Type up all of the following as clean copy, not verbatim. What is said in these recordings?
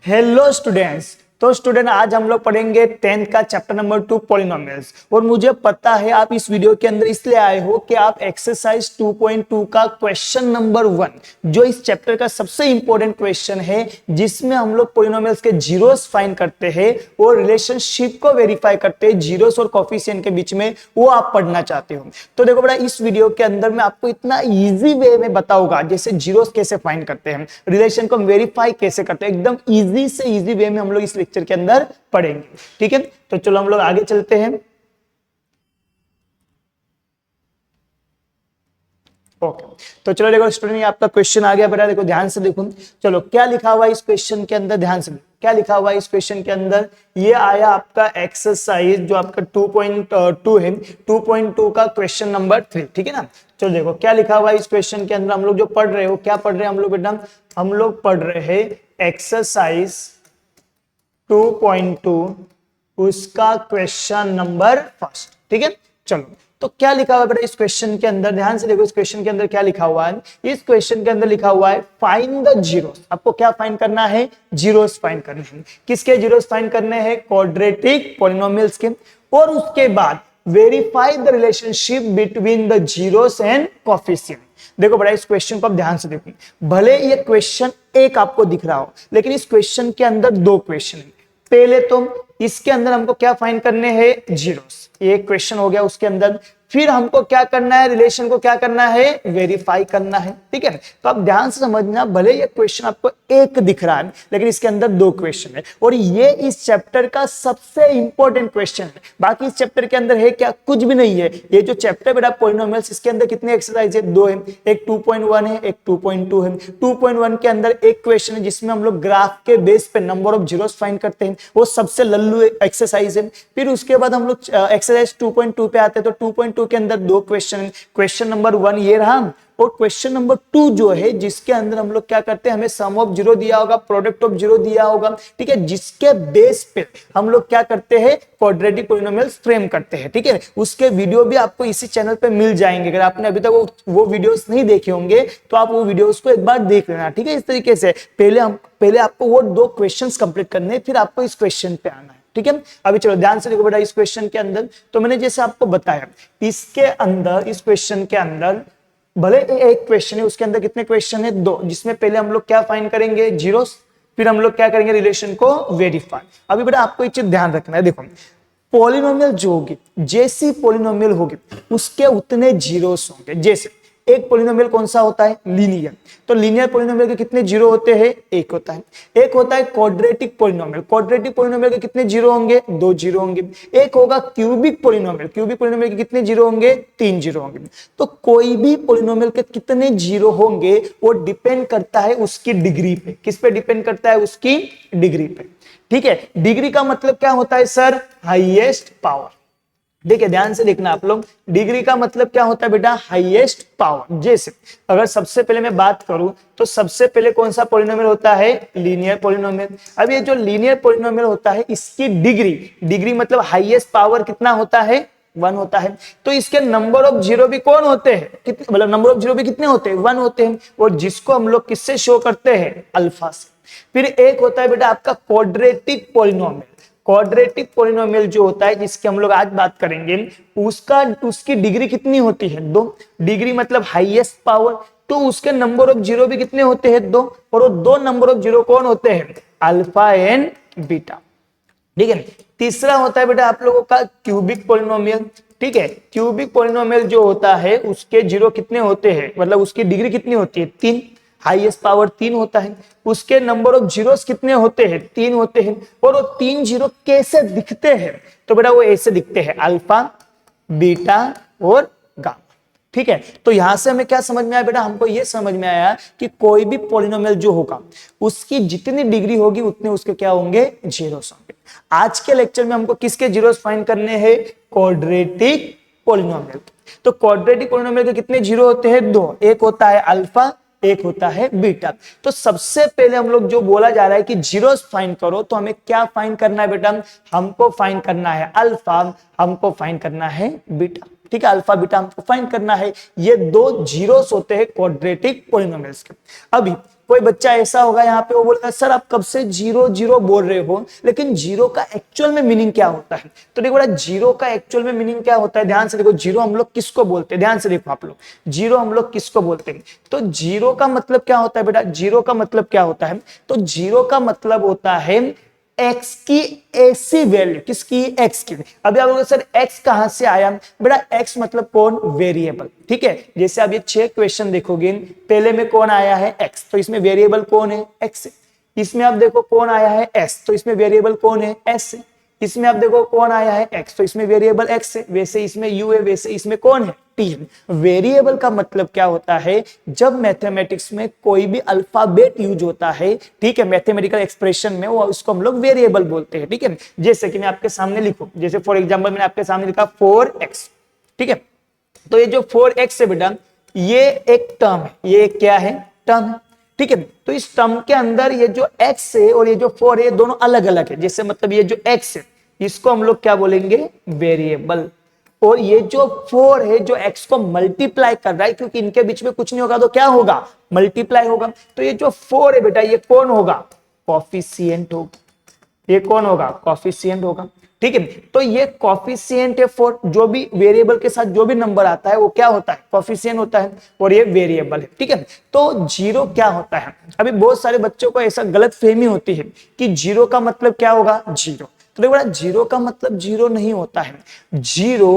Hello students. तो student आज हम लोग पढ़ेंगे 10th का चैप्टर नंबर 2 पॉलिनोमियल्स। और मुझे पता है आप इस वीडियो के अंदर इसलिए आए हो कि आप एक्सरसाइज 2.2 का क्वेश्चन नंबर 1 जो इस चैप्टर का सबसे इंपॉर्टेंट क्वेश्चन है, जिसमें हम लोग पॉलिनोमियल्स के जीरोस फाइंड करते हैं और रिलेशनशिप को वेरीफाई करते हैं जीरोस और कोफिशिएंट के बीच में, वो आप पढ़ना चाहते हो। तो देखो बेटा, इस वीडियो के अंदर मैं आपको इतना इजी वे में बताऊंगा जैसे जीरोस कैसे फाइंड करते हैं, रिलेशन को वेरीफाई कैसे करते हैं, एकदम इजी से इजी वे में हम लोग इस लेक्चर के अंदर पढ़ेंगे। ठीक है, तो चलो हम लोग आगे चलते हैं। ओके, तो चलो देखो स्टूडेंट, ये आपका क्वेश्चन आ गया बेटा। देखो ध्यान से देखो, चलो क्या लिखा हुआ है इस क्वेश्चन के अंदर, ध्यान से क्या लिखा हुआ है इस क्वेश्चन के अंदर। ये आया आपका एक्सरसाइज जो आपका 2.2 है, 2.2 का क्वेश्चन नंबर 3। ठीक है ना। चलो देखो क्या लिखा हुआ है इस क्वेश्चन के अंदर। हम लोग जो पढ़ रहे हो, क्या पढ़ रहे हैं हम लोग बेटा, हम लोग पढ़ रहे हैं एक्सरसाइज 2.2 उसका क्वेश्चन नंबर फर्स्ट। ठीक है, चलो तो क्या लिखा हुआ है बेटा इस क्वेश्चन के अंदर, ध्यान से देखो इस क्वेश्चन के अंदर क्या लिखा हुआ है। इस क्वेश्चन के अंदर लिखा हुआ है फाइंड द जीरोस। आपको क्या फाइंड करना है, जीरोस फाइंड करने हैं। किसके जीरोस फाइंड करने हैं, क्वाड्रेटिक पॉलिनोमियल्स के। और उसके बाद verify the relationship between the zeros and coefficient. देखो बड़ा, इस क्वेश्चन को आप ध्यान से देखो, भले ये क्वेश्चन एक आपको दिख रहा हो, लेकिन इस क्वेश्चन के अंदर दो क्वेश्चन है। पहले तो इसके अंदर हमको क्या फाइंड करने हैं, जीरोस। एक क्वेश्चन हो गया उसके अंदर। फिर हमको क्या करना है, रिलेशन को क्या करना है, वेरीफाई करना है। ठीक है, तो आप ध्यान से समझना, भले ये क्वेश्चन आपको एक दिख रहा है, लेकिन इसके अंदर दो क्वेश्चन है और ये इस चैप्टर का सबसे इंपॉर्टेंट क्वेश्चन है। बाकी इस चैप्टर के अंदर है क्या, कुछ भी नहीं है। ये जो चैप्टर बेटा पॉलिनोमियल्स, इसके अंदर कितने एक्सरसाइज है, दो है। एक 2.1 है, एक 2.2 है। 2.1 के अंदर एक क्वेश्चन है जिसमें हम लोग ग्राफ के बेस पे नंबर ऑफ जीरोस फाइंड करते हैं, वो सबसे लल्लू एक्सरसाइज है। फिर उसके बाद हम लोग एक्सरसाइज 2.2 पे आते हैं, तो 2.2 के अंदर दो क्वेश्चन, क्वेश्चन नंबर 1 ये रहा, और क्वेश्चन नंबर 2 जो है जिसके अंदर हम लोग क्या करते हैं, हमें सम ऑफ जीरो दिया होगा, प्रोडक्ट ऑफ जीरो दिया होगा। ठीक है, जिसके बेस पे हम लोग क्या करते हैं, क्वाड्रेटिक पॉलिनोमियल्स फ्रेम करते हैं। ठीक है, उसके वीडियो भी आपको इसी चैनल पे मिल जाएंगे। अगर आपने अभी तक वो वीडियोस नहीं देखे होंगे तो आप वो वीडियोस को एक बार देख लेना। ठीक है, इस तरीके से पहले आपको वो दो क्वेश्चंस कंप्लीट करने, फिर आपको इस क्वेश्चन पे आना है। ठीक है, अभी चलो ध्यान से देखो बेटा, इस क्वेश्चन के अंदर तो मैंने जैसे आपको बताया, इसके अंदर इस क्वेश्चन के अंदर भले एक क्वेश्चन है, उसके अंदर कितने क्वेश्चन है, दो, जिसमें पहले हम लोग क्या फाइंड करेंगे, जीरोस। फिर हम लोग क्या करेंगे, रिलेशन को वेरीफाई। अभी बेटा आपको एक चीज ध्यान रखना है, देखो पॉलिनोमियल जो होगी, जैसी पॉलिनोमियल होगी उसके उतने जीरोस होंगे। जैसे एक पॉलिनोमियल कौन सा होता है, लीनियर। तो लीनियर पॉलिनोमियल के कितने जीरो होते हैं, एक होता है। एक होता है क्वाड्रेटिक पॉलिनोमियल, क्वाड्रेटिक पॉलिनोमियल के कितने जीरो होंगे, दो जीरो होंगे। एक होगा क्यूबिक पॉलिनोमियल, क्यूबिक पॉलिनोमियल के कितने जीरो होंगे, तीन जीरो होंगे। तो कोई भी पॉलिनोमियल के कितने जीरो होंगे वो डिपेंड करता है उसकी डिग्री पे। किस पे डिपेंड करता है, उसकी डिग्री पे। ठीक है, डिग्री का मतलब क्या होता है सर, हाईएस्ट पावर। देखिए ध्यान से देखना आप लोग, डिग्री का मतलब क्या होता है बेटा, हाईएस्ट पावर। जैसे अगर सबसे पहले मैं बात करूं तो सबसे पहले कौन सा पॉलिनोमियल होता है, लीनियर पॉलिनोमियल। अब ये जो लीनियर पॉलिनोमियल होता है, इसकी डिग्री मतलब हाईएस्ट पावर कितना होता है, 1 होता है। तो इसके नंबर ऑफ जीरो भी कौन होते हैं, मतलब नंबर ऑफ जीरो भी कितने होते हैं, 1 होते हैं। और जिसको हम लोग किससे शो करते हैं, अल्फा से। फिर एक होता है बेटा आपका क्वाड्रेटिक पॉलिनोमियल। क्वाड्रेटिक पॉलिनोमियल जो होता है, जिसकी हम लोग आज बात करेंगे, उसकी डिग्री कितनी होती है, 2। डिग्री मतलब हाईएस्ट पावर, तो उसके नंबर ऑफ जीरो भी कितने होते हैं, 2। और वो दो नंबर ऑफ जीरो कौन होते हैं, अल्फा एंड बीटा। ठीक है, तीसरा होता है बेटा आप लोगों का क्यूबिक पॉलिनोमियल। ठीक है, क्यूबिक पॉलिनोमियल जो होता है उसके जीरो कितने होते हैं, मतलब उसकी डिग्री कितनी होती है, 3। हाईएस्ट पावर 3 होता है। उसके नंबर ऑफ जीरोस कितने होते हैं, 3 होते हैं। और वो 3 जीरो कैसे दिखते हैं, तो बेटा वो ऐसे दिखते हैं, अल्फा, बीटा और गामा। ठीक है, तो यहां से हमें क्या समझ में आया बेटा, हमको ये समझ में आया कि कोई भी पॉलिनोमियल जो होगा उसकी जितनी डिग्री होगी उतने उसके क्या होंगे, जीरोस होंगे। आज के लेक्चर में हमको किसके जीरोस फाइंड करने हैं, क्वाड्रेटिक पॉलिनोमियल। तो क्वाड्रेटिक पॉलिनोमियल के कितने जीरो होते हैं, 2। एक होता है अल्फा, एक होता है बीटा। तो सबसे पहले हम लोग जो बोला जा रहा है कि जीरोस फाइंड करो, तो हमें क्या फाइंड करना है बेटा, हमको फाइंड करना है अल्फा, हमको फाइंड करना है बीटा। ठीक है, अल्फा बीटा हमको फाइंड करना है। ये दो जीरोस होते हैं क्वाड्रेटिक पॉलिनोमियल्स के। अभी कोई बच्चा ऐसा होगा यहाँ पे, वो बोलता है सर आप कब से जीरो जीरो बोल रहे हो, लेकिन जीरो का एक्चुअल में मीनिंग क्या होता है? तो देखो बेटा, जीरो का एक्चुअल में मीनिंग क्या होता है, ध्यान से देखो। जीरो हम लोग किसको बोलते हैं, ध्यान से देखो आप लोग, जीरो हम लोग किसको बोलते हैं? तो जीरो का मतलब क्या होता है बेटा, जीरो का मतलब क्या होता है? तो जीरो का मतलब होता है एक्स की ऐसी वैल्यू, किसकी? एक्स की। अभी आप लोग सर एक्स कहां से आया? बेटा एक्स मतलब कौन? वेरिएबल, ठीक है। जैसे आप ये 6 क्वेश्चन देखोगे, पहले में कौन आया है? एक्स, तो इसमें वेरिएबल कौन है? एक्स। इसमें आप देखो कौन आया है? एस, तो इसमें वेरिएबल कौन है? एस। इसमें आप देखो कौन आया है? एक्स, तो इसमें वेरिएबल एक्स है। वैसे इसमें यू है, वैसे इसमें कौन है? टी है। वेरिएबल का मतलब क्या होता है? जब मैथमेटिक्स में कोई भी अल्फाबेट यूज होता है, ठीक है, मैथमेटिकल एक्सप्रेशन में, वो उसको हम लोग वेरिएबल बोलते हैं, ठीक है। जैसे कि मैं आपके सामने लिखूं, जैसे फॉर एग्जांपल मैंने आपके सामने लिखा 4x, ठीक है। तो ये जो 4x है बेटा, ये एक टर्म है, ये क्या है? टर्म है, ठीक है। तो इस टर्म के अंदर ये जो x है और ये जो 4 है, दोनों अलग अलग है। जैसे मतलब ये जो x है, इसको हम लोग क्या बोलेंगे? वेरिएबल। और ये जो 4 है, जो x को मल्टीप्लाई कर रहा है, क्योंकि इनके बीच में कुछ नहीं होगा तो क्या होगा? मल्टीप्लाई होगा। तो ये जो 4 है बेटा, ये कौन होगा? कॉफिशिएंट होगा। ये कौन होगा? कॉफिशिएंट होगा, ठीक है। तो ये कॉफिशिएंट है 4, जो भी वेरिएबल के साथ जो भी नंबर आता है वो क्या होता है? कॉफिशिएंट होता है, और ये वेरिएबल है, ठीक है। तो जीरो क्या होता है? अभी बहुत सारे बच्चों को ऐसा गलत फहमी होती है कि जीरो का मतलब क्या होगा? जीरो। तो देखो बेटा, जीरो का मतलब जीरो नहीं होता है। जीरो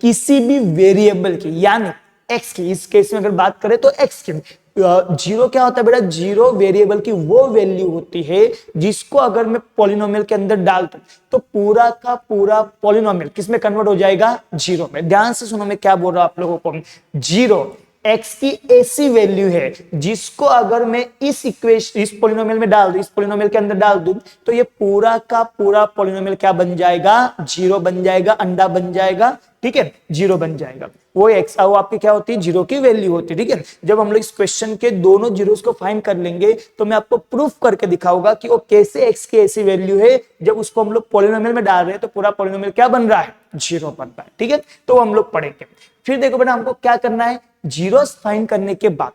किसी भी वेरिएबल की, यानी एक्स की, इस केस में अगर बात करें तो एक्स की, जीरो क्या होता है बेटा? जीरो वेरिएबल की वो वैल्यू होती है जिसको अगर मैं पॉलिनोमियल के अंदर डाल दूं तो पूरा का पूरा पॉलिनोमियल किस में कन्वर्ट हो जाएगा? जीरो में। ध्यान से सुनो मैं क्या बोल रहा हूं आप लोगों को। जीरो एक्स की ऐसी वैल्यू है जिसको अगर मैं इस इक्वेशन, इस पॉलिनोमियल में डाल दूं, इस पॉलिनोमियल के अंदर डाल दूं, तो ये पूरा का पूरा पॉलिनोमियल क्या बन जाएगा? जीरो बन जाएगा, अंडा बन जाएगा, ठीक है, जीरो बन जाएगा। वो एक्स, वो आपकी क्या होती है? जीरो की वैल्यू होती है, ठीक है। जब हम लोग इस क्वेश्चन के दोनों जीरोस को फाइंड कर लेंगे तो मैं आपको प्रूफ करके दिखाऊंगा कि वो कैसे एक्स की ऐसी वैल्यू है, जब उसको हम लोग पॉलिनोमियल में डाल रहे हैं तो पूरा पॉलिनोमियल क्या बन रहा है? जीरो बन रहा है, ठीक है। तो हम लोग पढ़ेंगे। फिर देखो बेटा, हमको क्या करना है? जीरोस फाइंड करने के बाद,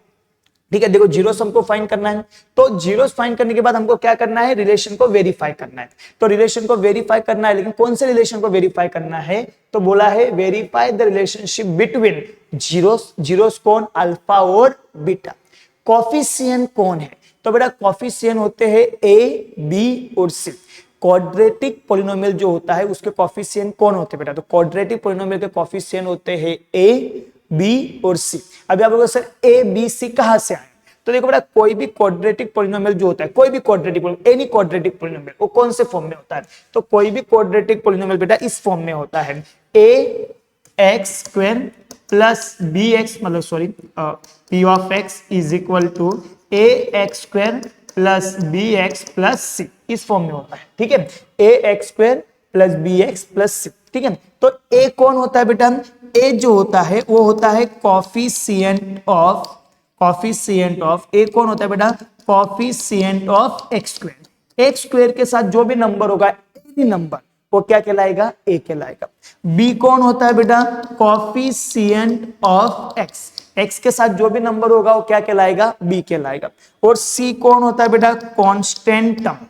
ठीक है, देखो जीरोस हमको फाइंड करना है, तो जीरोस फाइंड करने के बाद हमको क्या करना है? रिलेशन को वेरीफाई करना है। तो रिलेशन को वेरीफाई करना है, लेकिन कौन से रिलेशन को वेरीफाई करना है? तो बोला है verify the relationship between zeros. Zeros कौन? अल्फा और बीटा। कॉफिशिएंट कौन है? तो बेटा कॉफिशिएंट होते हैं ए, बी और सी। क्वाड्रेटिक पॉलिनोमियल जो होता है उसके कॉफिशिएंट कौन होते हैं बेटा? तो क्वाड्रेटिक पॉलिनोमियल के कॉफिशिएंट होते हैं ए, बी और सी। अभी आप लोगों सर ए, बी, सी कहां से आए? तो देखो बेटा, कोई भी क्वाड्रेटिक पॉलिनोमियल जो होता है, कोई भी quadratic polynomial, any quadratic polynomial, वो कौन से फॉर्म में होता है? तो कोई भी क्वाड्रेटिक पॉलिनोमियल बेटा इस फॉर्म में होता है, A X square plus B X, मतलब sorry, P of X is equal to A X square plus B X plus C, इस फॉर्म में होता है, ठीक है। A X square plus B X plus C, ठीक है। तो ए कौन होता है बेटा? ए जो होता है वो होता है कॉफिशिएंट ऑफ ए कौन होता है बेटा? Coefficient of x square. X square के साथ जो भी नंबर होगा, एनी नंबर, वो क्या कहलाएगा? ए कहलाएगा। बी कौन होता है बेटा? Coefficient of x. एक्स के साथ जो भी नंबर होगा वो क्या कहलाएगा? बी कहलाएगा। और सी कौन होता है बेटा? कांस्टेंट टर्म,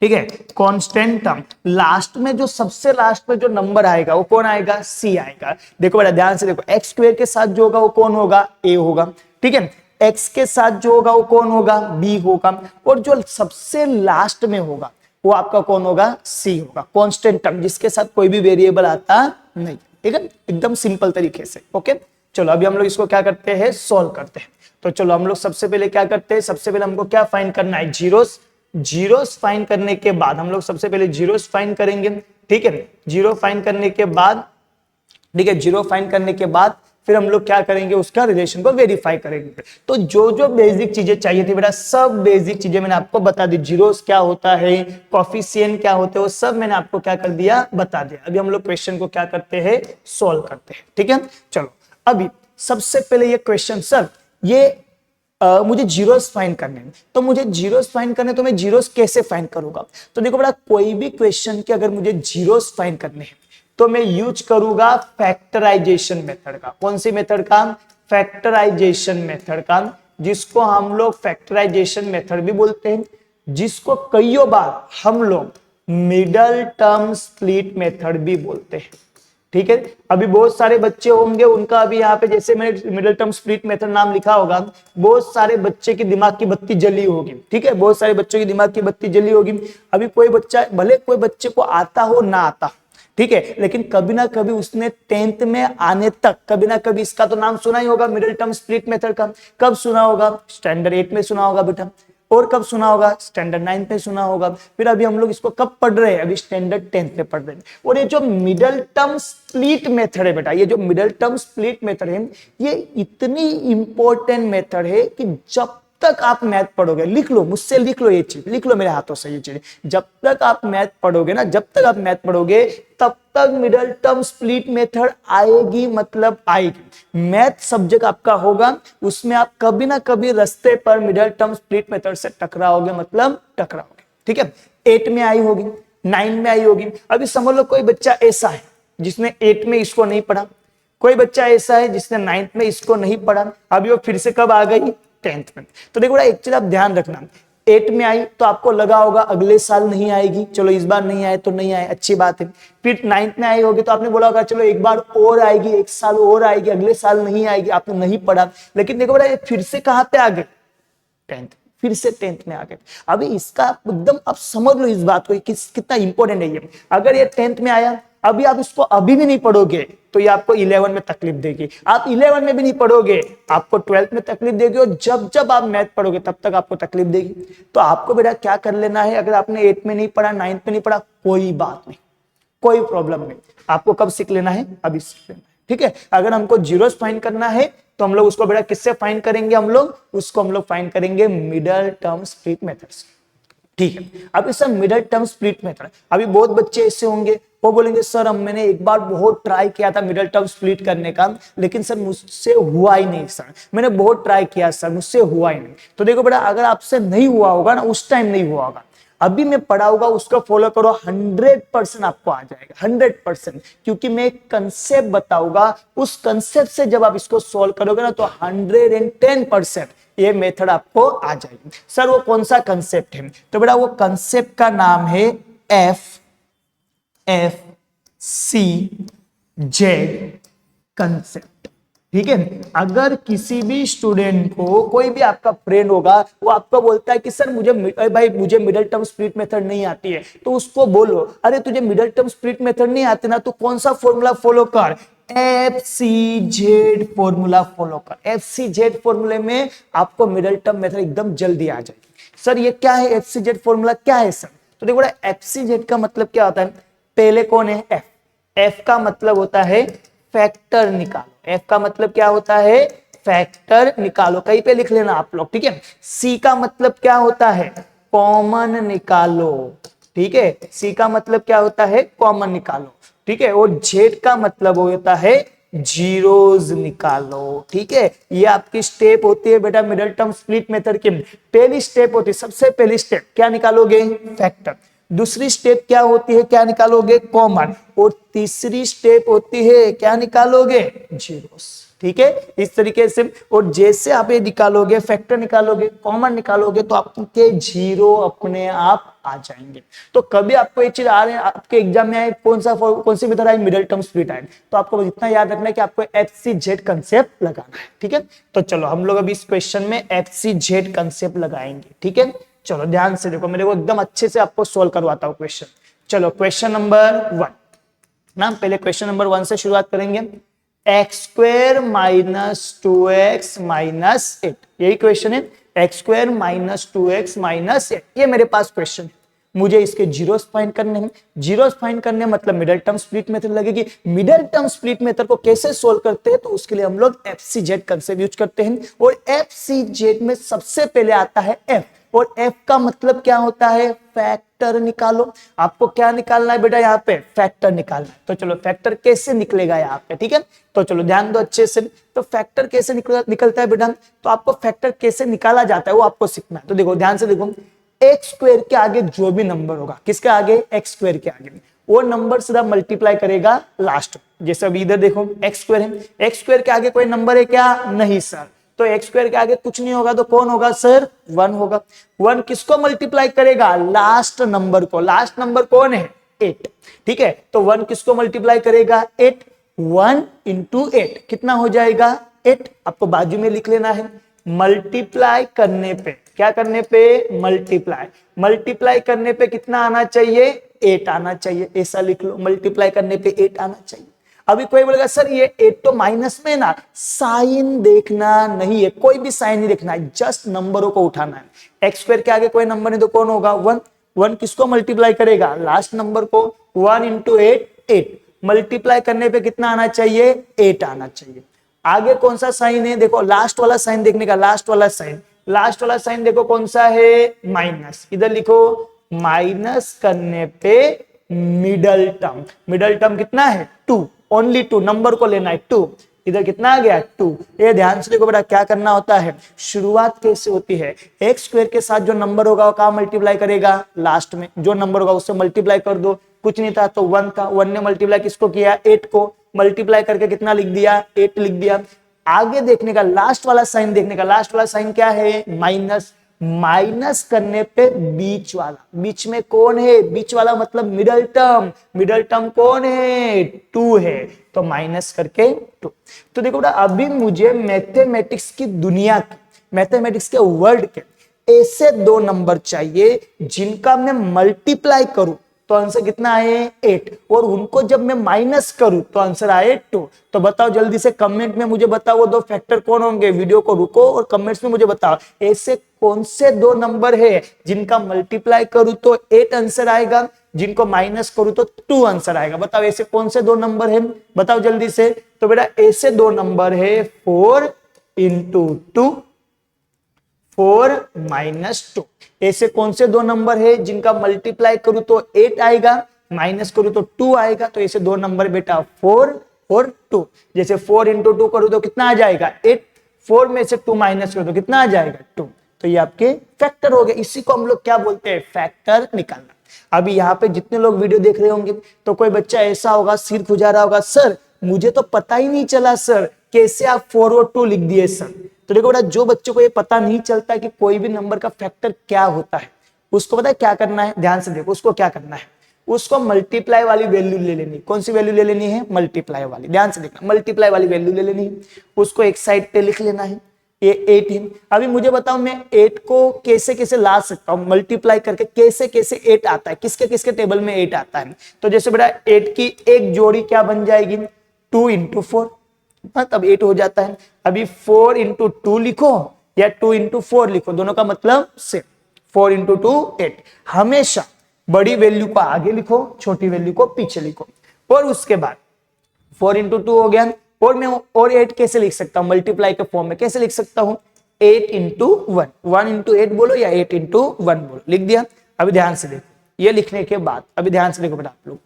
ठीक है, कांस्टेंट टर्म। लास्ट में जो सबसे लास्ट में जो नंबर आएगा वो कौन आएगा? सी आएगा। देखो बेटा ध्यान से देखो, एक्स स्क्वायर के साथ जो होगा वो कौन होगा? ए होगा, ठीक है। एक्स के साथ जो होगा वो कौन होगा? बी होगा। और जो सबसे लास्ट में होगा वो आपका कौन होगा? सी होगा, कांस्टेंट टर्म, जिसके साथ कोई भी वेरिएबल आता नहीं, ठीक है, एकदम सिंपल तरीके से। ओके, चलो अभी हम लोग इसको क्या करते हैं? सोल्व करते हैं। तो चलो हम लोग सबसे पहले क्या करते हैं? सबसे पहले हमको क्या फाइंड करना है? जीरोस। जीरोस फाइंड करने के बाद हम लोग सबसे पहले जीरोस फाइंड करेंगे, ठीक है। जीरो फाइंड करने के बाद, ठीक है, जीरो फाइंड करने के बाद फिर हम लोग क्या करेंगे? उसका रिलेशन को वेरीफाई करेंगे। तो जो जो बेसिक चीजें चाहिए थी बेटा, सब बेसिक चीजें मैंने आपको बता दी। जीरोस क्या होता है, कॉफिशिएंट क्या होते हैं, वो सब मैंने आपको क्या कर दिया? बता दिया। अभी हम लोग क्वेश्चन को क्या करते हैं? सोल्व करते हैं, ठीक है। चलो अभी सबसे पहले ये क्वेश्चन, सर ये मुझे जीरोस फाइंड करने हैं, तो मुझे जीरोस फाइंड करने, तो मैं जीरोस कैसे फाइंड करूंगा? तो देखो बेटा, कोई भी क्वेश्चन के अगर मुझे जीरोस फाइंड करने हैं तो मैं यूज करूंगा फैक्टराइजेशन मेथड का। कौन सी मेथड का? फैक्टराइजेशन मेथड का, जिसको हम लोग फैक्टराइजेशन मेथड भी बोलते हैं, जिसको कईयों बार हम लोग मिडल टर्म स्प्लिट मेथड भी बोलते हैं। ठीक है, अभी बहुत सारे बच्चे होंगे उनका अभी यहाँ पे जैसे मैंने मिडिल टर्म स्प्लिट मेथड नाम लिखा होगा, बहुत सारे बच्चे की दिमाग की बत्ती जली होगी। ठीक है, बहुत सारे बच्चों की दिमाग की बत्ती जली होगी। अभी कोई बच्चा, भले कोई बच्चे को आता हो ना आता, ठीक है, लेकिन कभी ना कभी उसने 10th में आने तक कभी ना कभी इसका तो नाम सुना ही होगा, मिडिल टर्म स्प्लिट मेथड का। कब सुना होगा? स्टैंडर्ड 8 में सुना होगा बेटा। और कब सुना होगा? स्टैंडर्ड 9 में सुना होगा। फिर अभी हम लोग इसको कब पढ़ रहे हैं? अभी स्टैंडर्ड 10th में पढ़ रहे हैं। और ये जो मिडिल टर्म स्प्लिट मेथड है बेटा, ये जो मिडिल टर्म स्प्लिट मेथड है, ये इतनी इंपॉर्टेंट मेथड है कि जब तक आप मैथ पढ़ोगे, लिख लो, मुझसे लिख लो, ये चीज लिख लो मेरे हाथों से, ये चीज जब तक आप मैथ पढ़ोगे ना, जब तक आप मैथ पढ़ोगे तब तक मिडिल टर्म स्प्लिट मेथड आएगी, मतलब आएगी। मैथ सब्जेक्ट आपका होगा, उसमें आप कभी ना कभी रास्ते पर मिडिल टर्म स्प्लिट मेथड से टकराओगे, मतलब टकराओगे। ठीक है, 8 में आई होगी, 9 में आई होगी। अभी समझ लो कोई बच्चा ऐसा है जिसने 8 में इसको नहीं पढ़ा, कोई बच्चा ऐसा है जिसने 9th में इसको नहीं पढ़ा, अभी वो फिर से कब आ गई? 10th में। तो देखो एक चीज आप ध्यान रखना, 8 में आई तो आपको लगा होगा अगले साल नहीं आएगी, चलो इस बार नहीं आए तो नहीं आए, अच्छी बात है। फिर 9th में आई होगी तो आपने बोला होगा चलो एक बार और आएगी, एक साल और आएगी, अगले साल नहीं आएगी, आपने नहीं पढ़ा। लेकिन देखो बेटा ये फिर से कहां पे आ गए? 10th, फिर से 10th में आ गए। अभी इसका एकदम आप समझ लो इस बात को कितना इंपॉर्टेंट है ये। अगर ये 10th में आया, अभी आप इसको अभी भी नहीं पढ़ोगे तो ये आपको 11 में तकलीफ देगी। आप 11 में भी नहीं पढ़ोगे, आपको 12th में तकलीफ देगी, और जब जब आप मैथ पढ़ोगे तब तक आपको तकलीफ देगी। तो आपको बेटा क्या कर लेना है, अगर आपने 8 में नहीं पढ़ा, 9th में नहीं पढ़ा, कोई बात नहीं, कोई प्रॉब्लम नहीं। आपको कब सीख लेना है? अभी सीख लेना है। ठीक है, अगर हमको जीरोस फाइंड करना है तो हम लोग उसको बेटा किससे फाइंड करेंगे? हम लोग फाइंड करेंगे मिडिल टर्म स्प्लिट मेथड से। ठीक है, अब इस मिडिल टर्म स्प्लिट मेथड, अभी बहुत बच्चे ऐसे होंगे वो बोलेंगे सर मैंने एक बार बहुत ट्राई किया था मिडिल टर्म स्प्लिट करने का, लेकिन सर मुझसे हुआ ही नहीं, सर मैंने बहुत ट्राई किया सर मुझसे हुआ ही नहीं। तो देखो बेटा अगर आपसे नहीं हुआ होगा ना, उस टाइम नहीं हुआ होगा, अभी मैं पढ़ाऊंगा उसको फॉलो करो, 100% आपको आ जाएगा, 100%। क्योंकि मैं एक कंसेप्ट बताऊंगा, उस कंसेप्ट से जब आप इसको सॉल्व करोगे ना तो 110% ये मेथड आपको आ जाएगी। सर वो कौन सा कंसेप्ट है? तो बेटा वो कंसेप्ट का नाम है FCZ कंसेप्ट। ठीक है, अगर किसी भी स्टूडेंट को, कोई भी आपका फ्रेंड होगा, वो आपको बोलता है कि सर मुझे मिडिल टर्म स्प्लिट मेथड नहीं आती है, तो उसको बोलो अरे तुझे मिडिल टर्म स्प्लिट मेथड नहीं आती ना, तो कौन सा फॉर्मूला फॉलो कर? FCZ फॉर्मूला फॉलो कर। FCZ फॉर्मूले में आपको मिडिल टर्म मेथड एकदम जल्दी आ जाएगी। सर ये क्या है FCZ फॉर्मूला, क्या है सर? तो देखो FCZ का मतलब क्या होता है, पहले कौन है? F। F का मतलब होता है फैक्टर निकालो। F का मतलब क्या होता है? फैक्टर निकालो, कहीं पे लिख लेना आप लोग। ठीक है, C का मतलब क्या होता है? कॉमन निकालो। ठीक है, C का मतलब क्या होता है? कॉमन निकालो। ठीक है, और Z का मतलब होता है जीरोज निकालो। ठीक है, ये आपकी स्टेप होती है बेटा मिडिल टर्म स्प्लिट मेथड की। पहली स्टेप होती है, सबसे पहली स्टेप क्या निकालोगे? फैक्टर। दूसरी स्टेप क्या होती है? क्या निकालोगे? कॉमन। और तीसरी स्टेप होती है क्या निकालोगे? जीरोस। ठीक है, इस तरीके से। और जैसे आप ये निकालोगे, फैक्टर निकालोगे, कॉमन निकालोगे, तो आपके जीरो अपने आप आ जाएंगे। तो कभी आपको ये चीज आ रहे हैं आपके एग्जाम में आए, कौन सी मेथड आई? मिडिल टर्म स्प्लिट आई, तो आपको इतना याद रखना है कि आपको FCZ कंसेप्ट लगाना है। ठीक है, तो चलो हम लोग अभी इस क्वेश्चन में FCZ कंसेप्ट लगाएंगे। ठीक है, चलो ध्यान से देखो, मेरे को एकदम अच्छे से आपको सोल्व करवाता हूं क्वेश्चन। चलो क्वेश्चन नंबर 1 ना, पहले क्वेश्चन नंबर 1 से शुरुआत करेंगे। x² माइनस 2x माइनस 8, यही क्वेश्चन है। x² माइनस 2x माइनस 8, ये मेरे पास क्वेश्चन है। मुझे इसके जीरोस फाइंड करने हैं। जीरोस फाइंड करने मतलब मिडिल टर्म स्प्लिट मेथड लगेगी। मिडिल टर्म स्प्लिट मेथड को कैसे सोल्व करते हैं? तो उसके लिए हम लोग FCZ कंसेप्ट यूज करते हैं। और FCZ में सबसे पहले आता है F, और F का मतलब क्या होता है? फैक्टर निकालो। आपको क्या निकालना है बेटा? यहाँ पे फैक्टर निकालना है। तो चलो फैक्टर कैसे निकलेगा यहाँ पे? ठीक है, तो चलो ध्यान दो अच्छे से। तो फैक्टर कैसे निकलता है बेटा? तो आपको फैक्टर कैसे निकाला जाता है वो आपको सीखना है। तो देखो ध्यान से देखो, x² के आगे जो भी नंबर होगा, किसके आगे? x² के आगे, वो नंबर सीधा मल्टीप्लाई करेगा लास्ट। जैसे अभी इधर देखो एक्स स्क्वायर है, एक्स स्क्वायर के आगे कोई नंबर है क्या? नहीं सर। तो एक्स स्क्वायर के आगे कुछ नहीं होगा तो कौन होगा सर? 1 होगा। 1 किसको मल्टीप्लाई करेगा? लास्ट नंबर को। लास्ट नंबर कौन है? 8। ठीक है, तो 1 किसको मल्टीप्लाई करेगा? 8। 1 इंटू 8 कितना हो जाएगा? 8। आपको बाजू में लिख लेना है। मल्टीप्लाई करने पे, क्या करने पे? मल्टीप्लाई। मल्टीप्लाई करने पे कितना आना चाहिए? 8 आना चाहिए। ऐसा लिख लो, मल्टीप्लाई करने पे 8 आना चाहिए। अभी कोई बोलेगा सर ये 8 तो माइनस में ना, साइन देखना नहीं है, कोई भी साइन नहीं देखना है, जस्ट नंबरों को उठाना है। एक्स स्क्वायर के आगे कोई नंबर नहीं तो कौन होगा? 1। 1 किसको मल्टीप्लाई करेगा? लास्ट नंबर को। 1 इंटू 8 8। मल्टीप्लाई करने पे कितना आना चाहिए? 8 आना चाहिए। आगे कौन सा साइन है? देखो लास्ट वाला साइन देखने का, लास्ट वाला साइन। लास्ट वाला साइन देखो कौन सा है? माइनस। इधर लिखो माइनस करने पे मिडल टर्म। मिडल टर्म कितना है? 2। ओनली 2 नंबर को लेना है 2। इधर कितना आ गया? 2। ये ध्यान से देखो बेटा, क्या करना होता है, शुरुआत कैसे होती है? एक्स स्क्वायर के साथ जो नंबर होगा वो कहां मल्टीप्लाई करेगा? लास्ट में। जो नंबर होगा उससे मल्टीप्लाई कर दो। कुछ नहीं था तो 1 था, 1 ने मल्टीप्लाई किसको किया? 8 को। मल्टीप्लाई करके कितना लिख दिया? 8 लिख दिया। आगे देखने का, लास्ट वाला साइन देखने का। लास्ट वाला साइन क्या है? माइनस। माइनस करने पे बीच वाला, बीच में कौन है? बीच वाला मतलब मिडल टर्म। मिडल टर्म कौन है? 2 है, तो माइनस करके 2। तो देखो बेटा, अभी मुझे मैथमेटिक्स की दुनिया के, मैथमेटिक्स के वर्ल्ड के ऐसे 2 नंबर चाहिए जिनका मैं मल्टीप्लाई करूं तो आंसर कितना आए? 8। और उनको जब मैं माइनस करूं तो आंसर आए 2। तो बताओ जल्दी से कमेंट में मुझे बताओ वो 2 फैक्टर कौन होंगे? वीडियो को रुको और कमेंट्स में मुझे बताओ ऐसे कौन से 2 नंबर है जिनका मल्टीप्लाई करूं तो 8 आंसर आएगा, जिनको माइनस करूं तो 2 आंसर आएगा। बताओ ऐसे कौन से 2 नंबर है? बताओ जल्दी से। तो बेटा ऐसे 2 नंबर है 4 इंटू 2, 4 माइनस 2। ऐसे कौन से 2 नंबर है जिनका मल्टीप्लाई करूं तो 8 आएगा, माइनस करूं तो 2 आएगा? तो ऐसे 2 नंबर बेटा 4 और 2। जैसे 4 इंटू 2 करूं तो कितना आ जाएगा? 8। 4 में से 2 माइनस करो तो कितना आ जाएगा? 2। तो ये आपके फैक्टर हो गए। इसी को हम लोग क्या बोलते हैं? फैक्टर निकालना। अभी यहाँ पे जितने लोग वीडियो देख रहे होंगे तो कोई बच्चा ऐसा होगा, सिर खुजा रहा होगा, सर मुझे तो पता ही नहीं चला सर, कैसे आप 4 और 2 लिख दिए सर। तो देखो बेटा, जो बच्चों को ये पता नहीं चलता कि कोई भी नंबर का फैक्टर क्या होता है, उसको पता है क्या करना है? ध्यान से देखो, उसको क्या करना है? उसको मल्टीप्लाई वाली वैल्यू ले लेनी। कौन सी वैल्यू ले लेनी है? मल्टीप्लाई वाली। ध्यान से देखना, मल्टीप्लाई वाली वैल्यू ले लेनी है, उसको एक साइड पे लिख लेना है। ये 8 है। अभी मुझे बताओ मैं 8 को कैसे कैसे ला सकता हूं? मल्टीप्लाई करके कैसे कैसे 8 आता है? किसके किसके टेबल में 8 आता है? तो जैसे बेटा 8 की एक जोड़ी क्या बन जाएगी? 2 इंटू 4, तब 8 हो जाता है। अभी 4 इंटू 2 लिखो या 2 इंटू 4 लिखो, दोनों का मतलब सेम। 4 इंटू 2 8। हमेशा बड़ी वैल्यू को आगे लिखो, छोटी वैल्यू को पीछे लिखो। और उसके बाद 4 इंटू 2 हो गया। और मैं और 8 कैसे लिख सकता हूं? मल्टीप्लाई के फॉर्म में कैसे लिख सकता हूं? 8 इंटू 1। 1 इंटू 8 बोलो या 8 इंटू 1 बोलो, लिख दिया। अभी ध्यान से देखो, ये लिखने के बाद अभी ध्यान से देखो बेटा आप लोग,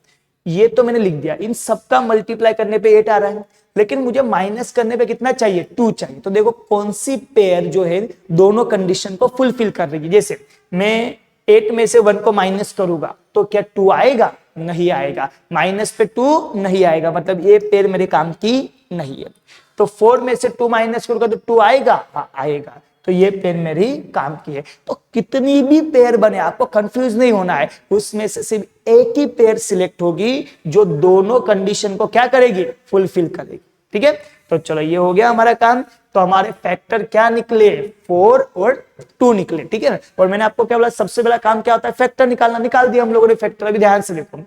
ये तो मैंने लिख दिया, इन सबका मल्टीप्लाई करने पे 8 आ रहा है, लेकिन मुझे माइनस करने पे कितना चाहिए? 2 चाहिए। तो देखो कौन सी पेयर जो है दोनों कंडीशन को फुलफिल कर रही है। जैसे मैं 8 में से 1 को माइनस करूंगा तो क्या 2 आएगा? नहीं आएगा। माइनस पे 2 नहीं आएगा, मतलब ये पेयर मेरे काम की नहीं है। तो 4 में से 2 माइनस करूंगा तो 2 आएगा? हाँ आएगा। तो ये पेयर मेरी काम की है। तो कितनी भी पेयर बने आपको कंफ्यूज नहीं होना है, उसमें से सिर्फ एक ही पेयर सिलेक्ट होगी जो दोनों कंडीशन को क्या करेगी? फुलफिल करेगी। ठीक है, तो चलो ये हो गया हमारा काम। तो हमारे फैक्टर क्या निकले? 4 और 2 निकले। ठीक है ना। और मैंने आपको क्या बोला, सबसे पहला काम क्या होता है? फैक्टर निकालना। निकाल दिया हम लोगों ने फैक्टर। अभी ध्यान से देखो,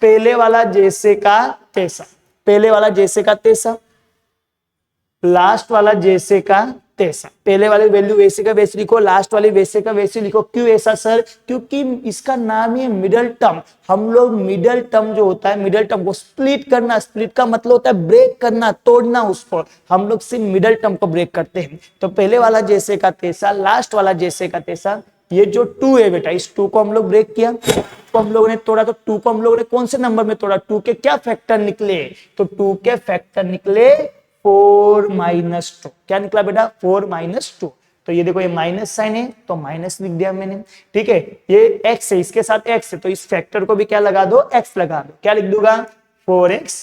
पहले वाला जैसे का तैसा, पहले वाला जैसे का तैसा, लास्ट वाला जैसे का तैसा। पहले वाले वैल्यू वैसे का वैसे लिखो, लास्ट वाली वैसे का वैसे लिखो। क्यों ऐसा सर? क्योंकि इसका नाम है मिडल टर्म। हम लोग मिडल टर्म जो होता है, मिडल टर्म को स्प्लिट करना, स्प्लिट का मतलब होता है ब्रेक करना, तोड़ना उसको, हम लोग सिर्फ मिडल टर्म को ब्रेक करते हैं। तो पहले वाला जैसे का तैसा, लास्ट वाला जैसे का तैसा। ये जो 2 है बेटा, इस 2 को हम लोग ब्रेक किया, तो हम लोगों ने तोड़ा। तो 2 को हम लोगों ने कौन से नंबर में तोड़ा? 2 के क्या फैक्टर निकले? तो 2 के फैक्टर निकले 4 माइनस 2। क्या निकला बेटा? 4 माइनस 2। तो ये देखो ये माइनस साइन है तो माइनस लिख दिया मैंने, ठीक है। ये x है, इसके साथ x है, तो इस फैक्टर को भी क्या लगा दो, x लगा दो। क्या लिख दूंगा, 4x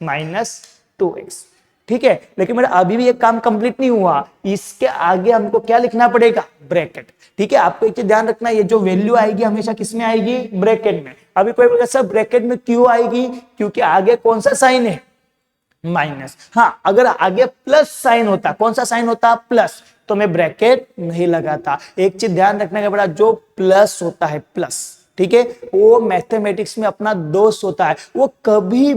माइनस 2x, ठीक है। लेकिन मेरा अभी भी ये काम कंप्लीट नहीं हुआ, इसके आगे हमको क्या लिखना पड़ेगा, ब्रैकेट, ठीक है। आपको एक चीज ध्यान रखना, ये जो वैल्यू आएगी हमेशा किसमें आएगी, ब्रैकेट में। अभी कोई बोलेगा सर ब्रैकेट में क्यों आएगी, क्योंकि आगे कौन सा साइन है, माइनस। हाँ, अगर आगे प्लस साइन होता, कौन सा साइन होता, प्लस, तो मैं ब्रैकेट नहीं लगाता। एक चीज ध्यान रखने का बड़ा, जो प्लस होता है, प्लस, ठीक है, वो मैथमेटिक्स में अपना दोस्त होता है। वो कभी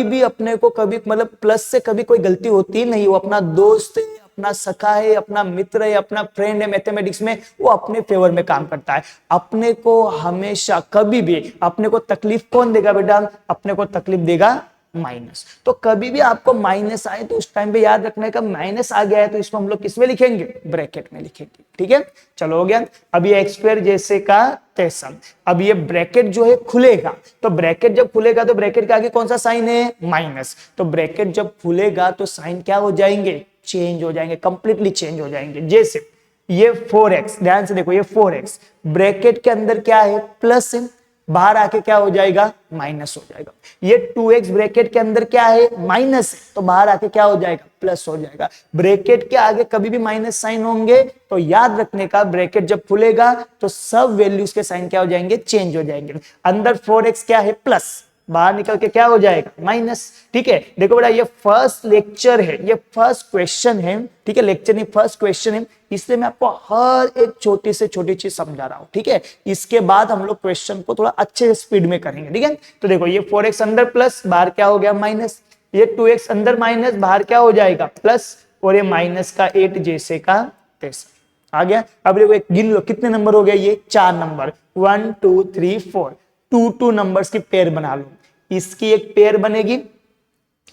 भी अपने को कभी मतलब प्लस से कभी कोई गलती होती नहीं, वो अपना दोस्त है, अपना सखा है, अपना मित्र है, अपना फ्रेंड है। मैथमेटिक्स में वो अपने फेवर में काम करता है। अपने को हमेशा कभी भी अपने को तकलीफ कौन देगा बेटा, अपने को तकलीफ देगा माइनस। तो कभी भी आपको माइनस आए तो उस टाइम पे याद रखने का, माइनस आ गया है तो इसको हम लोग किसमें लिखेंगे, ब्रैकेट में लिखेंगे, ठीक है। चलो हो गया। अब ये एक्स स्क्वायर जैसे का तैसा। अब ये ब्रैकेट जो है खुलेगा, तो ब्रैकेट जब खुलेगा तो ब्रैकेट के आगे कौन सा साइन है, माइनस। तो ब्रैकेट जब खुलेगा तो साइन क्या हो जाएंगे, चेंज हो जाएंगे, कंप्लीटली चेंज हो जाएंगे। जैसे ये 4x, ध्यान से देखो, ये 4x ब्रैकेट के अंदर क्या है, प्लस है, बाहर आके क्या हो जाएगा, माइनस हो जाएगा। ये 2x ब्रैकेट के अंदर क्या है, माइनस है, तो बाहर आके क्या हो जाएगा, प्लस हो जाएगा। ब्रैकेट के आगे कभी भी माइनस साइन होंगे तो याद रखने का, ब्रैकेट जब खुलेगा तो सब वैल्यूज के साइन क्या हो जाएंगे, चेंज हो जाएंगे। अंदर 4x क्या है, प्लस, बाहर निकल के क्या हो जाएगा, माइनस, ठीक है। देखो बेटा, ये फर्स्ट लेक्चर है, ये फर्स्ट क्वेश्चन है, ठीक है, लेक्चर नहीं फर्स्ट क्वेश्चन है, इसलिए मैं आपको हर एक छोटी से छोटी चीज समझा रहा हूं, ठीक है। इसके बाद हम लोग क्वेश्चन को थोड़ा अच्छे स्पीड में करेंगे, ठीक है। तो देखो ये 4x अंदर प्लस, बाहर क्या हो गया, माइनस। ये 2x अंदर माइनस, बाहर क्या हो जाएगा, प्लस, और ये माइनस का 8 जैसे का तैसा आ गया। अब देखो गिन लो कितने नंबर हो गए, ये 4 नंबर, 1 2 3 4, 2 नंबर्स की पेयर बना लो। इसकी एक पेयर बनेगी,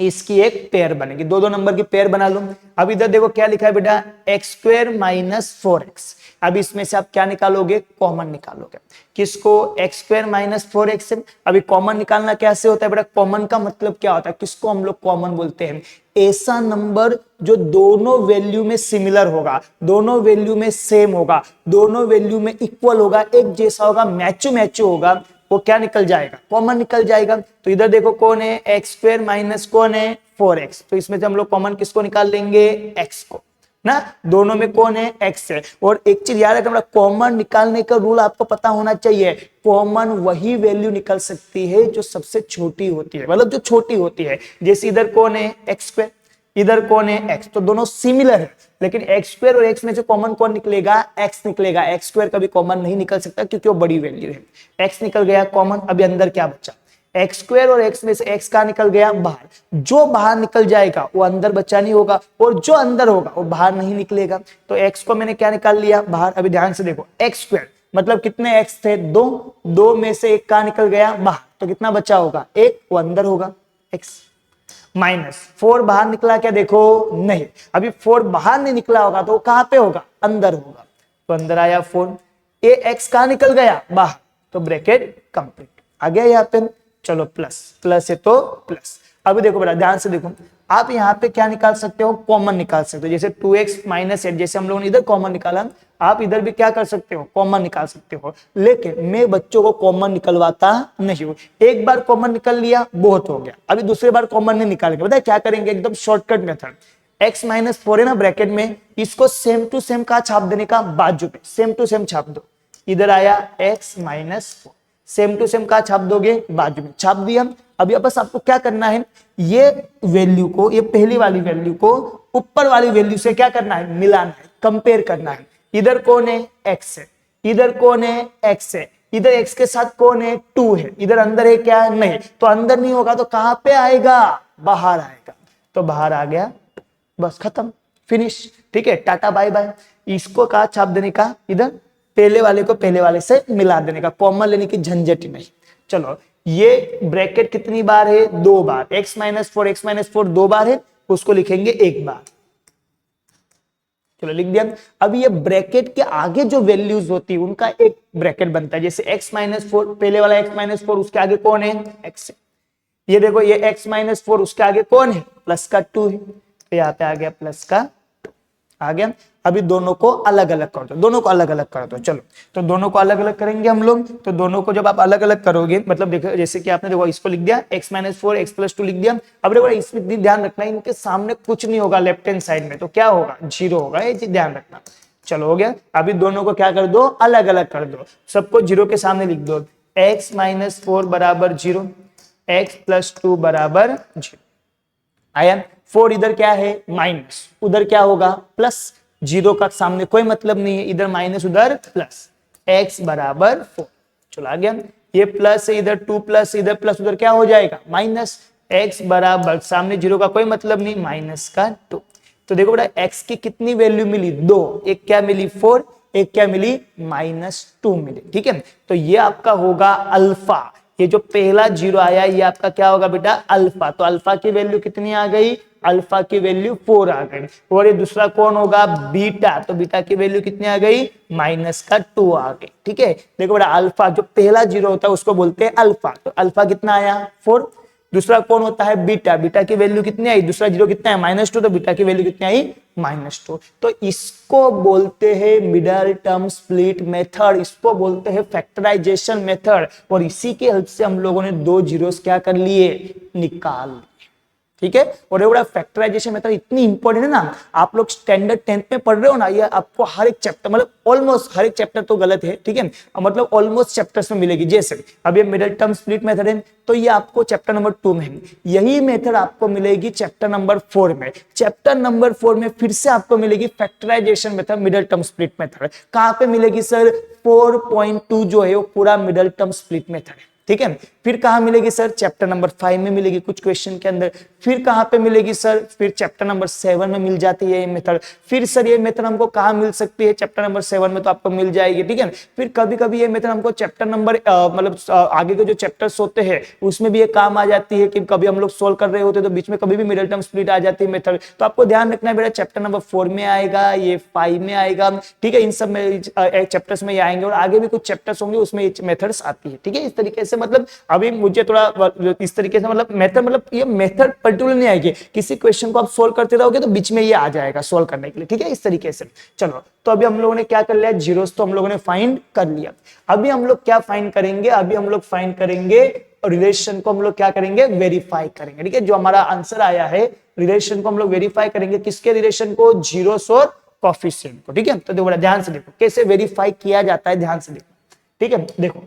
इसकी एक पेयर बनेगी, दो नंबर की पेयर बना लो। अब इधर देखो क्या लिखा है बेटा, एक्स स्क्वायर माइनस 4x। अब इसमें से आप क्या निकालोगे, कॉमन निकालोगे। किसको, एक्स स्क्वायर माइनस 4x से। अभी कॉमन निकालना कैसे होता है बेटा, कॉमन का मतलब क्या होता है, किसको हम लोग कॉमन बोलते हैं, ऐसा नंबर जो दोनों वैल्यू में सिमिलर होगा, दोनों वैल्यू में सेम होगा, दोनों वैल्यू में इक्वल होगा, एक जैसा होगा, मैचो होगा, वो क्या निकल जाएगा, कॉमन निकल जाएगा। तो इधर देखो कौन है, एक्स स्क्वायर माइनस कौन है, 4x। तो इसमें से हम लोग कॉमन किसको निकाल लेंगे, x को ना, दोनों में कौन है, x है। और एक चीज याद रखना, कॉमन निकालने का रूल आपको पता होना चाहिए, कॉमन वही वैल्यू निकल सकती है जो सबसे छोटी होती है, मतलब जो छोटी होती है। जैसे इधर कौन है, एक्स स्क्वायर, इधर कौन है, x, तो दोनों सिमिलर है, लेकिन एक्स स्क्वायर और x में से कॉमन कौन निकलेगा, x निकलेगा। एक्स स्क्वायर कभी कॉमन नहीं निकल सकता क्योंकि वो बड़ी वैल्यू है। x निकल गया कॉमन। अभी अंदर क्या बचा, एक्स स्क्वायर और x में से x का निकल गया बाहर, जो बाहर निकल जाएगा वो अंदर बचा नहीं होगा, और जो अंदर होगा वो बाहर नहीं निकलेगा। तो x को मैंने क्या निकाल लिया, बाहर। अभी ध्यान से देखो, एक्स स्क्वायर मतलब कितने x थे, दो में से एक का निकल गया बाहर, तो कितना बचा होगा, एक, वो अंदर होगा, x माइनस 4 बाहर निकला क्या, देखो नहीं। अभी 4 बाहर नहीं निकला होगा तो कहां पे होगा, अंदर होगा, तो अंदर आया 4। ये x कहां निकल गया, बाहर, तो ब्रैकेट कंप्लीट आ गया यहाँ पे। चलो प्लस, प्लस है तो प्लस। अभी देखो बेटा ध्यान से देखो, आप यहाँ पे क्या निकाल सकते हो, कॉमन निकाल सकते हो। जैसे 2x माइनस 8, जैसे हम लोगों ने इधर कॉमन निकाला, आप इधर भी क्या कर सकते हो, कॉमन निकाल सकते हो। लेकिन मैं बच्चों को कॉमन निकलवाता नहीं हूं, एक बार कॉमन निकल लिया बहुत हो गया, अभी दूसरी बार कॉमन नहीं निकालेंगे। बताए क्या करेंगे, एकदम शॉर्टकट मेथड, x माइनस 4 है ना ब्रैकेट में, इसको सेम टू सेम का छाप देने का, बाजू पे सेम टू सेम छाप दो। इधर आया x minus 4, same to same का छाप दोगे, बाजू में छाप दिया। अभी बस आपको क्या करना है, ये वैल्यू को, ये पहली वाली वैल्यू को ऊपर वाली वैल्यू से क्या करना है, मिलाना है, कंपेयर करना है। इधर कौन है, x है, इधर कौन है, x है, इधर x के साथ कौन है, 2 है, इधर अंदर है क्या, नहीं, तो अंदर नहीं होगा तो कहां पे आएगा, बाहर आएगा, तो बाहर आ गया, बस खत्म, फिनिश, ठीक है, टाटा बाय बाय। इसको कहा छाप देने का, इधर पहले वाले को पहले वाले से मिला देने का, कॉमन लेने की झंझट ही नहीं। चलो ये ब्रैकेट कितनी बार है, 2 बार, x माइनस 4 2 बार है, उसको लिखेंगे 1 बार। चलो लिख दिया। अब ये ब्रैकेट के आगे जो वैल्यूज होती है उनका एक ब्रैकेट बनता है। जैसे x माइनस 4, पहले वाला x माइनस 4, उसके आगे कौन है, x है। ये देखो ये x माइनस 4, उसके आगे कौन है, प्लस का 2 है, तो यहाँ पे आ गया प्लस का 2, आ गया। अभी दोनों को अलग अलग कर दो, दोनों को अलग अलग कर दो। चलो तो दोनों को अलग अलग करेंगे हम लोग। तो दोनों को जब आप अलग अलग करोगे, मतलब देखो जैसे कि आपने देखो इसको लिख दिया x - 4 x + 2 लिख दिया। अब देखो इसमें ध्यान रखना है, इनके सामने कुछ नहीं होगा लेफ्ट हैंड साइड में, तो क्या होगा 0 होगा, ये चीज ध्यान रखना। चलो हो गया। अभी दोनों को क्या कर दो, अलग अलग कर दो, सबको 0 के सामने लिख दो। x - 4 बराबर 0, x + 2 बराबर 0। आया 4 इधर क्या है माइनस, उधर क्या होगा प्लस, 0 का सामने कोई मतलब नहीं है, इधर माइनस उधर प्लस, x बराबर 4। चलो आ गया, ये प्लस है इधर 2 प्लस, इधर प्लस उधर क्या हो जाएगा माइनस, x बराबर सामने 0 का कोई मतलब नहीं, माइनस का 2। तो देखो बेटा x की कितनी वैल्यू मिली 2, एक क्या मिली 4, एक क्या मिली -2 मिली। ठीक है, तो ये आपका होगा अल्फा। ये जो पहला 0 आया ये आपका क्या होगा बेटा अल्फा। तो अल्फा की वैल्यू कितनी आ गई, अल्फा की वैल्यू 4 आ गई। और ये दूसरा कौन होगा बीटा, तो बीटा की वैल्यू कितनी आ गई -2 आ गई। ठीक है, देखो बेटा अल्फा जो पहला 0 होता है उसको बोलते हैं अल्फा। तो अल्फा कितना आया 4। दूसरा कौन होता है बीटा, बीटा की वैल्यू कितनी आई, दूसरा 0 कितना है -2, तो बीटा की वैल्यू कितनी आई -2। तो इसको बोलते हैं मिडिल टर्म स्प्लिट मेथड, इसको बोलते हैं फैक्टराइजेशन मेथड। और इसी के हेल्प से हम लोगों ने 2 जीरोस क्या कर लिए, निकाल लिए। ठीक है, और ये बड़ा फैक्टराइजेशन मेथड इतनी इंपॉर्टेंट है ना, आप लोग स्टैंडर्ड 10th में पढ़ रहे हो ना, ये आपको हर एक चैप्टर, मतलब ऑलमोस्ट हर एक चैप्टर तो गलत है, ठीक है, मतलब ऑलमोस्ट चैप्टर्स में मिलेगी। जैसे अब ये मिडिल टर्म स्प्लिट मेथड है, तो ये आपको चैप्टर नंबर 2 में है। यही मेथड आपको मिलेगी चैप्टर नंबर 4 में। चैप्टर नंबर 4 में फिर से आपको मिलेगी factorization method, middle term split method. कहां पे मिलेगी सर, 4.2 जो है वो पूरा मिडिल टर्म स्प्लिट मेथड है। ठीक है, फिर कहां मिलेगी सर, चैप्टर नंबर 5 में मिलेगी कुछ क्वेश्चन के अंदर। फिर कहां पे मिलेगी सर, फिर चैप्टर नंबर 7 में मिल जाती है ये मेथड। फिर सर ये मेथड हमको कहां मिल सकती है, चैप्टर नंबर 7 में तो आपको मिल जाएगी। ठीक है, फिर कभी कभी ये मेथड हमको चैप्टर नंबर मतलब आगे के जो चैप्टर्स होते हैं उसमें भी ये काम आ जाती है, कि कभी हम लोग सोल्व कर रहे होते तो बीच में कभी भी मिडिल टर्म स्प्लिट आ जाती है मेथड। तो आपको ध्यान रखना है बेटा, चैप्टर नंबर 4 में आएगा, ये 5 में आएगा। ठीक है, इन सब में चैप्टर्स में ये आएंगे, और आगे भी कुछ चैप्टर्स होंगे उसमें ये मेथड्स आती है। ठीक है, इस तरीके से मतलब अभी मुझे थोड़ा इस तरीके से मतलब मेथड, मतलब ये मेथड पर्टिकुलर नहीं आएगी, किसी क्वेश्चन को आप सोल्व करते रहोगे तो बीच में ये आ जाएगा सोल्व करने के लिए। ठीक है, इस तरीके से। चलो तो अभी हम लोगों ने क्या कर लिया, जीरोस तो हम लोगों ने फाइंड कर लिया। अभी हम लोग क्या फाइंड करेंगे, अभी हम लोग फाइंड करेंगे रिलेशन को हम लोग क्या करेंगे, वेरीफाई करेंगे। ठीक है, जो हमारा आंसर आया है रिलेशन को हम लोग वेरीफाई करेंगे, किसके रिलेशन को, जीरोस और कोएफिशिएंट को। ठीक है, तो देखो ध्यान से देखो कैसे वेरीफाई किया जाता है, ध्यान से देखो। ठीक है, देखो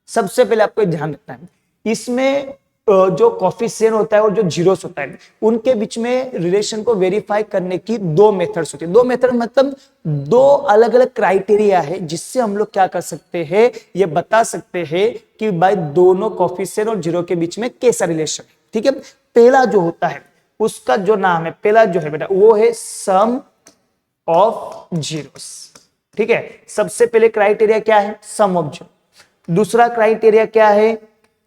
सबसे पहले आपको ध्यान रखना है, इसमें जो कोएफिशिएंट होता है और जो जीरोस होता है उनके बीच में रिलेशन को वेरीफाई करने की 2 मेथड्स होती है। 2 मेथड मतलब 2 अलग अलग क्राइटेरिया है, जिससे हम लोग क्या कर सकते हैं, ये बता सकते हैं कि भाई दोनों कोएफिशिएंट और जीरो के बीच में कैसा रिलेशन है। ठीक है, पहला जो होता है उसका जो नाम है, पहला जो है बेटा वो है सम ऑफ जीरोस। ठीक है, सबसे पहले क्राइटेरिया क्या है, सम ऑफ जीरो। दूसरा क्राइटेरिया क्या है,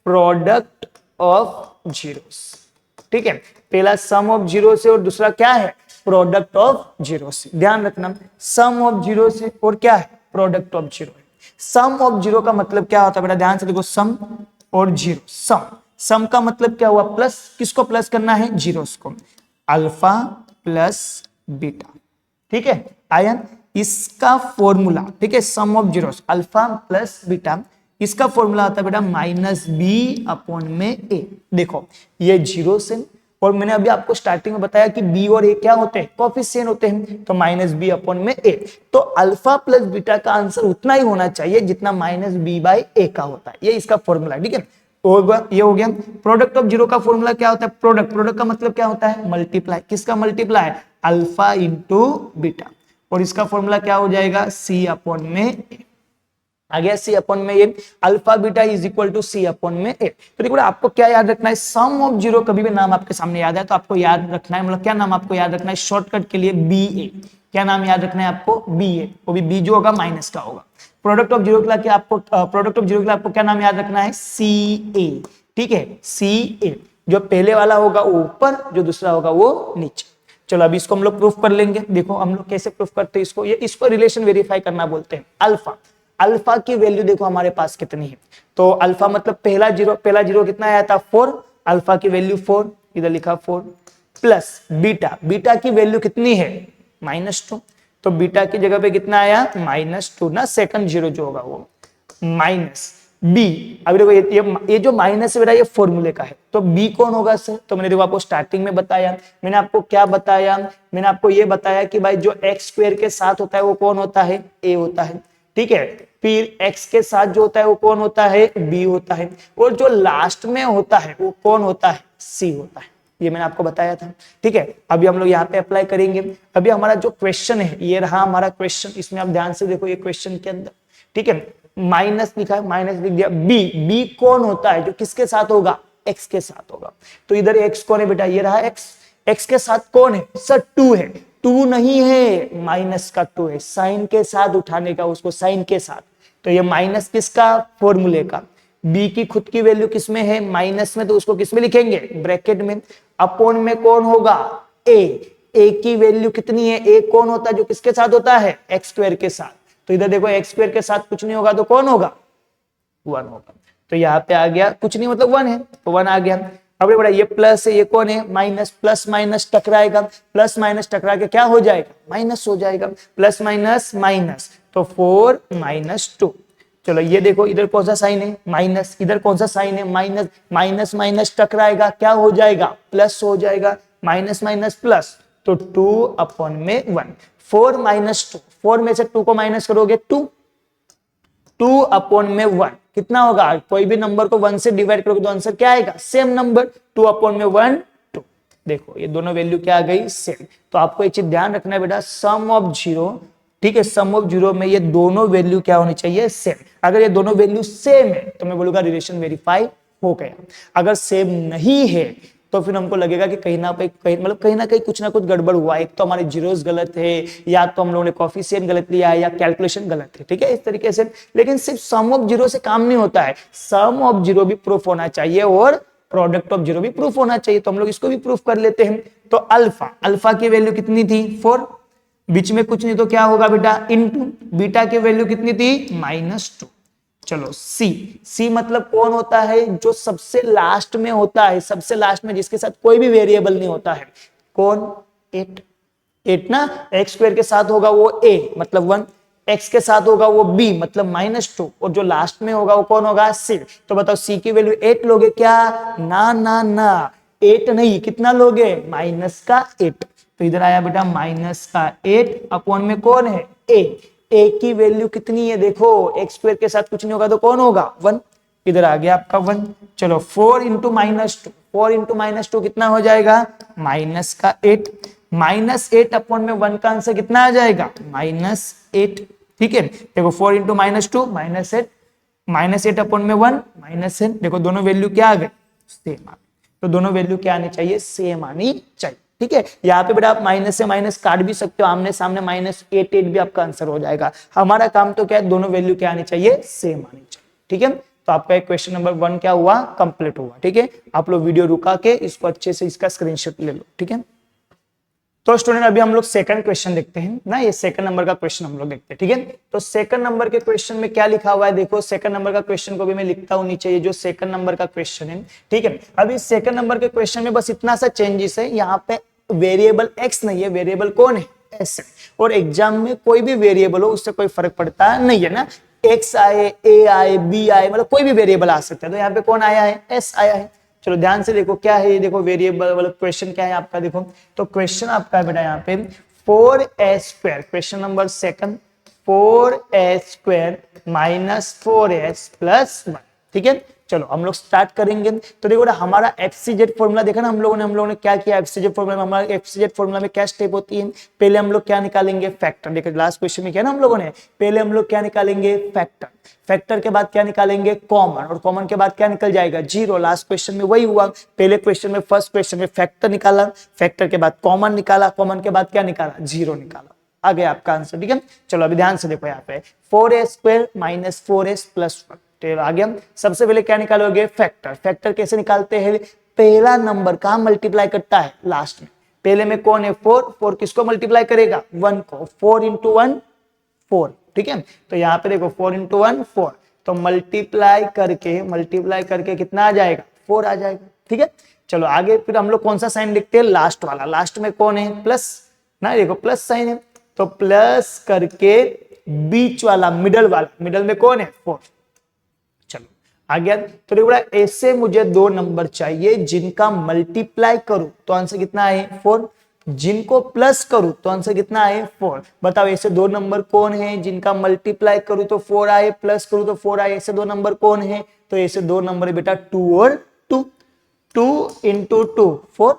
प्रोडक्ट ऑफ जीरोस। ठीक है, पहला सम ऑफ जीरो से और दूसरा क्या है, प्रोडक्ट ऑफ जीरो से। ध्यान रखना, सम ऑफ जीरो से और क्या है, product of zero. Sum of zero का मतलब क्या होता है बेटा, ध्यान से देखो, सम और जीरो। सम का मतलब क्या हुआ, प्लस, किसको प्लस करना है, जीरोस को, अल्फा प्लस बीटा। ठीक है आयन, इसका फॉर्मूला, ठीक है, sum of zeros alpha plus beta, इसका फॉर्मूला आता है बेटा -b/a। देखो ये जीरो से, और मैंने अभी आपको स्टार्टिंग में बताया कि b और a क्या होते हैं, कोएफिशिएंट होते हैं, तो -b/a। तो अल्फा प्लस बीटा का आंसर उतना ही होना चाहिए जितना -b/a का होता है, ये इसका फॉर्मूला। ठीक है, ये हो गया। प्रोडक्ट ऑफ जीरो का फॉर्मूला क्या होता है, प्रोडक्ट का मतलब क्या होता है, मल्टीप्लाई, किसका मल्टीप्लाई, अल्फा इंटू बीटा, और इसका फॉर्मूला क्या हो जाएगा, c/a। आ गया c/a, ये alpha beta is equal to c/a। तो देखो आपको क्या याद रखना है, सम ऑफ जीरो, कभी भी नाम आपके सामने याद है तो आपको याद रखना है, मतलब क्या नाम आपको याद रखना है, शॉर्टकट के लिए BA। क्या नाम याद रखना है आपको, BA, वो भी B जो होगा माइनस का होगा। प्रोडक्ट ऑफ जीरो के लिए आपको क्या नाम याद रखना है, CA। ठीक है, CA, जो पहले वाला होगा वो ऊपर, जो दूसरा होगा वो नीचे। चलो अभी इसको हम लोग प्रूफ कर लेंगे। देखो हम लोग कैसे प्रूफ करते हैं इसको, ये इसको रिलेशन वेरीफाई करना बोलते हैं। अल्फा की वैल्यू देखो हमारे पास कितनी है, तो अल्फा मतलब पहला जीरो कितना आया था, 4, अल्फा की वैल्यू 4, इधर लिखा 4, प्लस बीटा की वैल्यू कितनी है, -2, तो बीटा की जगह पे कितना आया -2 ना, सेकंड जीरो जो होगा वो माइनस बी। अभी देखो ये जो माइनस है बेटा ये फॉर्मूले का है, तो बी कौन होगा सर, तो मैंने देखो आपको स्टार्टिंग में बताया, मैंने आपको क्या बताया, मैंने आपको ये बताया कि भाई जो एक्स स्क्वायर के साथ होता है वो कौन होता है, ए होता है, ठीक है। फिर एक्स के साथ जो होता है वो कौन होता है, बी होता है, और जो लास्ट में होता है वो कौन होता है, सी होता है। ये मैंने आपको बताया था, ठीक है। अभी हम लोग यहाँ पे अप्लाई करेंगे। अभी हमारा जो क्वेश्चन है ये रहा हमारा क्वेश्चन, इसमें आप ध्यान से देखो ये क्वेश्चन के अंदर, ठीक है, माइनस लिखा है, माइनस लिख दिया। बी, बी कौन होता है जो किसके साथ होगा, एक्स के साथ होगा, तो इधर एक्स कौन है बेटा, ये रहा एक्स, एक्स के साथ कौन है सर, 2 है, 2 नहीं है माइनस का 2 है, साइन के साथ उठाने का उसको, साइन के साथ, तो ये माइनस किसका, फॉर्मूले का। बी की खुद की वैल्यू किसमें है, माइनस में, तो उसको किसमें लिखेंगे, ब्रैकेट में। अपॉन में कौन होगा, ए, ए की वैल्यू कितनी है, ए कौन होता है जो किसके साथ होता है, एक्स स्क्वायर के साथ, तो इधर देखो एक्स स्क्वायर के साथ कुछ नहीं होगा तो कौन होगा, 1 होगा, तो यहाँ पे आ गया, कुछ नहीं मतलब 1 है तो 1 आ गया। अब बड़ा ये प्लस है, ये कौन है माइनस, प्लस माइनस टकराएगा, प्लस माइनस टकरा के क्या हो जाएगा, माइनस हो जाएगा, प्लस माइनस माइनस, तो 4 - 2। चलो ये देखो इधर कौन सा साइन है, माइनस, इधर कौन सा साइन है, माइनस, माइनस माइनस टकराएगा क्या हो जाएगा, प्लस हो जाएगा, माइनस माइनस प्लस, तो 2/1। 4 - 2, 4 में से 2 को माइनस करोगे 2, 2/1 कितना होगा, कोई भी नंबर को 1 से डिवाइड करोगे तो आंसर क्या आएगा, सेम नंबर, 2/1 2। देखो ये दोनों वैल्यू क्या आ गई, सेम। तो आपको एक चीज ध्यान रखना है बेटा, सम ऑफ जीरो, ठीक है, सम ऑफ जीरो में ये दोनों वैल्यू क्या होनी चाहिए, सेम। अगर ये दोनों वैल्यू सेम है तो मैं बोलूंगा रिलेशन वेरीफाई हो गया। अगर सेम नहीं है तो फिर हमको लगेगा कि कहीं ना कहीं कुछ ना कुछ गड़बड़ हुआ है, एक तो हमारे जीरोस गलत है, या तो हम लोगों ने कोफिशिएंट गलत लिया है, या कैलकुलेशन गलत है, ठीक है, इस तरीके से। लेकिन सिर्फ सम ऑफ जीरो से काम नहीं होता है, सम ऑफ जीरो भी प्रूफ होना चाहिए और प्रोडक्ट ऑफ जीरो भी प्रूफ होना चाहिए, तो हम लोग इसको भी प्रूफ कर लेते हैं। तो अल्फा, अल्फा की वैल्यू कितनी थी, 4, बीच में कुछ नहीं तो क्या होगा बेटा, इनटू, बीटा की वैल्यू कितनी थी, -2। चलो सी, सी मतलब कौन होता है जो सबसे लास्ट में होता है, सबसे लास्ट में जिसके साथ कोई भी वेरिएबल नहीं होता है, कौन, 8, 8 ना, एक्स स्क्वायर के साथ होगा वो a मतलब 1, एक्स के साथ होगा वो b मतलब -2, और जो लास्ट में होगा वो कौन होगा, c। तो बताओ c की वैल्यू 8 लोगे क्या, ना ना ना, 8 नहीं, कितना लोगे, माइनस का 8, तो इधर आया बेटा माइनस का 8 अपॉन में कौन है, a की वैल्यू कितनी है, देखो एक्स स्क्वायर के साथ कुछ नहीं होगा तो कौन होगा, 1, इधर आ गया आपका 1। चलो 4 इंटू -2, 4 इंटू -2 कितना हो जाएगा, माइनस का 8, -8 अपॉन में 1 का आंसर कितना आ जाएगा, -8, ठीक है। देखो 4 इंटू -2 -8, -8 अपॉन में 1 -8, देखो दोनों वैल्यू क्या आ गए, सेम आ गए, तो दोनों वैल्यू क्या आनी चाहिए, सेम आनी चाहिए, ठीक है। यहाँ पे बेटा आप माइनस से माइनस काट भी सकते हो, आमने सामने -8 भी आपका आंसर हो जाएगा। हमारा काम तो क्या है, दोनों वैल्यू क्या आनी चाहिए, सेम आनी चाहिए, ठीक है। तो आपका एक क्वेश्चन नंबर 1 क्या हुआ, कंप्लीट हुआ, ठीक है। आप लोग वीडियो रुका के इसको अच्छे से इसका स्क्रीनशॉट ले लो, ठीक है। तो स्टूडेंट अभी हम लोग सेकंड क्वेश्चन देखते हैं ना, ये सेकंड नंबर का क्वेश्चन हम लोग देखते हैं, ठीक है। तो सेकंड नंबर के क्वेश्चन में क्या लिखा हुआ है, देखो सेकंड नंबर का क्वेश्चन को भी मैं लिखता हूं नीचे, ये जो सेकंड नंबर का क्वेश्चन है, ठीक है। अभी सेकंड नंबर के क्वेश्चन में बस इतना सा चेंजेस है, यहाँ पे वेरिएबल एक्स नहीं है, वेरिएबल कौन है, एस है, और एग्जाम में कोई भी वेरिएबल हो उससे कोई फर्क पड़ता नहीं है ना, एक्स आए, ए आए, बी आए, मतलब कोई भी वेरिएबल आ सकता है, तो यहाँ पे कौन आया है, एस आया है। चलो ध्यान से देखो क्या है ये, देखो वेरिएबल मतलब क्वेश्चन क्या है आपका, देखो तो क्वेश्चन आपका बेटा यहाँ पे 4a², question number second, 4a² - 4s + 1, ठीक है। चलो हम लोग स्टार्ट करेंगे। तो देखो हमारा FCZ फॉर्मूला देखा ना हम लोगों ने क्या किया, FCZ फॉर्मूला में, हमारा FCZ फॉर्मूला में क्या स्टेप होती है, पहले हम लोग क्या निकालेंगे, फैक्टर। देखो लास्ट क्वेश्चन में क्या ना हम लोगों ने, पहले हम लोग क्या निकालेंगे, फैक्टर, फैक्टर के बाद क्या निकालेंगे, कॉमन, और कॉमन के बाद क्या निकल जाएगा, 0। लास्ट क्वेश्चन में वही हुआ, पहले क्वेश्चन में, फर्स्ट क्वेश्चन में फैक्टर निकाला, फैक्टर के बाद कॉमन निकाला, कॉमन के बाद क्या निकाला, 0 निकाला, आ गया आपका आंसर, ठीक है। चलो अभी ध्यान से देखो यहाँ पे 4a² - 4s + 1, तो आ गया। सबसे पहले क्या निकालोगे, फैक्टर। फैक्टर कैसे निकालते हैं, पहला नंबर का मल्टीप्लाई करता है लास्ट में, पहले में कौन है, 4, 4 किसको मल्टीप्लाई करेगा, 1 को, 4 × 1 4, ठीक है। तो यहाँ पे देखो 4 × 1 4, तो मल्टीप्लाई करके कितना आ जाएगा, 4 आ जाएगा, ठीक है। चलो आगे फिर हम लोग कौन सा साइन लिखते हैं, लास्ट वाला, लास्ट में कौन है, प्लस, ना, देखो प्लस साइन है तो प्लस करके बीच वाला मिडल में कौन है 4। चलो आ गया। तो देखो बड़ा ऐसे मुझे दो नंबर चाहिए जिनका मल्टीप्लाई करूं तो आंसर कितना है 4, जिनको प्लस करूं तो आंसर कितना है 4। बताओ ऐसे दो नंबर कौन है जिनका मल्टीप्लाई करूं तो 4 आए, प्लस करूं तो 4 आए, ऐसे दो नंबर कौन है? तो ऐसे दो नंबर है बेटा 2 और 2। 2 इंटू 2 4,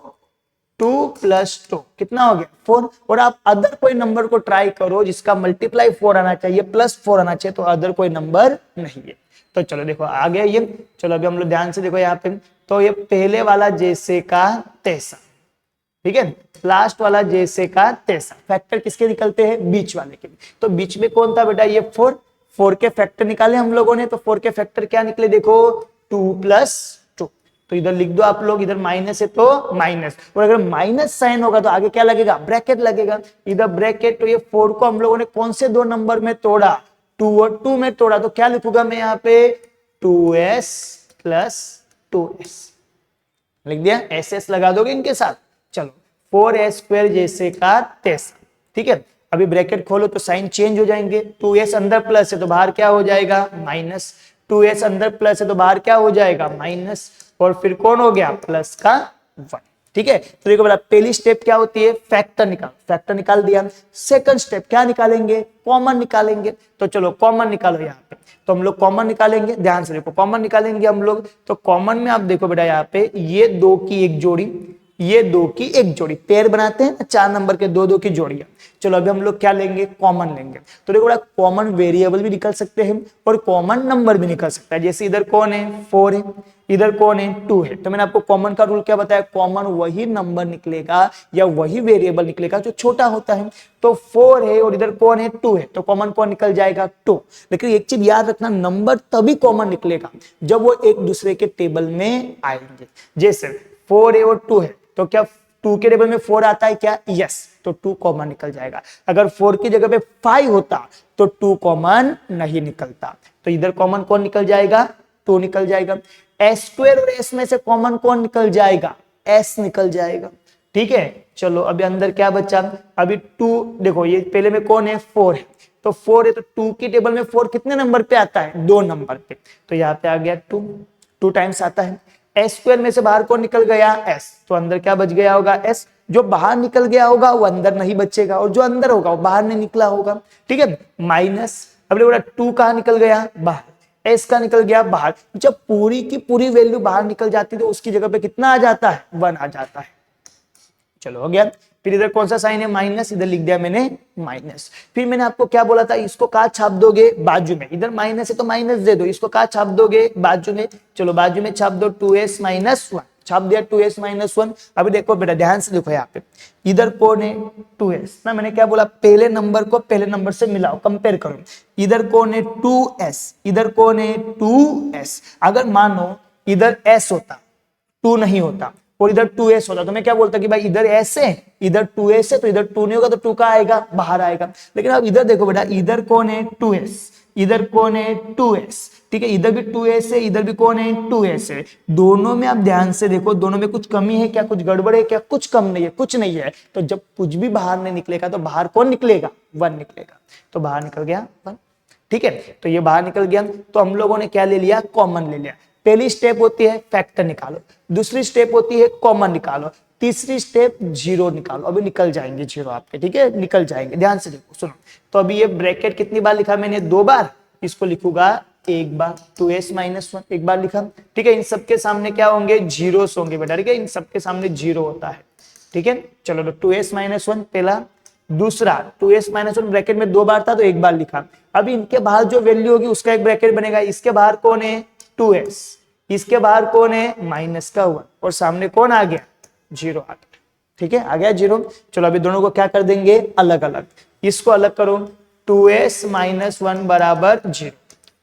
2 प्लस 2 कितना हो गया 4। और आप अदर कोई नंबर को ट्राई करो जिसका मल्टीप्लाई 4 आना चाहिए, प्लस 4 आना चाहिए, तो अदर कोई नंबर नहीं है। तो चलो देखो आ गया ये। चलो अभी हम लोग ध्यान से देखो यहाँ पे, तो ये पहले वाला जैसे का तैसा, ठीक है, लास्ट वाला जैसे का तैसा। फैक्टर किसके निकलते हैं? बीच वाले के। तो बीच में कौन था बेटा? ये 4। 4 के फैक्टर निकाले हम लोगों ने, तो 4 के फैक्टर क्या निकले देखो 2 प्लस 2। तो इधर लिख दो आप लोग, इधर माइनस है तो माइनस, और अगर माइनस साइन होगा तो आगे क्या लगेगा? ब्रैकेट लगेगा। इधर ब्रैकेट, तो ये 4 को हम लोगों ने कौन से दो नंबर में तोड़ा? 2 और 2 में तोड़ा। तो क्या लिखूंगा मैं यहाँ पे? 2s प्लस 2s लिख दिया। एस लगा दोगे इनके साथ। चलो 4s स्क्वायर जैसे का तैसा, ठीक है। अभी ब्रैकेट खोलो तो साइन चेंज हो जाएंगे। 2s अंदर प्लस है तो बाहर क्या हो जाएगा? माइनस। 2s अंदर प्लस है तो बाहर क्या हो जाएगा? माइनस। और फिर कौन हो गया? प्लस का 1, ठीक है। तो देखो बड़ा पहली स्टेप क्या होती है? फैक्टर निकाल। फैक्टर निकाल दिया। सेकंड स्टेप क्या निकालेंगे? कॉमन निकालेंगे। तो चलो कॉमन निकालो यहाँ पे। तो हम लोग कॉमन निकालेंगे, ध्यान से देखो, कॉमन निकालेंगे हम लोग। तो कॉमन में आप देखो बेटा यहाँ पे ये 2 की एक जोड़ी, ये 2 की एक जोड़ी, पेयर बनाते हैं ना 4 नंबर के 2 2 की जोड़ियां। चलो अभी हम लोग क्या लेंगे? कॉमन लेंगे। तो देखो बड़ा कॉमन वेरिएबल भी निकल सकते हैं और कॉमन नंबर भी निकल सकता है। जैसे इधर कौन है? 4 है, इधर कौन है? 2 है। तो मैंने आपको कॉमन का रूल क्या बताया? कॉमन वही नंबर निकलेगा या वही वेरिएबल निकलेगा जो छोटा होता है। तो 4 है और इधर कौन है? 2 है। तो कॉमन कौन निकल जाएगा? 2। लेकिन एक चीज याद रखना, नंबर तभी कॉमन निकलेगा जब वो एक दूसरे के टेबल में आएंगे। जैसे 4 है और 2 है, तो क्या 2 के टेबल में 4 आता है क्या? यस। तो 2 कॉमन निकल जाएगा। अगर 4 की जगह पे 5 होता तो 2 कॉमन नहीं निकलता। तो इधर कॉमन कौन निकल जाएगा? 2 निकल जाएगा। एस स्क्वायर और एस में से कॉमन कौन निकल जाएगा? एस निकल जाएगा, ठीक है। चलो अभी अंदर क्या बचा? अभी 2 देखो, ये पहले में कौन है? 4 है। तो 4 है तो 2 की टेबल में 4 कितने नंबर पे आता है? 2 नंबर पे। तो यहाँ पे आ गया 2, 2 टाइम्स आता है। एस स्क्वायर में से बाहर कौन निकल गया? एस। तो अंदर क्या बच गया होगा? एस। जो बाहर निकल गया होगा वो अंदर नहीं बचेगा, और जो अंदर होगा वो बाहर नहीं निकला होगा, ठीक है। माइनस, अब देखो 2 कहाँ निकल गया? बाहर। एस का निकल गया बाहर। जब पूरी की पूरी वैल्यू बाहर निकल जाती है तो उसकी जगह पे कितना आ जाता है? 1 आ जाता है। चलो हो गया। फिर इधर कौन सा साइन है? माइनस, इधर लिख दिया मैंने माइनस। फिर मैंने आपको क्या बोला था? इसको कहाँ छाप दोगे? बाजू में। इधर माइनस है तो माइनस दे दो, इसको कहाँ छाप दोगे? बाजू में। चलो बाजू में छाप दो 2s माइनस 1, छाप दिया 2s माइनस 1। अभी देखो बेटा ध्यान से देखो यहाँ पे, इधर कौन है? 2s ना, मैंने क्या बोला? पहले नंबर को पहले नंबर से मिलाओ, कंपेयर करो। इधर कौन है? 2s, इधर कौन है? 2s। अगर मानो इधर s होता, 2 नहीं होता, और इधर 2s होता, तो मैं क्या बोलता कि भाई इधर s है, इधर 2s है, तो इधर 2 नहीं होगा तो 2 का आएगा? बाहर आएगा। लेकिन अब इधर देखो बेटा, इधर कौन है? 2s, इधर कौन है? 2s, ठीक है। इधर भी 2s है, इधर भी कौन है? 2s है। दोनों में आप ध्यान से देखो, दोनों में कुछ कमी है क्या? कुछ गड़बड़ है क्या? कुछ कम नहीं है, कुछ नहीं है। तो जब कुछ भी बाहर नहीं निकलेगा तो बाहर कौन निकलेगा? 1 निकलेगा। तो बाहर निकल गया 1, ठीक है। तो ये बाहर निकल गया। तो हम लोगों ने क्या ले लिया? कॉमन ले लिया। पहली स्टेप होती है फैक्टर निकालो, दूसरी स्टेप होती है कॉमन निकालो, तीसरी स्टेप जीरो निकालो। अभी निकल जाएंगे जीरो आपके, ठीक है, निकल जाएंगे। ध्यान से देखो, सुनो। तो अभी ये ब्रैकेट कितनी बार लिखा मैंने? 2 बार। इसको लिखूंगा 1 बार। 2s माइनस 1 एक बार लिखा, ठीक है। इन सबके सामने क्या होंगे? जीरो होंगे बेटा, ठीक है। इन सबके सामने जीरो होता है, ठीक है। चलो तो 2s माइनस 1 पहला, दूसरा 2s माइनस 1 ब्रैकेट में 2 बार था तो 1 बार लिखा। अभी इनके बाहर जो वैल्यू होगी उसका एक ब्रैकेट बनेगा। इसके बाहर कौन है? 2s, इसके बाहर कौन है? माइनस का 1, और सामने कौन आ गया? जीरो आ गया, ठीक है, आ गया जीरो। चलो अभी दोनों को क्या कर देंगे? अलग अलग। इसको अलग करो, 2s माइनस 1 बराबर 0।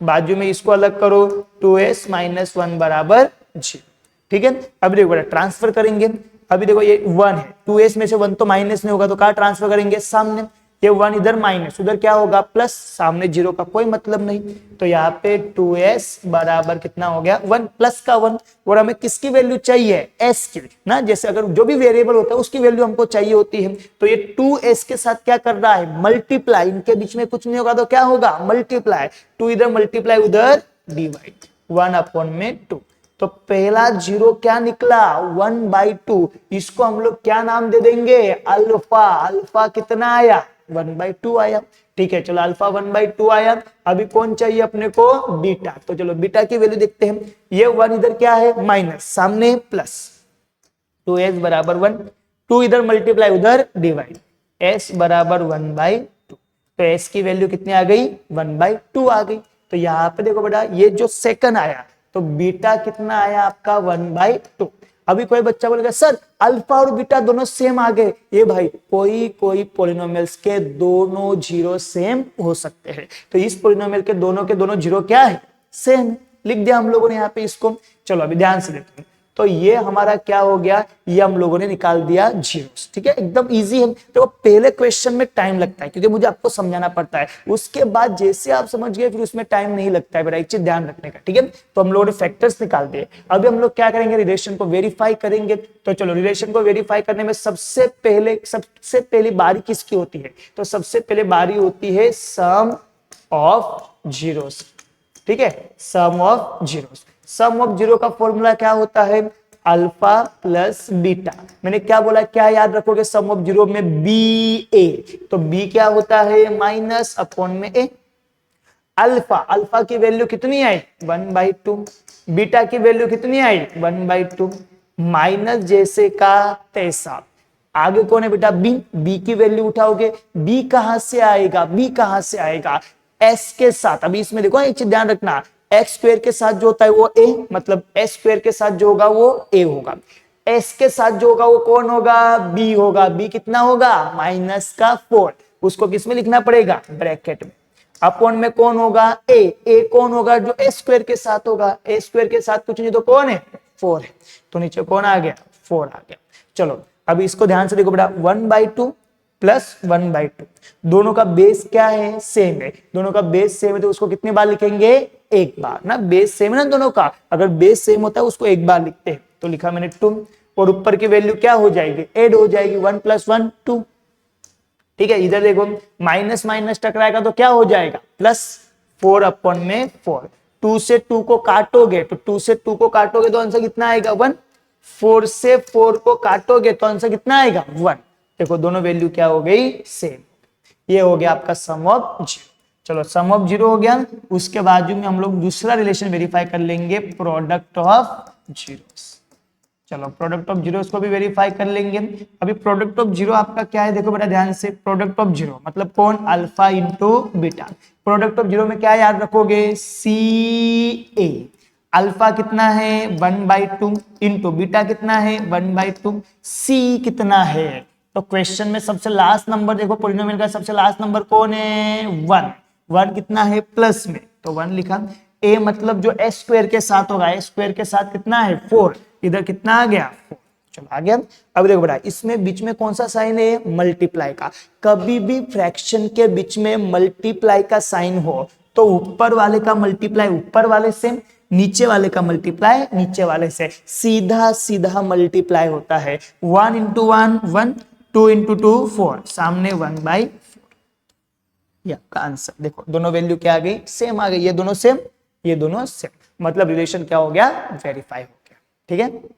बाजू में इसको अलग करो, 2s माइनस 1 बराबर 0, ठीक है। अभी देखो ट्रांसफर करेंगे। अभी देखो ये 1 है, 2s में से 1 तो माइनस नहीं होगा तो कहाँ ट्रांसफर करेंगे? सामने। ये 1 इधर माइनस, उधर क्या होगा प्लस, सामने जीरो का कोई मतलब नहीं, तो यहाँ पे 2s बराबर कितना हो गया 1 प्लस का 1। और हमें किसकी वैल्यू चाहिए, s की ना, जैसे अगर जो भी वेरिएबल होता है उसकी वैल्यू हमको चाहिए होती है, तो ये 2s के साथ क्या कर रहा है मल्टीप्लाई, इनके बीच में कुछ नहीं होगा तो क्या होगा मल्टीप्लाई, 2 इधर मल्टीप्लाई उधर डिवाइड, 1/2। तो पहला जीरो क्या निकला 1/2, इसको हम लोग क्या नाम दे देंगे अल्फा, अल्फा कितना आया 1/2 आया। ठीक है चलो अल्फा 1/2 आया, अभी कौन चाहिए अपने को बीटा, तो चलो बीटा की वैल्यू देखते हैं, ये 1 इधर क्या है माइनस, सामने प्लस, 2s बराबर 1, 2 इधर मल्टीप्लाई उधर डिवाइड, s बराबर 1/2, तो s की वैल्यू कितनी आ गई 1/2 आ गई। तो यहाँ पे देखो बेटा ये जो सेकंड आया तो बीटा कितना आया आपका 1/2। अभी कोई बच्चा बोलेगा सर अल्फा और बीटा दोनों सेम आ गए, ये भाई कोई कोई पोलिनोमियल्स के दोनों जीरो सेम हो सकते हैं, तो इस पोलिनोमियल के दोनों जीरो क्या है सेम, लिख दिया हम लोगों ने यहाँ पे इसको। चलो अभी ध्यान से देखते हैं, तो ये हमारा क्या हो गया, ये हम लोगों ने निकाल दिया जीरोस। ठीक है एकदम इजी है, तो पहले क्वेश्चन में टाइम लगता है क्योंकि मुझे आपको समझाना पड़ता है, उसके बाद जैसे आप समझ गए फिर उसमें टाइम नहीं लगता है, बेटा एक चीज ध्यान रखने का। ठीक है तो हम लोगों ने फैक्टर्स निकाल दिए, अभी हम लोग क्या करेंगे रिलेशन को वेरीफाई करेंगे। तो चलो रिलेशन को वेरीफाई करने में सबसे पहली बारी किसकी होती है, तो सबसे पहले बारी होती है सम ऑफ जीरोस। ठीक है sum of zeros, sum of zero का फॉर्मूला क्या होता है अल्फा प्लस बीटा। मैंने क्या बोला, क्या याद रखोगे सम ऑफ जीरो में बी ए, तो बी क्या होता है माइनस अपॉन में ए। अल्फा, अल्फा की वैल्यू कितनी आई 1/2, बीटा की वैल्यू कितनी आई 1/2, माइनस जैसे का तैसा। आगे कौन है बेटा बी, बी की वैल्यू उठाओगे, बी कहां से आएगा, बी कहां से आएगा एस के साथ। अभी इसमें देखो एक चीज ध्यान रखना, एक्स स्क्वायर के साथ जो होता है वो ए, मतलब एस स्क्वायर के साथ जो होगा वो ए होगा, एस के साथ जो होगा वो कौन होगा बी होगा, बी कितना होगा माइनस का 4, उसको किस में लिखना पड़ेगा ब्रैकेट में, अपॉन में कौन होगा ए कौन होगा जो एस स्क्वायर के साथ होगा, ए स्क्वायर के साथ कुछ नहीं तो कौन है 4 है, तो नीचे कौन आ गया 4 आ गया। चलो अभी इसको ध्यान से देखो बेटा 1/2 प्लस 1/2, दोनों का बेस क्या है सेम है, दोनों का बेस सेम है तो उसको कितनी बार लिखेंगे एक बार ना, बेस सेम है ना दोनों का, अगर बेस सेम होता है उसको एक बार लिखते हैं, तो लिखा मैंने 2 और ऊपर की वैल्यू क्या हो जाएगी ऐड हो जाएगी 1 + 1 2। ठीक है इधर देखो माइनस माइनस टकराएगा तो क्या हो जाएगा +4 अपॉन में 4, 2 से 2 को काटोगे तो 2 से 2 को काटोगे तो आंसर कितना आएगा 1, 4 से 4 को काटोगे तो आंसर कितना आएगा 1। देखो दोनों वैल्यू क्या हो गई सेम, ये हो गया आपका सम ऑफ जीरो। चलो सम ऑफ जीरो हो गया, उसके बाजू में हम लोग दूसरा रिलेशन वेरीफाई कर लेंगे प्रोडक्ट ऑफ जीरोस। चलो प्रोडक्ट ऑफ जीरोस को भी वेरीफाई कर लेंगे। अभी प्रोडक्ट ऑफ जीरो आपका क्या है देखो बेटा ध्यान से, प्रोडक्ट ऑफ जीरो मतलब कौन alpha into beta. Product of zero में क्या याद रखोगे सी ए, अल्फा कितना है 1/2 इंटू बीटा कितना है 1/2, सी कितना है, तो क्वेश्चन में सबसे लास्ट नंबर देखो पॉलिनोमियल का सबसे लास्ट नंबर कौन है 1, 1 कितना है प्लस में तो 1 लिखा, ए मतलब जो एस स्क्वायर के साथ होगा, एस स्क्वायर के साथ कितना है 4, इधर कितना आ गया 4। चलो आ गया। अब देखो बेटा इसमें बीच में कौन सा साइन है मल्टीप्लाई का, कभी भी फ्रैक्शन के बीच में मल्टीप्लाई का साइन हो तो ऊपर वाले का मल्टीप्लाई ऊपर वाले से, नीचे वाले का मल्टीप्लाई नीचे वाले से, सीधा सीधा मल्टीप्लाई होता है, 1 × 1 1, 2 × 2 4, सामने 1/4, ये आपका आंसर। देखो दोनों वैल्यू क्या आ गई सेम आ गई, ये दोनों सेम ये दोनों सेम, मतलब रिलेशन क्या हो गया वेरीफाई हो गया। ठीक है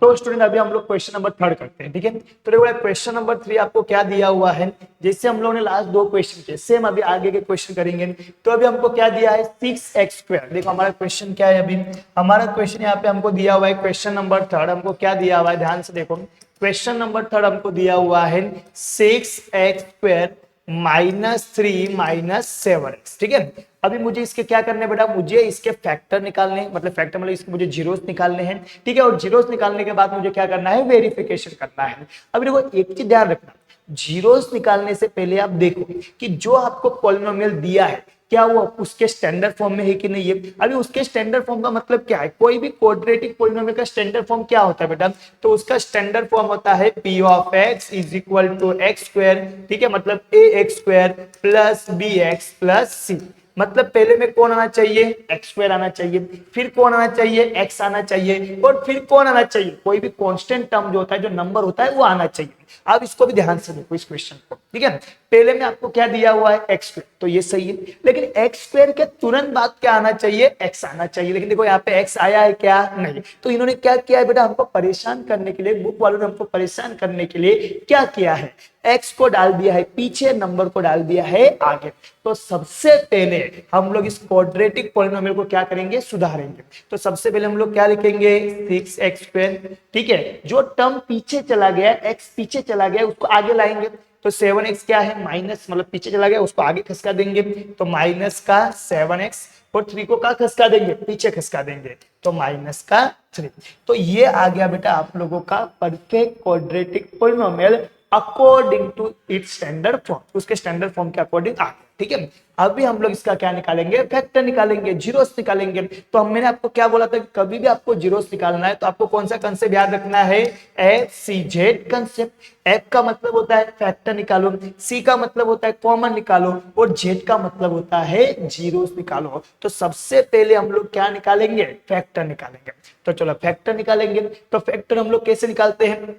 तो स्टूडेंट अभी हम लोग क्वेश्चन नंबर 3 करते हैं। ठीक है तो देखो क्वेश्चन नंबर 3 आपको क्या दिया हुआ है, जैसे हम लोगों ने लास्ट 2 क्वेश्चन किए सेम अभी आगे के क्वेश्चन करेंगे। तो अभी हमको क्या दिया है 6x², देखो हमारा क्वेश्चन क्या है, अभी हमारा क्वेश्चन यहाँ पे हमको दिया हुआ है क्वेश्चन नंबर 3, हमको क्या दिया हुआ है ध्यान से देखो, क्वेश्चन नंबर 3 हमको दिया हुआ है 6x² -3 -7x। ठीक है अभी मुझे इसके क्या करने बेटा, मुझे इसके फैक्टर निकालने, मतलब फैक्टर मतलब इसके मुझे जीरोस निकालने हैं। ठीक है और जीरोस निकालने के बाद मुझे क्या करना है वेरिफिकेशन करना है। अभी देखो एक चीज ध्यान रखना, जीरोस निकालने से पहले आप देखो कि जो आपको पॉलिनोमियल दिया है क्या वो उसके स्टैंडर्ड फॉर्म में है कि नहीं है। अभी उसके स्टैंडर्ड फॉर्म का मतलब क्या है, कोई भी क्वाड्रेटिक पॉलिनोमियल का स्टैंडर्ड फॉर्म क्या होता है बेटा, तो उसका स्टैंडर्ड फॉर्म होता है p of x is equal to x square, ठीक है, मतलब ax square plus bx plus c। मतलब पहले में कौन आना चाहिए, एक्स स्क्वायर आना चाहिए, फिर कौन आना चाहिए, एक्स आना चाहिए, और फिर कौन आना चाहिए, कोई भी कांस्टेंट टर्म जो होता है, जो नंबर होता है वो आना चाहिए। आप इसको भी ध्यान से देखो इस क्वेश्चन को, ठीक है। पहले में आपको क्या दिया हुआ है, एक्स स्क्वायर, तो ये सही है, लेकिन एक्स स्क्वायर के तुरंत बाद क्या आना चाहिए, एक्स आना चाहिए, लेकिन देखो यहाँ पे एक्स आया है क्या, नहीं। तो इन्होंने क्या किया है बेटा, हमको परेशान करने के लिए, बुक वालों ने हमको परेशान करने के लिए क्या किया है, एक्स को डाल दिया है पीछे, नंबर को डाल दिया है आगे। तो सबसे पहले हम लोग इस क्वाड्रेटिक पॉलिनोमियल को क्या करेंगे, सुधारेंगे। तो सबसे पहले हम लोग क्या लिखेंगे, 6x स्क्वायर, ठीक है, जो टर्म पीछे चला गया, x पीछे चला गया, उसको आगे लाएंगे। तो 7x क्या है, माइनस, मतलब पीछे चला गया, उसको आगे खसका देंगे, तो माइनस का 7x, और 3 को क्या खसका देंगे, पीछे खसका देंगे, तो माइनस का 3। तो ये आ गया बेटा आप लोगों का perfect quadratic polynomial according to its standard form, उसके स्टैंडर्ड फॉर्म के अकॉर्डिंग आ गया, ठीक है। अभी हम लोग इसका क्या निकालेंगे, फैक्टर निकालेंगे, जीरोस निकालेंगे। तो मैंने आपको क्या बोला था कि कभी भी आपको जीरोस निकालना है तो आपको कौन सा कंसेप्ट याद रखना है, FCZ कंसेप्ट। F का मतलब होता है फैक्टर निकालो, C का मतलब होता है कॉमन निकालो, और Z का मतलब होता है जीरोस निकालो। तो सबसे पहले हम लोग क्या निकालेंगे, फैक्टर निकालेंगे। तो चलो फैक्टर निकालेंगे। तो फैक्टर हम लोग कैसे निकालते हैं,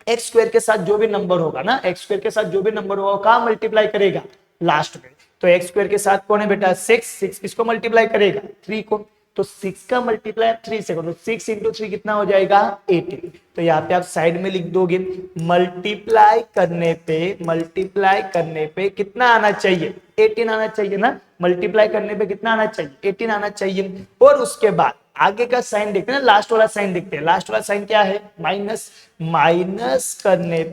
एक्स स्क्वायर के साथ जो भी नंबर होगा ना, एक्स स्क्वायर के साथ जो भी नंबर होगा कहाँ मल्टीप्लाई करेगा, लास्ट में। तो एक्स स्क्वायर के साथ कौन है बेटा, 6 किसको मल्टीप्लाई करेगा, 3 को। तो 6 का मल्टीप्लाई 3 से करो, 6 इंटू 3 कितना हो जाएगा, 18। तो यहाँ पे आप साइड में लिख दोगे, मल्टीप्लाई करने पे कितना आना चाहिए, 18 आना चाहिए ना। मल्टीप्लाई करने पे कितना आना चाहिए, 18 आना चाहिए। और उसके बाद आगे का साइन देखते हैं ना, लास्ट वाला साइन देखते हैं, लास्ट वाला साइन क्या है, माइनस। माइनस करने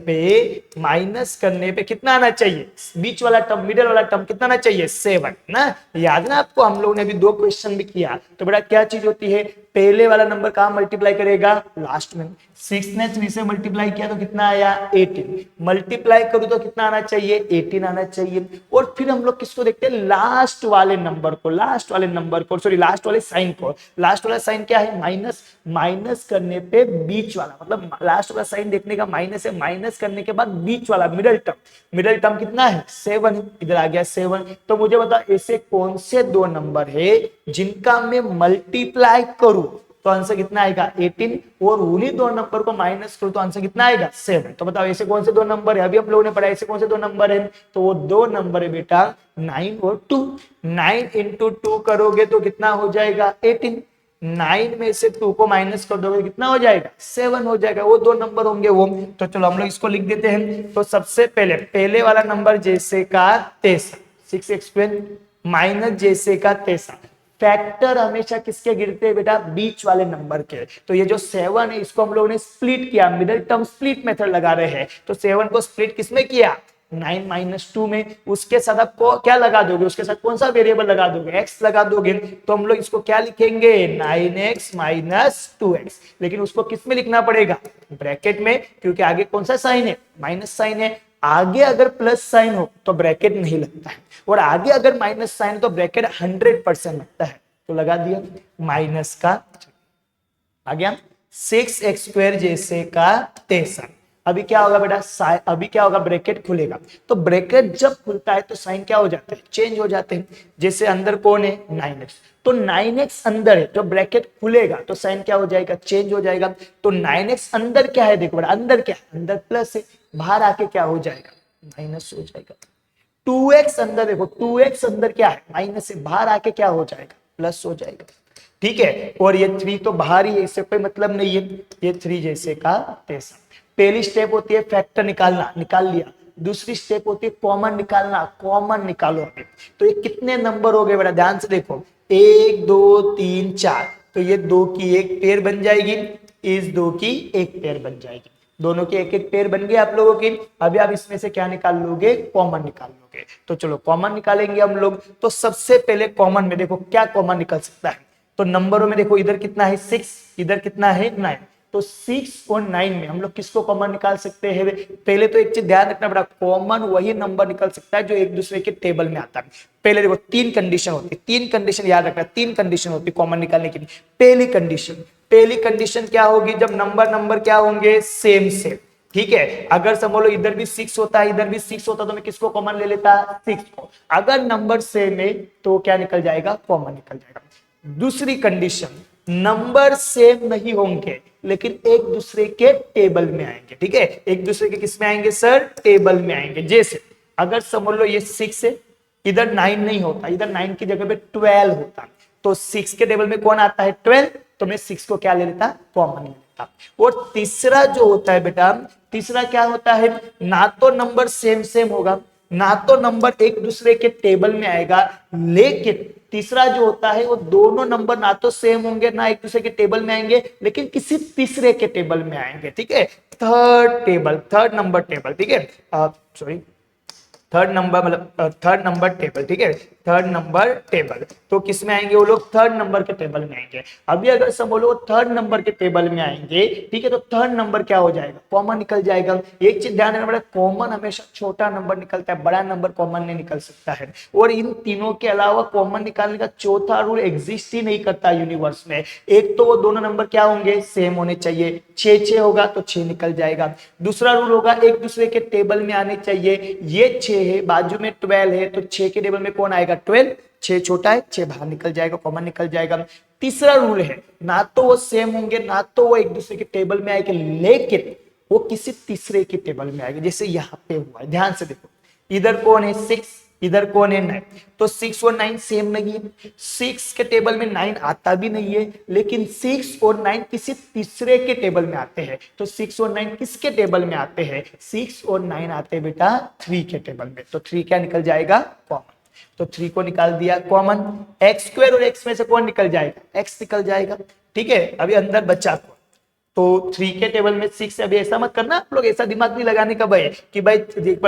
पे कितना आना चाहिए, बीच वाला टर्म, मिडिल वाला टर्म कितना आना चाहिए, 7 ना। याद ना आपको, हम लोगों ने भी 2 क्वेश्चन भी किया। तो बेटा क्या चीज होती है, पहले वाला नंबर कहां मल्टीप्लाई करेगा, लास्ट में। 6 ने 3 से मल्टीप्लाई किया तो कितना आया, 18। मल्टीप्लाई करूं तो कितना आना चाहिए, 18 आना चाहिए। और फिर हम लोग किसको देखते हैं, लास्ट वाले नंबर को, लास्ट वाले साइन को। लास्ट वाला साइन क्या है, माइनस। माइनस करने पे बीच वाला, मतलब लास्ट वाला साइन देखने का माइनस है, माइनस करने के बाद बीच वाला मिडिल टर्म कितना है, 7 है, इधर आ गया 7। तो मुझे बता ऐसे कौन से 2 नंबर है जिनका मैं मल्टीप्लाई करूं तो आंसर कितना आएगा, 18, और उन्हीं 2 नंबर को माइनस करो तो आंसर कितना आएगा, 7। तो बताओ ऐसे कौन से 2 नंबर है, अभी हम लोगों ने पढ़ा ऐसे कौन से 2 नंबर है, तो वो 2 नंबर है बेटा 9 और 2। 9 इंटू 2 करोगे तो कितना हो जाएगा, 18। 9 में से 2 को माइनस कर दोगे कितना हो जाएगा, 7 हो जाएगा। वो 2 नंबर होंगे वो। तो चलो हम लोग इसको लिख देते हैं। तो सबसे पहले वाला नंबर जैसे का तैसा, 6x स्क्वायर माइनस जैसे का तैसा। फैक्टर हमेशा किसके गिरते हैं बेटा, बीच वाले नंबर के। तो ये जो 7 है इसको हम लोगों ने स्प्लिट किया, मिडिल टर्म स्प्लिट मेथड लगा रहे हैं। तो 7 को स्प्लिट किसमें किया, 9 माइनस 2 में। उसके साथ आपको क्या लगा दोगे, उसके साथ कौन सा वेरिएबल लगा दोगे, x लगा दोगे। तो हम लोग इसको क्या लिखेंगे, 9x माइनस 2x। लेकिन उसको किस में लिखना पड़ेगा, ब्रैकेट में, क्योंकि आगे कौन सा साइन है, माइनस साइन है। आगे अगर प्लस साइन हो तो ब्रैकेट नहीं लगता है, और आगे अगर माइनस साइन तो ब्रैकेट 100% लगता है। तो लगा दिया माइनस का, आ गया 6x स्क्वायर जैसे का तैसा। अभी क्या होगा बेटा, अभी क्या होगा, ब्रैकेट खुलेगा। तो ब्रैकेट जब खुलता है तो साइन क्या हो जाता है, चेंज हो जाते हैं। जैसे अंदर कौन है, 9x, तो 9x अंदर है तो ब्रैकेट खुलेगा तो साइन क्या हो जाएगा, चेंज हो जाएगा। तो 9x अंदर क्या है, देखो बेटा अंदर क्या है, अंदर प्लस है, बाहर आके क्या हो जाएगा, माइनस हो जाएगा। 2x अंदर देखो, 2x अंदर क्या है, माइनस है, बाहर आके क्या हो जाएगा, प्लस हो जाएगा। ठीक है, और ये 3 तो बाहर ही है, इससे कोई मतलब नहीं है। ये 3 जैसे का तैसा। पहली स्टेप होती है फैक्टर निकालना, निकाल लिया। दूसरी स्टेप होती है कॉमन निकालना, कॉमन निकालो अभी। तो ये कितने नंबर हो गए बेटा, ध्यान से देखो, 1 2 3 4। तो ये 2 की एक पेयर बन जाएगी, इस 2 की एक पेयर बन जाएगी, दोनों की एक एक पेयर बन गई आप लोगों की। अभी आप इसमें से क्या निकाल लोगे, कॉमन निकाल लोगे। तो चलो कॉमन निकालेंगे हम लोग। तो सबसे पहले कॉमन में देखो क्या कॉमन निकल सकता है। तो नंबरों में देखो, इधर कितना है 6, इधर कितना है 9। तो 6 और 9 में हम लोग किसको कॉमन निकाल सकते हैं? पहले तो एक चीज ध्यान रखना बड़ा, कॉमन वही नंबर निकल सकता है जो एक दूसरे के टेबल में आता है। पहले देखो 3 कंडीशन होती है, 3 कंडीशन याद रखना, 3 कंडीशन होती है कॉमन निकालने के लिए। पहली कंडीशन क्या होगी? जब नंबर क्या होंगे? Same same. ठीक है, अगर समझ लो इधर भी 6 होता है, इधर भी 6 होता, तो मैं किसको कॉमन ले लेता? 6 को। अगर नंबर सेम है तो क्या निकल जाएगा? कॉमन निकल जाएगा। दूसरी कंडीशन, नंबर सेम नहीं होंगे लेकिन एक दूसरे के टेबल में आएंगे। ठीक है, एक दूसरे के किस में आएंगे सर? टेबल में आएंगे। जैसे अगर समझ लो ये 6 है, इधर 9 नहीं होता, इधर 9 की जगह पे 12 होता, तो 6 के टेबल में कौन आता है? 12, तो मैं 6 को क्या ले लेता? कॉमन ले लेता। और तीसरा जो होता है बेटा, तीसरा क्या होता है? ना तो नंबर सेम सेम होगा, ना तो नंबर एक दूसरे के टेबल में आएगा, लेकिन तीसरा जो होता है वो दोनों नंबर ना तो सेम होंगे ना एक दूसरे के टेबल में आएंगे, लेकिन किसी तीसरे के टेबल में आएंगे। ठीक है, थर्ड नंबर टेबल। ठीक है, सॉरी, थर्ड नंबर मतलब थर्ड नंबर टेबल। ठीक है, थर्ड नंबर टेबल, तो किस में आएंगे वो लोग? थर्ड नंबर के टेबल में आएंगे। अभी अगर समझो थर्ड नंबर के टेबल में आएंगे, ठीक है, तो थर्ड नंबर क्या हो जाएगा? कॉमन निकल जाएगा। एक चीज ध्यान रखना पड़ेगा, कॉमन हमेशा छोटा नंबर निकलता है, बड़ा नंबर कॉमन नहीं निकल सकता है। और इन तीनों के अलावा कॉमन निकालने का चौथा रूल एग्जिस्ट ही नहीं करता यूनिवर्स में। एक तो वो दोनों नंबर क्या होंगे? सेम होने चाहिए। 6 होगा तो 6 निकल जाएगा। दूसरा रूल होगा एक दूसरे के टेबल में आने चाहिए। ये 6 है, बाजू में 12 है, तो 6 के टेबल में कौन आएगा? 12। 6 छोटा है, 6 बाहर निकल जाएगा, कॉमन निकल जाएगा। तीसरा रूल है, ना तो वो सेम होंगे ना तो वो एक दूसरे के टेबल में आएंगे, लेकिन वो किसी तीसरे के टेबल में आएंगे। जैसे यहाँ पे हुआ है, ध्यान से देखो, इधर कौन है? 6, इधर कौन है? 9। तो 6 और 9 सेम नहीं है, 6 के टेबल में 9 आता भी नहीं है, लेकिन 6 और 9 किसी तीसरे के टेबल में आते हैं। तो 6 और 9 किसके टेबल में आते हैं? 6 और 9 आते हैं बेटा 3 के टेबल में। तो 3 क्या निकल जाएगा? कॉमन। तो 3 को निकाल दिया कॉमन। एक्स स्क्वायर और एक्स में से कौन निकल जाएगा? एक्स निकल जाएगा। ठीक है, अभी अंदर बचा कौन? तो 3 के टेबल में 6 है। अभी ऐसा मत करना आप लोग, ऐसा दिमाग नहीं लगाने का भाई कि भाई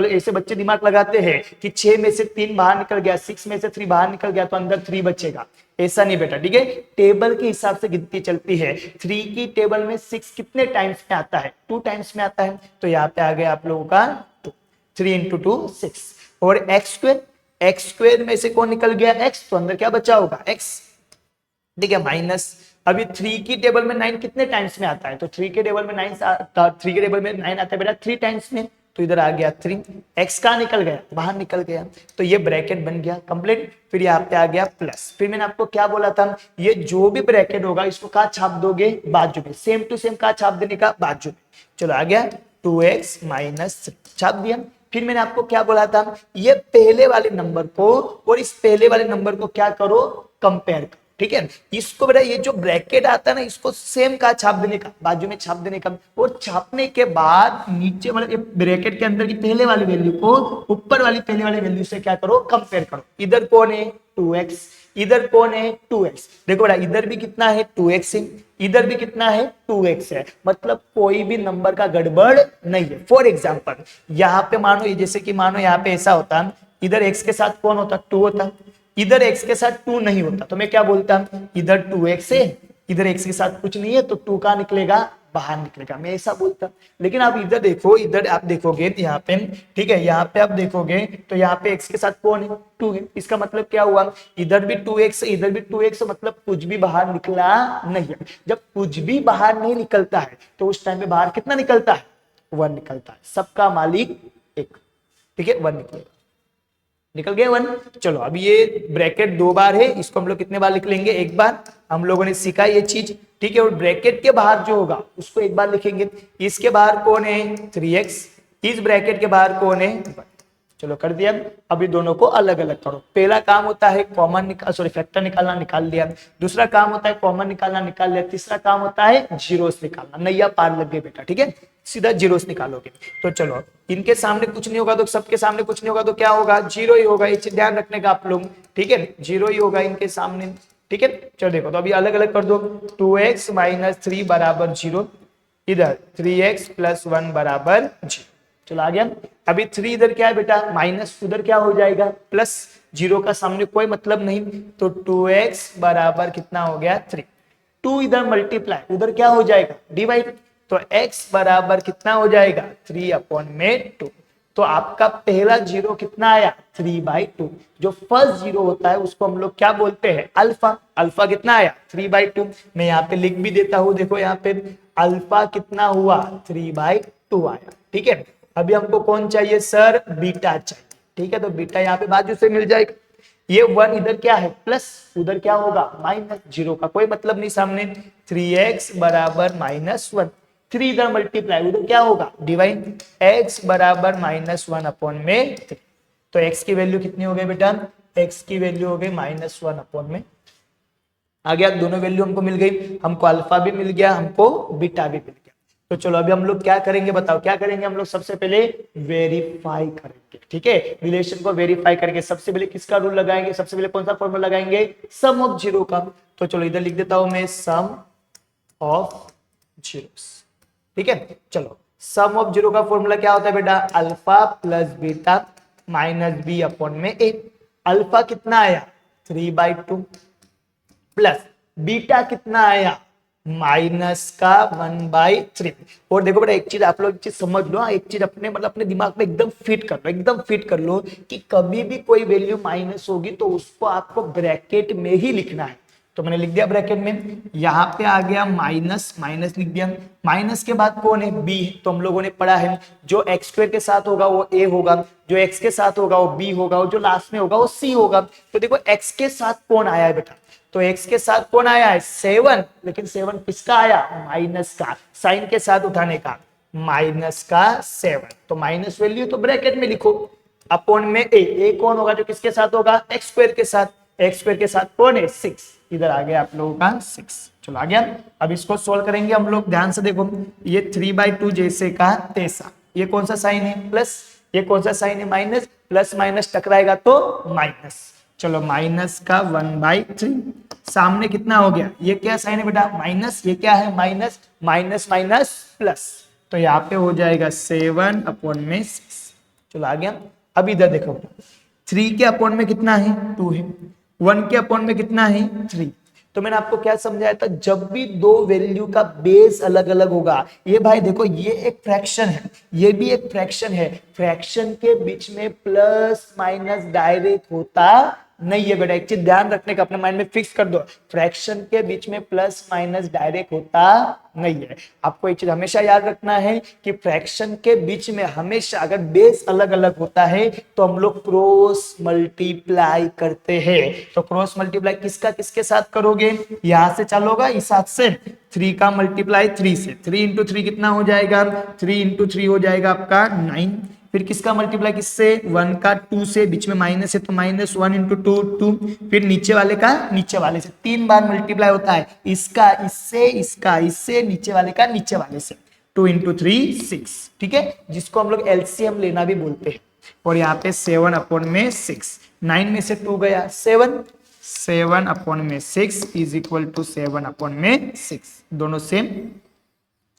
ऐसे बच्चे दिमाग लगाते हैं कि 6 में से 3 बाहर निकल गया, 6 में से 3 बाहर निकल गया तो अंदर 3 बचेगा। ऐसा नहीं बेटा। ठीक है, टेबल के हिसाब से गिनती चलती है। 3 की टेबल में 6 कितने टाइम्स में आता है? 2 टाइम्स में आता है। तो यहाँ पे आ गया आप लोगों का 2, 3 इंटू 2 6। और एक्स स्क्वायर में से कौन निकल गया? एक्स, तो अंदर क्या बचा होगा? एक्स। ठीक है, माइनस। अभी 3 की टेबल में 9 कितने टाइम्स में आता है? तो 3 के टेबल में 9 3 के टेबल में 9 आता है बेटा 3 टाइम्स में, तो इधर आ गया 3। एक्स कहाँ निकल गया? बाहर निकल गया। तो ये ब्रैकेट बन गया कंप्लीट। फिर यहाँ पे आ गया प्लस। फिर मैंने आपको क्या बोला था? ये जो भी ब्रैकेट होगा इसको कहाँ छाप दोगे? बाजू में। सेम टू सेम कहाँ छाप देने का? बाजू में। चलो आ गया 2x माइनस 3 छाप दिया। फिर मैंने आपको क्या बोला था? ये पहले वाले नंबर को और इस पहले वाले नंबर को क्या करो? कंपेयर करो। ठीक है, इसको बेटा ये जो ब्रैकेट आता है ना, इसको सेम का छाप देने का, बाजू में छाप देने का। और छापने के बाद नीचे मतलब ये ब्रैकेट के अंदर की पहले वाली वैल्यू को ऊपर वाली पहले वाली वैल्यू से क्या करो? कंपेयर करो। इधर कौन है? 2x, इधर कौन है? 2x। देखो बेटा इधर भी कितना है? 2x है, इधर भी कितना है? 2x है। मतलब कोई भी नंबर का गड़बड़ नहीं है। फॉर एग्जाम्पल यहाँ पे मानो, जैसे कि मानो यहाँ पे ऐसा होता, इधर x के साथ कौन होता? 2 होता, इधर x के साथ 2 नहीं होता, तो मैं क्या बोलता? इधर 2x है, इधर x के साथ कुछ नहीं है, तो 2 का निकलेगा? बाहर निकलेगा। मैं ऐसा बोलता। लेकिन आप इधर देखो, इधर आप देखोगे यहाँ पे, ठीक है, यहाँ पे आप देखोगे तो यहाँ पे x के साथ कौन है? 2 है। इसका मतलब क्या हुआ? इधर भी 2x है, इधर भी 2x, मतलब कुछ भी बाहर निकला नहीं है। जब कुछ भी बाहर नहीं निकलता है तो उस टाइम पे बाहर कितना निकलता है? 1 निकलता है। सबका मालिक 1। ठीक है, 1 निकलेगा। निकल गया 1। चलो अब ये ब्रैकेट 2 बार है, इसको हम लोग कितने बार लिख लेंगे? 1 बार। हम लोगों ने सीखा ये चीज। ठीक है, और ब्रैकेट के बाहर जो होगा उसको 1 बार लिखेंगे। इसके बाहर कौन है? 3x। इस ब्रैकेट के बाहर कौन है? 1। चलो कर दिया। अभी दोनों को अलग अलग करो। पहला काम होता है कॉमन फैक्टर निकालना, निकाल लिया। दूसरा काम होता है कॉमन निकालना, निकाल लिया। तीसरा काम होता है जीरोस निकालना। नैया पार लग गई बेटा। ठीक है, सीधा जीरोस निकालोगे। तो चलो इनके सामने कुछ नहीं होगा तो सबके सामने कुछ नहीं होगा तो क्या होगा? 0 ही होगा। ये ध्यान रखने का आप लोग। ठीक है, 0 ही होगा इनके सामने। ठीक है, चलो देखो तो अभी अलग अलग कर दो। 2x माइनस 3 बराबर 0, इधर 3x प्लस 1 बराबर 0। चलो आ गया। अभी 3 इधर क्या है बेटा? माइनस, उधर क्या हो जाएगा? प्लस। 0 का सामने कोई मतलब नहीं, तो 2x बराबर कितना हो गया? 3। 2 इधर मल्टीप्लाई, उधर क्या हो जाएगा डिवाइड, तो x बराबर कितना हो जाएगा 3/2। तो आपका पहला जीरो कितना आया 3/2। जो फर्स्ट जीरो होता है उसको हम लोग क्या बोलते हैं अल्फा। अल्फा कितना आया 3/2। मैं यहाँ पे लिख भी देता हूँ, देखो यहाँ पे अल्फा कितना हुआ 3/2 आया। ठीक है, अभी हमको कौन चाहिए सर बीटा चाहिए। ठीक है, तो बीटा यहाँ पे बाजू से मिल जाएगा। ये 1 इधर क्या है प्लस, उधर क्या होगा माइनस, जीरो का कोई मतलब नहीं सामने। 3x बराबर -1, 3 इधर मल्टीप्लाई, उधर क्या होगा डिवाइड, x बराबर -1/3। तो x की वैल्यू कितनी हो गई बेटा, x की वैल्यू हो गई -1/। आ गया, दोनों वैल्यू हमको मिल गई, हमको अल्फा भी मिल गया, हमको बीटा भी मिल गया। तो चलो अभी हम लोग क्या करेंगे बताओ, क्या करेंगे हम लोग, सबसे पहले वेरीफाई करेंगे। ठीक है, रिलेशन को वेरीफाई करके सबसे पहले किसका रूल लगाएंगे, सबसे पहले कौन सा फॉर्मूला लगाएंगे, सम ऑफ जीरो का। तो चलो इधर लिख देता हूं मैं सम ऑफ जीरोस। ठीक है, चलो सम ऑफ जीरो का फॉर्मूला क्या होता है बेटा, alpha plus beta minus B upon में ए। अल्फा कितना आया 3/2 प्लस बीटा कितना आया -1/3। और देखो बेटा एक चीज आप लोग चीज समझ लो, एक चीज अपने मतलब अपने दिमाग में एकदम फिट कर लो, एकदम फिट कर लो कि कभी भी कोई वैल्यू माइनस होगी तो उसको आपको ब्रैकेट में ही लिखना है। तो मैंने लिख दिया ब्रैकेट में, यहाँ पे आ गया माइनस, माइनस लिख दिया। माइनस के बाद कौन है बी, तो हम लोगों ने पढ़ा है जो एक्स स्क्वायर के साथ होगा वो ए होगा, जो एक्स के साथ होगा वो बी होगा, और जो लास्ट में होगा वो सी होगा। तो देखो एक्स के साथ कौन आया है बेटा, तो x के साथ कौन आया है 7, लेकिन 7 किसका आया माइनस का, साइन के साथ उठाने का, माइनस का 7। तो माइनस वैल्यू तो ब्रैकेट में लिखो, अपॉन में ए कौन होगा जो किसके साथ होगा एक्स स्क्वायर के साथ, एक्स स्क्वायर के साथ कौन है 6, इधर आ गया आप लोगों का 6। चलो आ गया, अब इसको सोल्व करेंगे हम लोग, ध्यान से देखो ये 3/2 जैसे का तैसा, ये कौन सा साइन है प्लस, ये कौन सा साइन है माइनस, प्लस माइनस टकराएगा तो माइनस। चलो माइनस का 1/3, सामने कितना हो गया, ये क्या साइन है बेटा माइनस, ये क्या है माइनस, माइनस माइनस प्लस, तो यहाँ पे हो जाएगा 7/6। चलो आ गया, अब इधर देखो 3 के अपॉन में कितना है 2 है, 1 के अपॉन में कितना है 3। तो मैंने आपको क्या समझाया था, जब भी दो वैल्यू का बेस अलग अलग होगा, ये भाई देखो ये एक फ्रैक्शन है, ये भी एक फ्रैक्शन है, फ्रैक्शन के बीच में प्लस माइनस डायरेक्ट होता नहीं है बेटा। एक चीज ध्यान रखने का, अपने माइंड में फिक्स कर दो, फ्रैक्शन के बीच में प्लस माइनस डायरेक्ट होता नहीं है। आपको एक चीज हमेशा याद रखना है कि फ्रैक्शन के बीच में हमेशा अगर बेस अलग अलग होता है तो हम लोग क्रॉस मल्टीप्लाई करते हैं। तो क्रॉस मल्टीप्लाई किसका किसके साथ करोगे, यहां से चलोगा इस हाथ से, 3 का मल्टीप्लाई 3 से, 3 इंटू 3 कितना हो जाएगा, 3 इंटू 3 हो जाएगा आपका 9। फिर किसका मल्टीप्लाई किससे, 1 का 2 से, बीच में माइनस है तो -1 इंटू 2 2, फिर नीचे वाले का नीचे वाले से, 3 बार मल्टीप्लाई होता है, इसका इससे, इसका इससे, नीचे वाले का नीचे वाले से, 2 इंटू 3 6। ठीक है, जिसको हम लोग एलसीएम लेना भी बोलते हैं। और यहाँ पे 7/6, 9 में से 2 गया 7, 7/6 इज इक्वल टू 7/6, दोनों सेम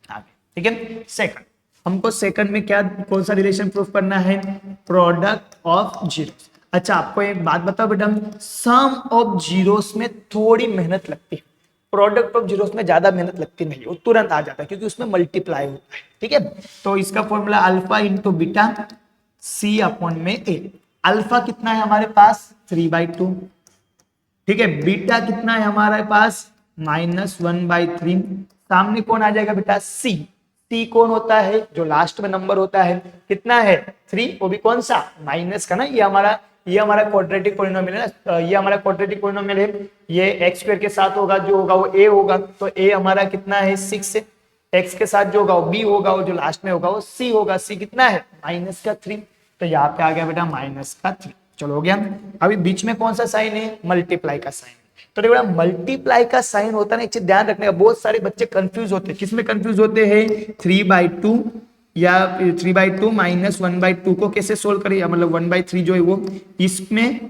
आ गए। ठीक है, सेकंड, हमको सेकंड में क्या कौन सा रिलेशन प्रूफ करना है, प्रोडक्ट ऑफ जीरोस। अच्छा आपको एक बात बताओ बेटा, सम ऑफ जीरोस में थोड़ी मेहनत लगती है, प्रोडक्ट ऑफ जीरोस में ज्यादा मेहनत लगती नहीं, वो तुरंत आ जाता है क्योंकि उसमें मल्टीप्लाई होता है। ठीक है, तो इसका फॉर्मूला अल्फा इंटू बीटा सी अपॉन में ए। अल्फा कितना है हमारे पास 3/2, ठीक है, बीटा कितना है हमारे पास -1/3, सामने कौन आ जाएगा बेटा सी। सी कौन होता है, जो लास्ट में नंबर होता है, कितना है 3, वो भी कौन सा माइनस का ना, ये हमारा क्वाड्रेटिक पॉलिनोमियल है ना, ये हमारा क्वाड्रेटिक पॉलिनोमियल है, ये एक्स स्क्वायर के साथ होगा, जो होगा वो ए होगा, तो ए हमारा कितना है 6 है, एक्स के साथ जो होगा वो बी होगा, वो जो लास्ट में होगा वो सी होगा, सी कितना है -3, तो यहाँ पे आ गया बेटा -3। चलो हो गया, अभी बीच में कौन सा साइन है, मल्टीप्लाई का साइन। तो देखो मल्टीप्लाई का साइन होता है ना, एक चीज ध्यान रखने का, बहुत सारे बच्चे कंफ्यूज होते हैं, किसमें कंफ्यूज होते हैं 3/2 या 3/2 -1/2 को कैसे सोल्व करें, मतलब 1/3 जो है वो इसमें,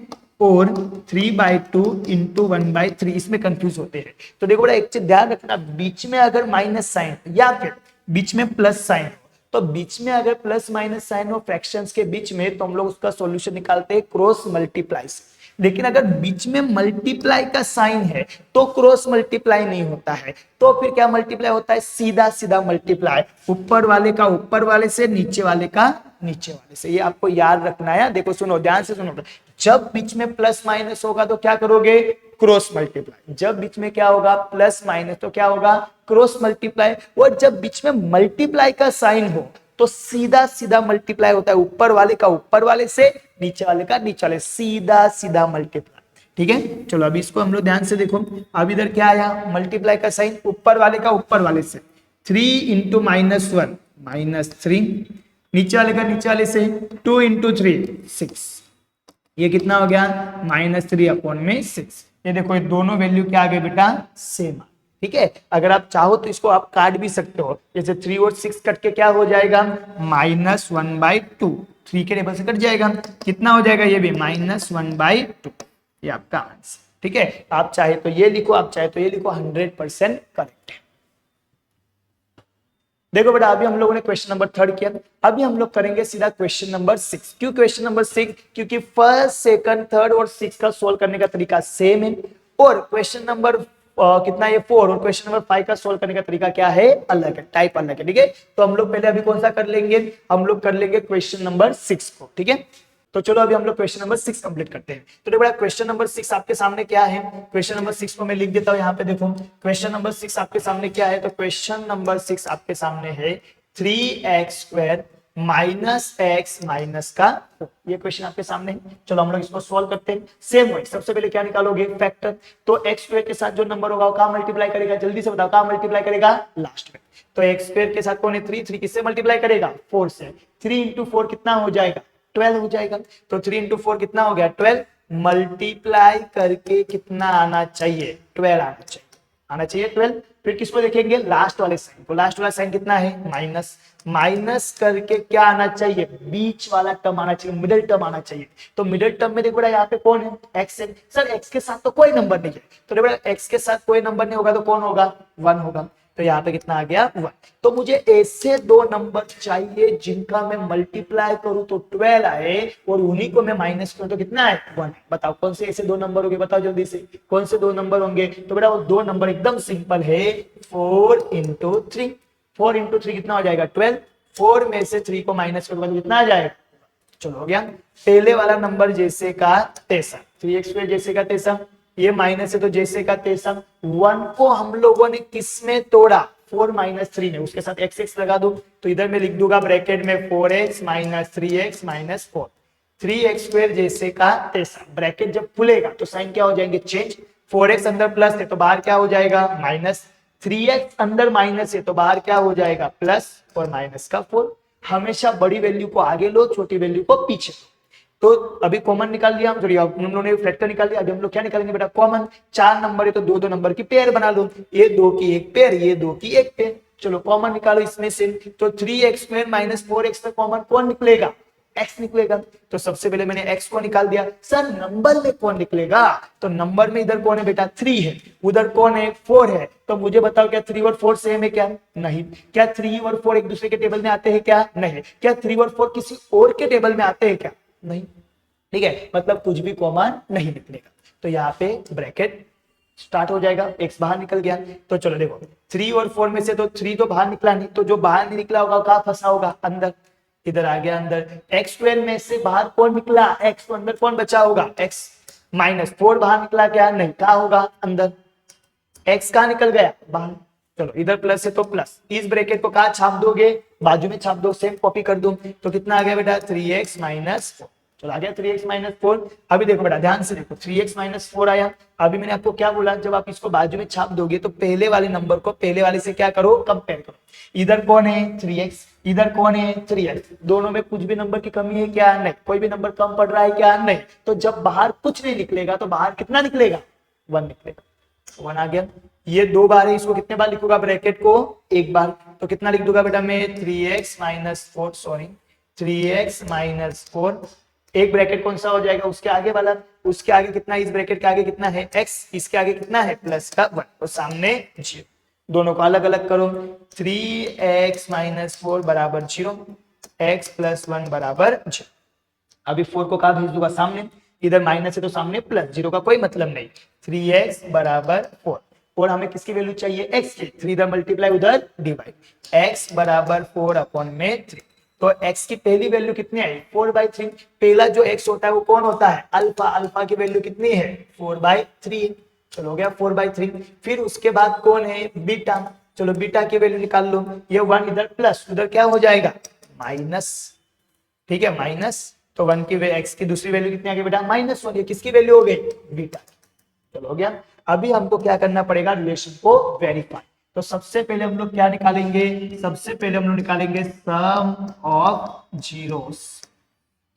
और 3/2 इंटू 1/3 इसमें कंफ्यूज होते हैं। तो देखो बड़ा एक चीज ध्यान रखना, बीच में अगर माइनस साइन या फिर बीच में प्लस साइन, तो बीच में अगर प्लस माइनस साइन हो फ्रैक्शंस के बीच में, तो हम लोग उसका सॉल्यूशन निकालते हैं क्रॉस मल्टीप्लाई से। लेकिन अगर बीच में मल्टीप्लाई का साइन है तो क्रॉस मल्टीप्लाई नहीं होता है, तो फिर क्या मल्टीप्लाई होता है, सीधा सीधा मल्टीप्लाई, ऊपर वाले का ऊपर वाले से, नीचे वाले का नीचे वाले से। ये आपको याद रखना है। देखो सुनो, ध्यान से सुनो, जब बीच में प्लस माइनस होगा तो क्या करोगे, क्रॉस मल्टीप्लाई। जब बीच में क्या होगा, प्लस माइनस, तो क्या होगा, क्रॉस मल्टीप्लाई। और जब बीच में मल्टीप्लाई का साइन हो तो सीधा सीधा मल्टीप्लाई होता है, ऊपर वाले का ऊपर वाले से, नीचे वाले का नीचे वाले, सीधा सीधा मल्टीप्लाई। ठीक है, चलो अभी इसको हम लोग ध्यान से देखो। अब इधर क्या आया, मल्टीप्लाई का साइन, ऊपर वाले का ऊपर वाले से, 3 इंटू -1 -3, नीचे वाले का नीचे वाले से 2 इंटू 3 6, ये कितना हो गया, -3/6। ये देखो ये दोनों वैल्यू क्या आ गए बेटा, सेम। ठीक है, अगर आप चाहो तो इसको आप काट भी सकते हो, जैसे 3 और 6 कट के क्या हो जाएगा, -1/2, 3 के टेबल से कट जाएगा, कितना हो जाएगा, ये भी -1/2, ये आपका आंसर। ठीक है, आप चाहे तो ये लिखो, आप चाहे तो ये लिखो, 100% करेक्ट है। देखो बेटा, अभी हम लोगों ने क्वेश्चन नंबर 3 किया, अभी हम लोग करेंगे सीधा क्वेश्चन नंबर 6। क्यों क्वेश्चन नंबर 6, क्योंकि फर्स्ट, सेकंड, थर्ड और 6 का सोल्व करने का तरीका सेम है, और क्वेश्चन नंबर कितना, ये 4 और क्वेश्चन नंबर 5 का सोल्व करने का तरीका क्या है, अलग है, टाइप अलग है। ठीक है, तो हम लोग पहले अभी कौन सा कर लेंगे, हम लोग कर लेंगे क्वेश्चन नंबर 6 को। ठीक है, तो चलो अभी हम लोग क्वेश्चन नंबर 6 कंप्लीट करते हैं। तो देखो क्वेश्चन नंबर 6 आपके सामने क्या है, क्वेश्चन नंबर 6 को मैं लिख देता हूं यहाँ पे। देखो क्वेश्चन नंबर 6 आपके सामने क्या है, तो क्वेश्चन नंबर 6 आपके सामने है 3x² -x माइनस का 4। ये क्वेश्चन आपके सामने है। चलो हम लोग इसको सॉल्व करते हैं सेम वे। सबसे पहले क्या निकालोगे, फैक्टर। तो x² के साथ जो नंबर होगा वो कहाँ मल्टीप्लाई करेगा, जल्दी से बताओ, कहाँ मल्टीप्लाई करेगा, लास्ट में। तो x² के साथ कौन है, 3 किससे मल्टीप्लाई करेगा, 4 से। 3 इंटू 4 कितना हो जाएगा, 12 हो जाएगा। तो 3 इंटू 4 कितना हो गया, 12। मल्टीप्लाई करके कितना आना चाहिए, 12 आना चाहिए 12। फिर किसको देखेंगे, लास्ट वाले साइन को। लास्ट वाला साइन कितना है, माइनस। माइनस करके क्या आना चाहिए, बीच वाला टर्म आना चाहिए, मिडिल टर्म आना चाहिए। तो मिडिल टर्म में देखो यहाँ पे कौन है, एक्स है। सर एक्स के साथ तो कोई नंबर नहीं है, तो देखो एक्स के साथ कोई नंबर नहीं होगा तो कौन होगा, 1 होगा। तो यहाँ पे कितना आ गया, 1। तो मुझे ऐसे 2 नंबर चाहिए जिनका मैं मल्टीप्लाई करूं तो 12 आए, और उन्हीं को मैं माइनस करूं तो कितना है, 1। बताओ कौन से ऐसे 2 नंबर होंगे, बताओ जल्दी से, कौन से 2 नंबर होंगे। तो बेटा वो 2 नंबर एकदम सिंपल है, 4 इंटू 3। 4 इंटू 3 कितना हो जाएगा, 12। 4 में से 3 को माइनस करूंगा तो कितना आ जाएगा, चलो हो गया। पहले वाला नंबर जैसे का तैसा, 3x² जैसे का तैसा, ये माइनस है तो जैसे का तैसा। 1 को हम लोगों ने किस में तोड़ा, 4 - 3 में, उसके साथ x लगा दो। तो इधर मैं लिख दूंगा ब्रैकेट में 4x - 3x - 4। 3x² जैसे का तैसा, ब्रैकेट जब खुलेगा तो साइन क्या हो जाएंगे, चेंज। 4x अंदर प्लस है तो बाहर क्या हो जाएगा, माइनस। 3x अंदर माइनस है तो बाहर क्या हो जाएगा, प्लस, और माइनस का 4। हमेशा बड़ी वैल्यू को आगे लो, छोटी वैल्यू को पीछे। तो अभी कॉमन निकाल लिया हम, हम लोगों ने फैक्टर निकाल लिया। अभी हम लोग क्या निकालेंगे बेटा, कॉमन। 4 नंबर है तो 2 नंबर की पेयर बना लो, ये 2 की एक पेयर, ये 2 की एक पेयर। चलो कॉमन निकालो इसमें से। तो 3x² - 4x में कॉमन कौन निकलेगा, x निकलेगा। तो सबसे पहले मैंने x को निकाल दिया। सर नंबर में कौन निकलेगा, तो नंबर में इधर कौन है बेटा, 3 है, उधर कौन है, 4 है। तो मुझे बताओ क्या 3 और 4 सेम है क्या, नहीं। क्या 3 और 4 एक दूसरे के टेबल में आते हैं क्या, नहीं। क्या 3 और 4 किसी और के टेबल में आते हैं क्या, नहीं। ठीक है, मतलब कुछ भी कॉमन नहीं निकलेगा। तो यहाँ पे ब्रैकेट स्टार्ट हो जाएगा, x बाहर निकल गया। तो चलो देखो 3 और 4 में से तो 3 तो बाहर निकला नहीं, तो जो बाहर नहीं निकला होगा कहाँ फंसा होगा, अंदर। इधर आ गया अंदर। x² में से बाहर कौन निकला, x, तो अंदर कौन बचा होगा, x। -4 बाहर निकला क्या, नहीं, कहाँ होगा, अंदर। x कहाँ निकल गया, बाहर। चलो इधर प्लस है तो प्लस, इस ब्रैकेट को कहाँ छाप दोगे, बाजू में छाप दो, सेम कॉपी कर दो। तो कितना आ गया बेटा, 3x - 4। चलो आ गया 3x - 4। अभी देखो बेटा ध्यान से देखो, 3x - 4 आया। अभी मैंने आपको क्या बोला, जब आप इसको बाजू में छाप दोगे तो पहले वाले नंबर को पहले वाले से क्या करो, कंपेयर करो। इधर कौन है, 3x, इधर कौन है, 3x। दोनों में कुछ भी नंबर की कमी है क्या, नहीं। कोई भी नंबर कम पड़ रहा है क्या, नहीं। तो जब बाहर कुछ नहीं निकलेगा तो बाहर कितना निकलेगा, 1 निकलेगा। 1 आ गया। ये 2 बार है, इसको कितने बार लिखूंगा, ब्रैकेट को 1 बार। तो कितना लिख दूंगा बेटा मैं, 3x - 4, सॉरी 3x - 4। एक ब्रैकेट कौन सा हो जाएगा, उसके आगे वाला। उसके आगे कितना, इस ब्रैकेट के आगे कितना है, x, इसके आगे कितना है, प्लस का 1, और सामने 0। दोनों को अलग अलग करो। 3x - 4 बराबर 0, x + 1 बराबर 0। अभी 4 को कहाँ भेज दूंगा, सामने। इधर माइनस है तो सामने प्लस, जीरो का कोई मतलब नहीं। 3x बराबर 4 और हमें किसकी वैल्यू चाहिए, x की। 3 इधर मल्टीप्लाई उधर डिवाइड, x बराबर 4 अपॉन में 3। तो x की पहली वैल्यू कितनी आई, 4/3। पहला जो x होता है वो कौन होता है, अल्फा। अल्फा की वैल्यू कितनी है, 4/3। चलो हो गया 4/3। फिर उसके बाद कौन है, बीटा। चलो बीटा की वैल्यू निकाल लो, ये 1 इधर प्लस उधर क्या हो जाएगा, माइनस। ठीक है माइनस, तो 1 की x की दूसरी वैल्यू कितनी आ गई बेटा, -1। ये किसकी वैल्यू हो गई, बीटा। चलो हो गया। अभी हमको क्या करना पड़ेगा, रिलेशन को वेरीफाई। तो सबसे पहले हम लोग क्या निकालेंगे, सबसे पहले हम लोग निकालेंगे सम ऑफ जीरोस।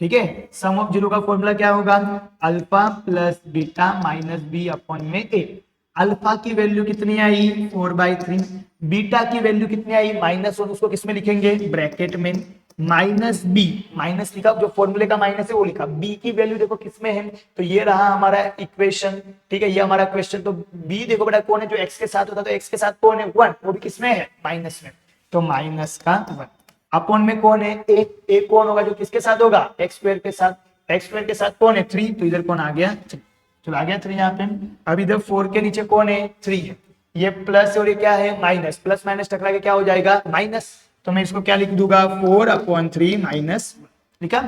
ठीक है, सम ऑफ जीरो का फॉर्मूला क्या होगा, alpha plus beta minus B upon में ए। अल्फा की वैल्यू कितनी आई, 4/3। बीटा की वैल्यू कितनी आई, -1। उसको किसमें लिखेंगे, ब्रैकेट में। माइनस बी, माइनस लिखा, जो फॉर्मूले का माइनस है वो लिखा। बी की वैल्यू देखो किसमें है, तो ये रहा हमारा इक्वेशन। ठीक है, ये हमारा क्वेश्चन। तो बी देखो बेटा कौन है, जो एक्स के साथ होता है, तो एक्स के साथ कौन है, 1, वो भी किसमें है, माइनस में। तो माइनस का 1 अपॉन में कौन है, ए कौन होगा, जो किसके साथ होगा, एक्स स्क्वायर के साथ। एक्स स्क्वायर के साथ कौन है, 3, तो इधर कौन आ गया, 3। चलो आ गया 3 यहाँ पे। अब इधर 4 के नीचे कौन है, 3 है। ये प्लस और ये क्या है, माइनस। प्लस माइनस टकरा के क्या हो जाएगा, माइनस। तो मैं इसको क्या लिख दूंगा, 4/3 माइनस, लिखा।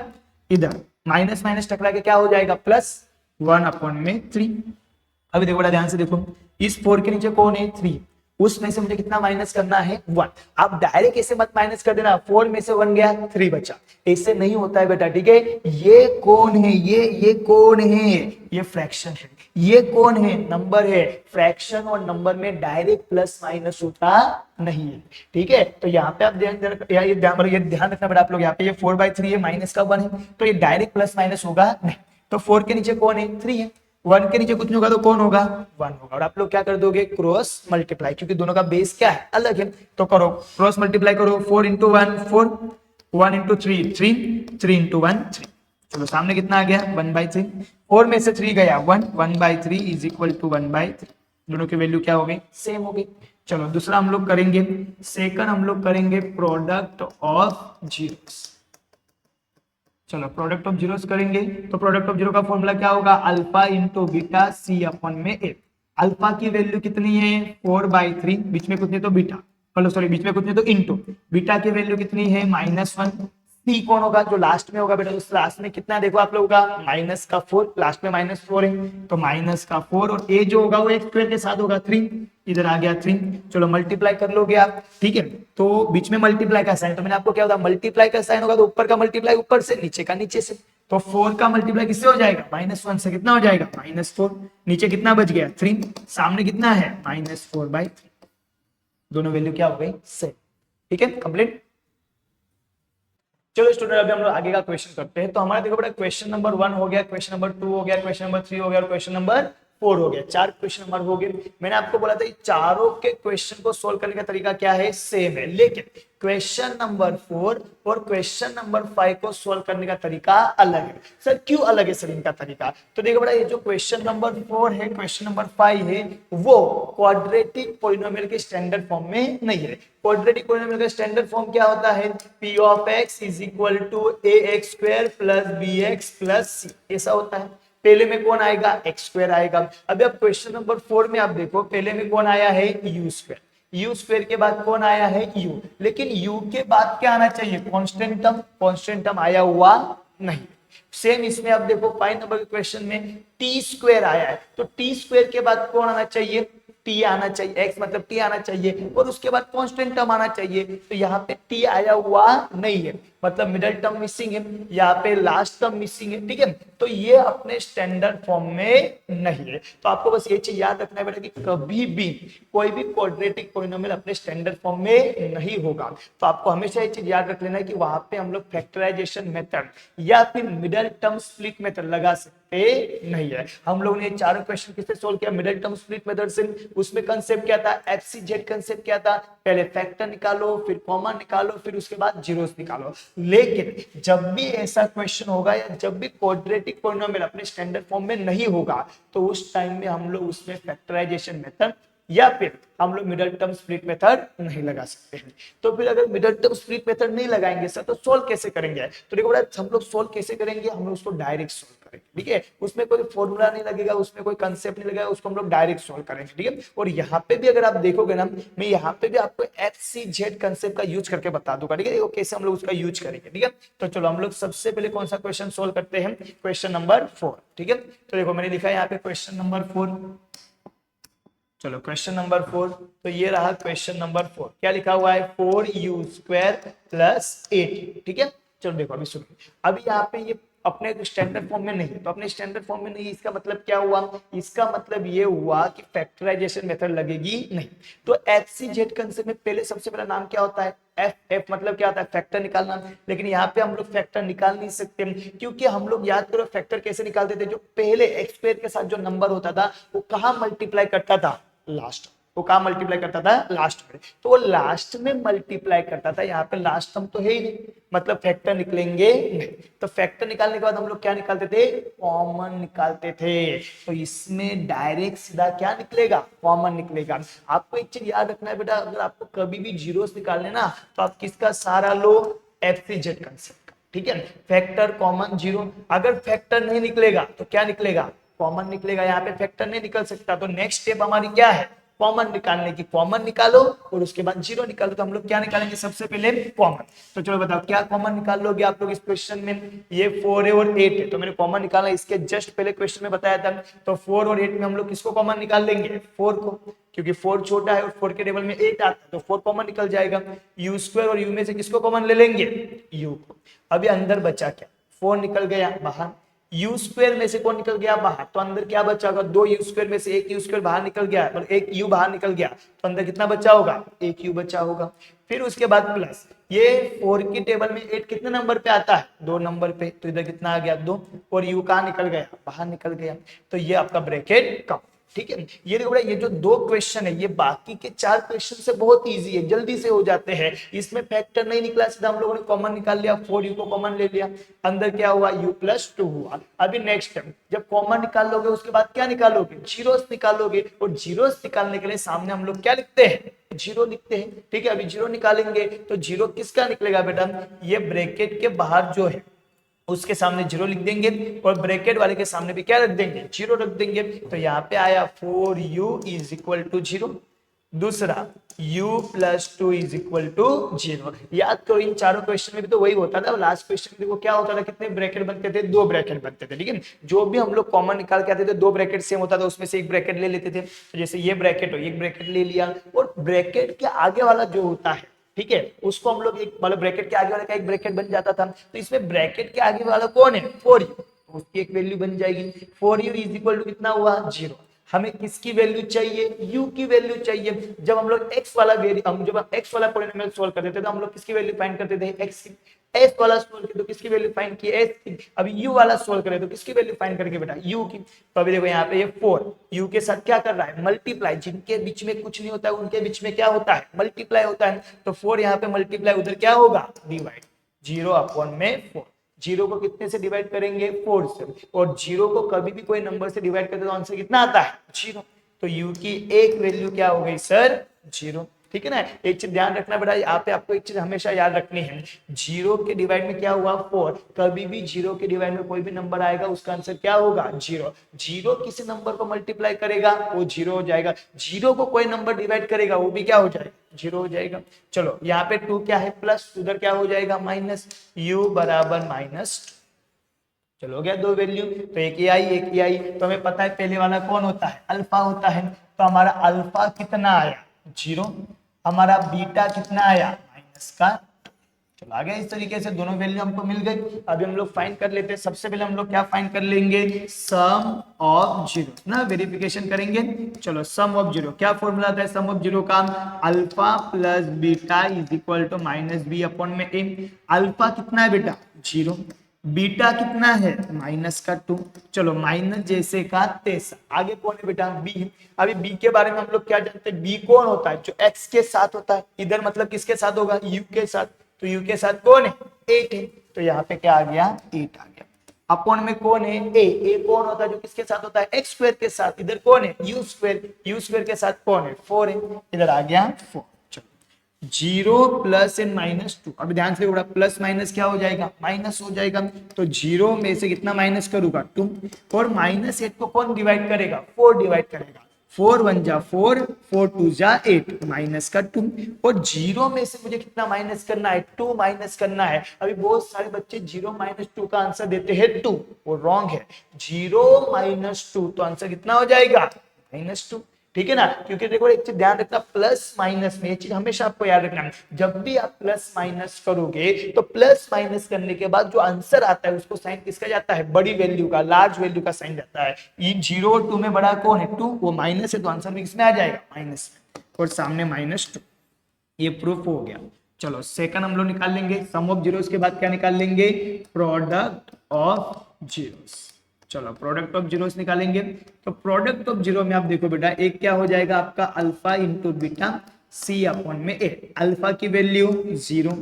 इधर माइनस माइनस टकरा के क्या हो जाएगा, प्लस 1/3। अभी देखो बड़ा ध्यान से देखो, इस 4 के नीचे कौन है, 3। उसमें से मुझे कितना माइनस करना है, 1। आप डायरेक्ट ऐसे मत माइनस कर देना, 4 में से 1 गया, 3 बचा। ऐसे नहीं होता है बेटा, ठीक है। ये कौन है, ये कौन है, ये फ्रैक्शन है। ये कौन है, नंबर है। फ्रैक्शन और नंबर में डायरेक्ट प्लस माइनस होता नहीं है, ठीक है। तो यहाँ पे आप ये ध्यान रखना बेटा आप लोग, यहाँ पे ये 4/3 है, माइनस का 1 है, तो ये डायरेक्ट प्लस माइनस होगा नहीं। तो 4 के नीचे कौन है, 3 है। 1 के नीचे कुछ नहीं होगा तो कौन होगा, 1 होगा। और आप लोग क्या कर दोगे, क्रॉस मल्टीप्लाई, क्योंकि दोनों का बेस क्या है, अलग है। तो करो क्रॉस मल्टीप्लाई करो, 4 × 1 4, 1 × 3 3, 3 × 1 3। चलो सामने कितना आ गया, 1/3। 4 में से 3 गया, 1, 1/3 इज इक्वल टू 1/3। दोनों की वैल्यू क्या हो गई, सेम हो गई। चलो दूसरा हम लोग करेंगे, सेकंड हम लोग करेंगे प्रोडक्ट ऑफ जीरोस। चलो प्रोडक्ट ऑफ जीरोस करेंगे, तो प्रोडक्ट ऑफ जीरो का फॉर्मूला क्या होगा, अल्फा इंटू बीटा सी अपॉन में ए। अल्फा की वैल्यू कितनी है, 4/3, बीच में कुछ नहीं तो बीटा, चलो सॉरी बीच में कुछ नहीं तो इंटू। बीटा की वैल्यू कितनी है, -1। सी कौन होगा, जो लास्ट में होगा बेटा, उस लास्ट में कितना देखो आप लोगों का, -4, लास्ट में -4 है, तो -4। और ए जो होगा वो एक्स स्क्वायर के साथ होगा, 3, इधर आ गया 3। चलो मल्टीप्लाई कर लोगे आप, ठीक है। तो बीच में मल्टीप्लाई का साइन, तो मैंने आपको क्या होता, मल्टीप्लाई का साइन होगा तो ऊपर का मल्टीप्लाई ऊपर से, नीचे का नीचे से। तो 4 का मल्टीप्लाई किससे हो जाएगा, -1 से, कितना हो जाएगा, -4। नीचे कितना बच गया, 3, सामने कितना है, -4/3। दोनों वैल्यू क्या हो गई, सेम। ठीक है, कंप्लीट। चलो स्टूडेंट अभी हम लोग आगे का क्वेश्चन करते हैं। तो हमारा देखो बेटा क्वेश्चन नंबर 1 हो गया, क्वेश्चन नंबर 2 हो गया, क्वेश्चन नंबर 3 हो गया और क्वेश्चन नंबर 4 हो गया। 4 क्वेश्चन नंबर हो गए। मैंने आपको बोला था चारों के क्वेश्चन को सोल्व करने का तरीका क्या है, सेम है, लेकिन क्वेश्चन नंबर 4 और क्वेश्चन नंबर 5 को सोल्व करने का तरीका अलग है। सर क्यों अलग है सर इनका तरीका, तो देखो बेटा ये जो क्वेश्चन नंबर 4 है, क्वेश्चन नंबर 5 है, वो क्वाड्रेटिक पॉलिनोमियल के स्टैंडर्ड फॉर्म में नहीं है। क्वाड्रेटिक पॉलिनोमियल का स्टैंडर्ड फॉर्म क्या होता है, p of x is equal to ax² plus bx plus c, ऐसा होता है। पहले में कौन आएगा, एक्स स्क्वायर आएगा। अभी अब क्वेश्चन नंबर 4 में आप देखो, पहले में कौन आया है, यू स्क्वायर। यू स्क्वायर के बाद कौन आया है, यू। लेकिन यू के बाद क्या आना चाहिए, कांस्टेंट टर्म। कांस्टेंट टर्म आया हुआ नहीं। सेम इसमें आप देखो 5 नंबर के क्वेश्चन में टी स्क्वायर आया है, तो टी स्क्वायर के बाद कौन आना चाहिए, टी आना चाहिए, एक्स मतलब टी आना चाहिए, और उसके बाद कांस्टेंट टर्म आना चाहिए। तो यहाँ पे टी आया हुआ नहीं है, मतलब मिडिल टर्म मिसिंग है, यहाँ पे लास्ट टर्म मिसिंग है, ठीक है। तो ये अपने स्टैंडर्ड फॉर्म में नहीं है। तो आपको बस ये चीज याद रखना है बेटा कि कभी भी कोई भी क्वाड्रेटिक पॉलिनोमियल अपने स्टैंडर्ड फॉर्म में नहीं होगा। तो आपको हमेशा ये चीज याद रख लेना है कि वहां पे हम लोग फैक्टराइजेशन मेथड या फिर मिडिल टर्म स्प्लिट मेथड लगा सकते नहीं है। हम लोग ने चारों क्वेश्चन किससे सोल्व किया, मिडिल टर्म स्प्लिट मेथड से। उसमें कंसेप्ट क्या था, एफसीजेड कंसेप्ट क्या था, पहले फैक्टर निकालो, फिर कॉमन निकालो, फिर उसके बाद जीरोस निकालो। लेकिन जब भी ऐसा क्वेश्चन होगा या जब भी क्वाड्रेटिक पॉलिनोमियल अपने स्टैंडर्ड फॉर्म में नहीं होगा, तो उस टाइम में हम लोग उसमें फैक्टराइजेशन मेथड या फिर हम लोग मिडिल टर्म स्प्लिट मेथड नहीं लगा सकते हैं। तो फिर अगर मिडिल टर्म स्प्लिट मेथड नहीं लगाएंगे सर, तो सोल्व कैसे करेंगे, तो देखो हम लोग सोल्व कैसे करेंगे, हम लोग उसको डायरेक्ट सोल्व करेंगे। करेंगे, ठीक है। उसमें कोई फॉर्मूला नहीं लगेगा, उसमें कोई कंसेप्ट नहीं लगेगा, उसको हम लोग डायरेक्ट सॉल्व करेंगे, ठीक है। और यहाँ पे भी अगर आप देखोगे ना, मैं यहाँ पे भी आपको FCZ कंसेप्ट का यूज करके बता दूंगा, ठीक है। देखो कैसे हम लोग उसका यूज करेंगे, ठीक है। तो चलो हम लोग सबसे पहले कौन सा क्वेश्चन सोल्व करते हैं, क्वेश्चन नंबर 4, ठीक है। तो देखो मैंने लिखा है यहाँ पे क्वेश्चन नंबर 4। चलो क्वेश्चन नंबर 4, तो ये रहा क्वेश्चन नंबर 4। क्या लिखा हुआ है, 4u² + 8, ठीक है। चलो देखो अभी सुनो, अभी यहाँ पे ये अपने स्टैंडर्ड फॉर्म में नहीं, तो अपने स्टैंडर्ड फॉर्म में नहीं, इसका मतलब क्या हुआ, इसका मतलब ये हुआ कि फैक्टराइजेशन मेथड लगेगी नहीं। तो FCZ कंसेप्ट में पहले सबसे पहला नाम क्या होता है, एफ मतलब क्या होता है, फैक्टर निकालना। लेकिन यहाँ पे हम लोग फैक्टर निकाल नहीं सकते, क्योंकि हम लोग याद करो फैक्टर कैसे निकालते थे, जो पहले x² के साथ जो नंबर होता था वो कहाँ मल्टीप्लाई करता था, लास्ट। वो कहाँ मल्टीप्लाई करता था, लास्ट में। तो वो लास्ट में मल्टीप्लाई करता था, यहाँ पे लास्ट टर्म तो है ही नहीं, मतलब फैक्टर निकलेंगे नहीं। तो फैक्टर निकालने के बाद हम लोग क्या निकालते थे, कॉमन निकालते थे। तो इसमें डायरेक्ट सीधा क्या निकलेगा, कॉमन निकलेगा। आपको एक चीज याद रखना है बेटा, अगर आपको कभी भी जीरोस निकालने ना, तो आप किसका सहारा लो, FCZ कंसेप्ट का, ठीक है। फैक्टर कॉमन जीरो, अगर फैक्टर नहीं निकलेगा तो क्या निकलेगा, कॉमन निकलेगा। यहाँ पे फैक्टर नहीं निकल सकता, तो नेक्स्ट स्टेप हमारी क्या है, कॉमन निकालने की। कॉमन निकालो और उसके बाद जीरो निकालो। तो हम लोग क्या निकालेंगे, सबसे पहले कॉमन। तो चलो बताओ क्या कॉमन निकाल लोगे आप लोग इस क्वेश्चन में, ये 4 है और 8 है, तो मैंने कॉमन निकाला, इसके जस्ट पहले क्वेश्चन में बताया था। तो 4 और 8 में हम लोग किसको कॉमन निकाल लेंगे, 4 को, क्योंकि 4 छोटा है और 4 के टेबल में 8 आता है, तो 4 कॉमन निकल जाएगा। u² और u में से किसको कॉमन ले लेंगे, u को। अभी अंदर बचा क्या, 4 निकल गया बाहर, u² में से कौन निकल गया बाहर, तो अंदर क्या बचा होगा, 2 u² में से 1 u² बाहर निकल गया, मतलब 1 u बाहर निकल गया, तो अंदर कितना बचा होगा, 1 u बचा होगा। फिर उसके बाद प्लस, ये 4 की टेबल में 8 कितने नंबर पे आता है, 2 नंबर पे, तो इधर कितना आ गया, 2, और u कहाँ निकल गया, बाहर निकल गया। तो ये आपका ब्रैकेट कम, ठीक है। ये देखो ये जो 2 क्वेश्चन है, ये बाकी के 4 क्वेश्चन से बहुत इजी है, जल्दी से हो जाते हैं। इसमें फैक्टर नहीं निकला, सीधा हम लोगों ने कॉमन निकाल लिया, 4u को कॉमन ले लिया, अंदर क्या हुआ, u + 2 हुआ। अभी नेक्स्ट टाइम जब कॉमन निकाल लोगे, उसके बाद क्या निकालोगे, जीरोस निकालोगे, और जीरोस निकालने के लिए सामने हम लोग क्या लिखते हैं, जीरो लिखते हैं, ठीक है। अभी जीरो निकालेंगे तो जीरो किसका निकलेगा बेटा, ये ब्रैकेट के बाहर जो है उसके सामने जीरो लिख देंगे, और ब्रैकेट वाले के सामने भी क्या रख देंगे, जीरो रख देंगे। तो यहाँ पे आया 4u = 0, दूसरा u + 2 = 0। याद करो इन चारों क्वेश्चन में भी तो वही होता था, लास्ट क्वेश्चन में देखो क्या होता था, कितने ब्रैकेट बनते थे, 2 ब्रैकेट बनते थे, ठीक है। जो भी हम लोग कॉमन निकाल के आते थे, 2 ब्रैकेट सेम होता था, उसमें से एक ब्रैकेट ले लेते थे। तो जैसे ये ब्रैकेट हो, एक ब्रैकेट ले लिया, और ब्रैकेट के आगे वाला जो होता है, ठीक है, उसको हम लोग एक, मतलब ब्रैकेट के आगे वाले का एक ब्रैकेट बन जाता था। तो इसमें ब्रैकेट के आगे वाला कौन है, 4u, तो उसकी एक वैल्यू बन जाएगी, 4u = कितना हुआ, 0। हमें किसकी वैल्यू चाहिए, u की वैल्यू चाहिए। जब हम लोग x वाला x वाला पॉलिनोमियल सॉल्व करते थे, तो हम लोग किसकी वैल्यू फाइंड करते थे, x की। s वाला सॉल्व किया तो किसकी वैल्यू फाइंड की, s की। अभी u वाला सॉल्व करें तो किसकी वैल्यू फाइंड करेंगे बेटा, u की। तो अभी देखो यहाँ पे ये 4 u के साथ क्या कर रहा है, मल्टीप्लाई। जिनके बीच में कुछ नहीं होता है उनके बीच में क्या होता है, मल्टीप्लाई होता है। तो 4 यहाँ पे मल्टीप्लाई, उधर क्या होगा, डिवाइड, 0/4। 0 को कितने से डिवाइड करेंगे, 4 से, और 0 को कभी भी कोई नंबर से डिवाइड करते तो आंसर कितना आता है, 0। तो u की एक वैल्यू क्या हो गई सर, 0, ठीक है ना। एक चीज ध्यान रखना बेटा, यहाँ पे आपको एक चीज हमेशा याद रखनी है, 0 के डिवाइड में क्या हुआ, 4। कभी भी 0 के डिवाइड में कोई भी नंबर आएगा, उसका आंसर क्या होगा, 0। 0 किसी नंबर को मल्टीप्लाई करेगा, वो 0 हो जाएगा। 0 को कोई नंबर डिवाइड करेगा, वो भी क्या हो जाएगा, 0 हो जाएगा। चलो यहाँ पे 2 क्या है, प्लस, उधर क्या हो जाएगा, माइनस, u = -2। चलो हो गया 2 वैल्यू, तो एक ये आई, एक ये आई। तो हमें पता है पहले वाला कौन होता है, अल्फा होता है। तो हमारा अल्फा कितना आया, 0। हमारा बीटा कितना आया, -का। चलो आ गया। इस तरीके से दोनों वैल्यू हमको मिल गई। अभी हम लोग फाइंड कर लेते हैं। सबसे पहले हम लोग क्या फाइंड कर लेंगे, सम ऑफ जीरो ना, वेरिफिकेशन करेंगे। चलो सम ऑफ जीरो, क्या फॉर्मूला था सम ऑफ जीरो का, alpha plus beta = -b/a। Alpha कितना है बेटा, 0, बीटा कितना है, -2। चलो माइनस जैसे का तैसा। आगे कौन है बेटा, बी है। अभी बी के बारे में हम लोग क्या जानते हैं, बी कौन होता है, जो एक्स के साथ होता है। इधर मतलब किसके साथ होगा, यू के साथ। तो यू के साथ कौन है, 8 है। तो यहाँ पे क्या आ गया, 8 आ गया। अपॉन में कौन है, ए कौन होता है, जो किसके साथ होता है, x² के साथ। इधर कौन है, u², u² के साथ कौन है, 4 है। इधर आ गया 4। Zero plus and minus two. अभी ध्यान से, प्लस माइनस क्या हो जाएगा, माइनस हो जाएगा। तो जीरो में से कितना माइनस करूंगा, 2। और माइनस 8 को कौन डिवाइड करेगा, 4 डिवाइड करेगा। 4 1 जा 4, 4 2 जा 8, माइनस का 2। और जीरो में से मुझे कितना माइनस करना है, 2 माइनस करना है। अभी बहुत सारे बच्चे जीरो माइनस 2 का आंसर देते हैं 2, वो रॉन्ग है। जीरो माइनस 2, तो आंसर कितना हो जाएगा, -2। ठीक है ना, क्योंकि देखो एक चीज ध्यान रखना, प्लस माइनस में, ये चीज हमेशा आपको याद रखना है, जब भी आप प्लस माइनस करोगे तो प्लस माइनस करने के बाद जो आंसर आता है उसको साइन किसका जाता है, बड़ी वैल्यू का, लार्ज वैल्यू का साइन जाता है। ये 0 और 2 में बड़ा कौन है, 2, वो माइनस है, तो आंसर भी किसमें आ जाएगा, माइनस में, और सामने -2। ये प्रूफ हो गया। चलो सेकंड हम लोग निकाल लेंगे, सम ऑफ जीरोस के बाद क्या निकाल लेंगे, प्रोडक्ट ऑफ जीरोस। चलो प्रोडक्ट ऑफ जीरोस निकालेंगे। तो प्रोडक्ट ऑफ जीरो में आप देखो बेटा, एक क्या हो जाएगा आपका, अल्फा इंटू बीटा सी अपॉन में ए। अल्फा की वैल्यू 0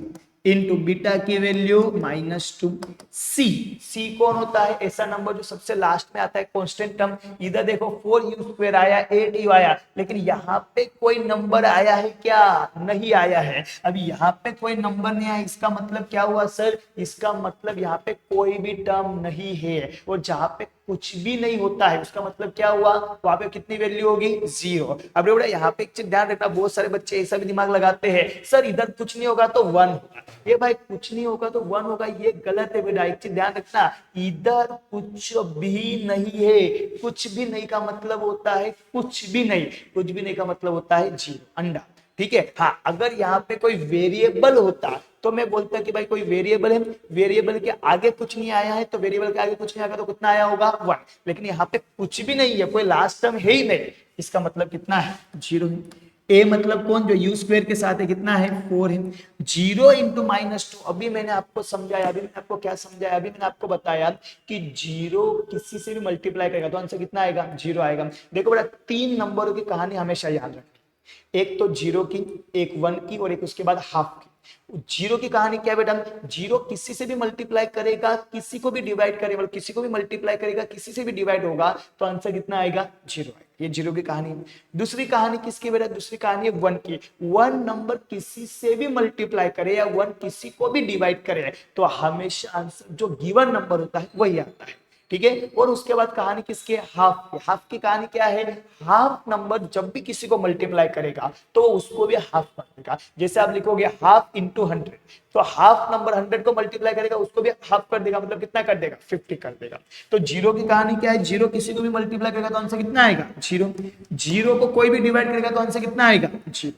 इंटू बीटा की वैल्यू -2। सी कौन होता है, ऐसा नंबर जो सबसे लास्ट में आता है, कांस्टेंट टर्म। इधर देखो 4u² आया, 8u आया, लेकिन यहाँ पे कोई नंबर आया है क्या, नहीं आया है। अभी यहाँ पे कोई नंबर नहीं आया, इसका मतलब क्या हुआ सर, इसका मतलब यहाँ पे कोई भी टर्म नहीं है। और जहाँ पे कुछ भी नहीं होता है उसका मतलब क्या हुआ, वहां पे कितनी वैल्यू होगी, 0। अब बेटा यहाँ पे एक चीज ध्यान रखना, बहुत सारे बच्चे ऐसा भी दिमाग लगाते हैं, सर इधर कुछ नहीं होगा तो 1 होगा। ये भाई कुछ नहीं होगा तो 1 होगा, ये गलत है बेटा। एक चीज ध्यान रखना, इधर कुछ भी नहीं है। कुछ भी नहीं का मतलब होता है कुछ भी नहीं, कुछ भी नहीं का मतलब होता है 0, अंडा। ठीक है, हाँ अगर यहाँ पे कोई वेरिएबल होता तो मैं बोलता कि भाई कोई वेरिएबल है, वेरिएबल के आगे कुछ नहीं आया है, तो वेरिएबल के आगे कुछ नहीं आएगा तो कितना आया होगा, 1। लेकिन यहाँ पे कुछ भी नहीं है, कोई लास्ट टर्म है ही नहीं, इसका मतलब कितना है, 0 है। ए मतलब कौन, जो यू स्क्वायर के साथ है, कितना है, 4 है। 0 इंटू -2, अभी मैंने आपको समझाया, अभी मैंने आपको क्या समझाया, अभी मैंने आपको बताया कि 0 किसी से भी मल्टीप्लाई करेगा तो आंसर कितना आएगा, 0 आएगा। देखो बेटा 3 नंबरों की कहानी हमेशा याद रखना, एक तो 0 की, एक 1 की, और एक उसके बाद हाफ की। 0 की कहानी क्या है बेटा, 0 किसी से भी मल्टीप्लाई करेगा, किसी को भी डिवाइड करेगा, मतलब किसी को भी मल्टीप्लाई करेगा, किसी से भी डिवाइड होगा तो आंसर कितना आएगा, 0 आएगा। ये 0 की कहानी है। दूसरी कहानी किसकी बेटा, दूसरी कहानी है 1 की। 1 नंबर किसी से भी मल्टीप्लाई करे या 1 किसी को भी डिवाइड करे तो हमेशा आंसर जो गिवन नंबर होता है वही आता है। ठीक है, और उसके बाद कहानी किसकी है, हाफ की। हाफ की कहानी क्या है, हाफ नंबर जब भी किसी को मल्टीप्लाई करेगा तो उसको भी हाफ कर देगा। जैसे आप लिखोगे हाफ इंटू 100, तो हाफ नंबर 100 को मल्टीप्लाई करेगा उसको भी हाफ कर देगा, मतलब कितना कर देगा, 50 कर देगा। तो 0 की कहानी क्या है, 0 किसी को भी मल्टीप्लाई करेगा तो आंसर कितना आएगा, 0। 0 को कोई भी डिवाइड करेगा तो आंसर कितना आएगा, 0।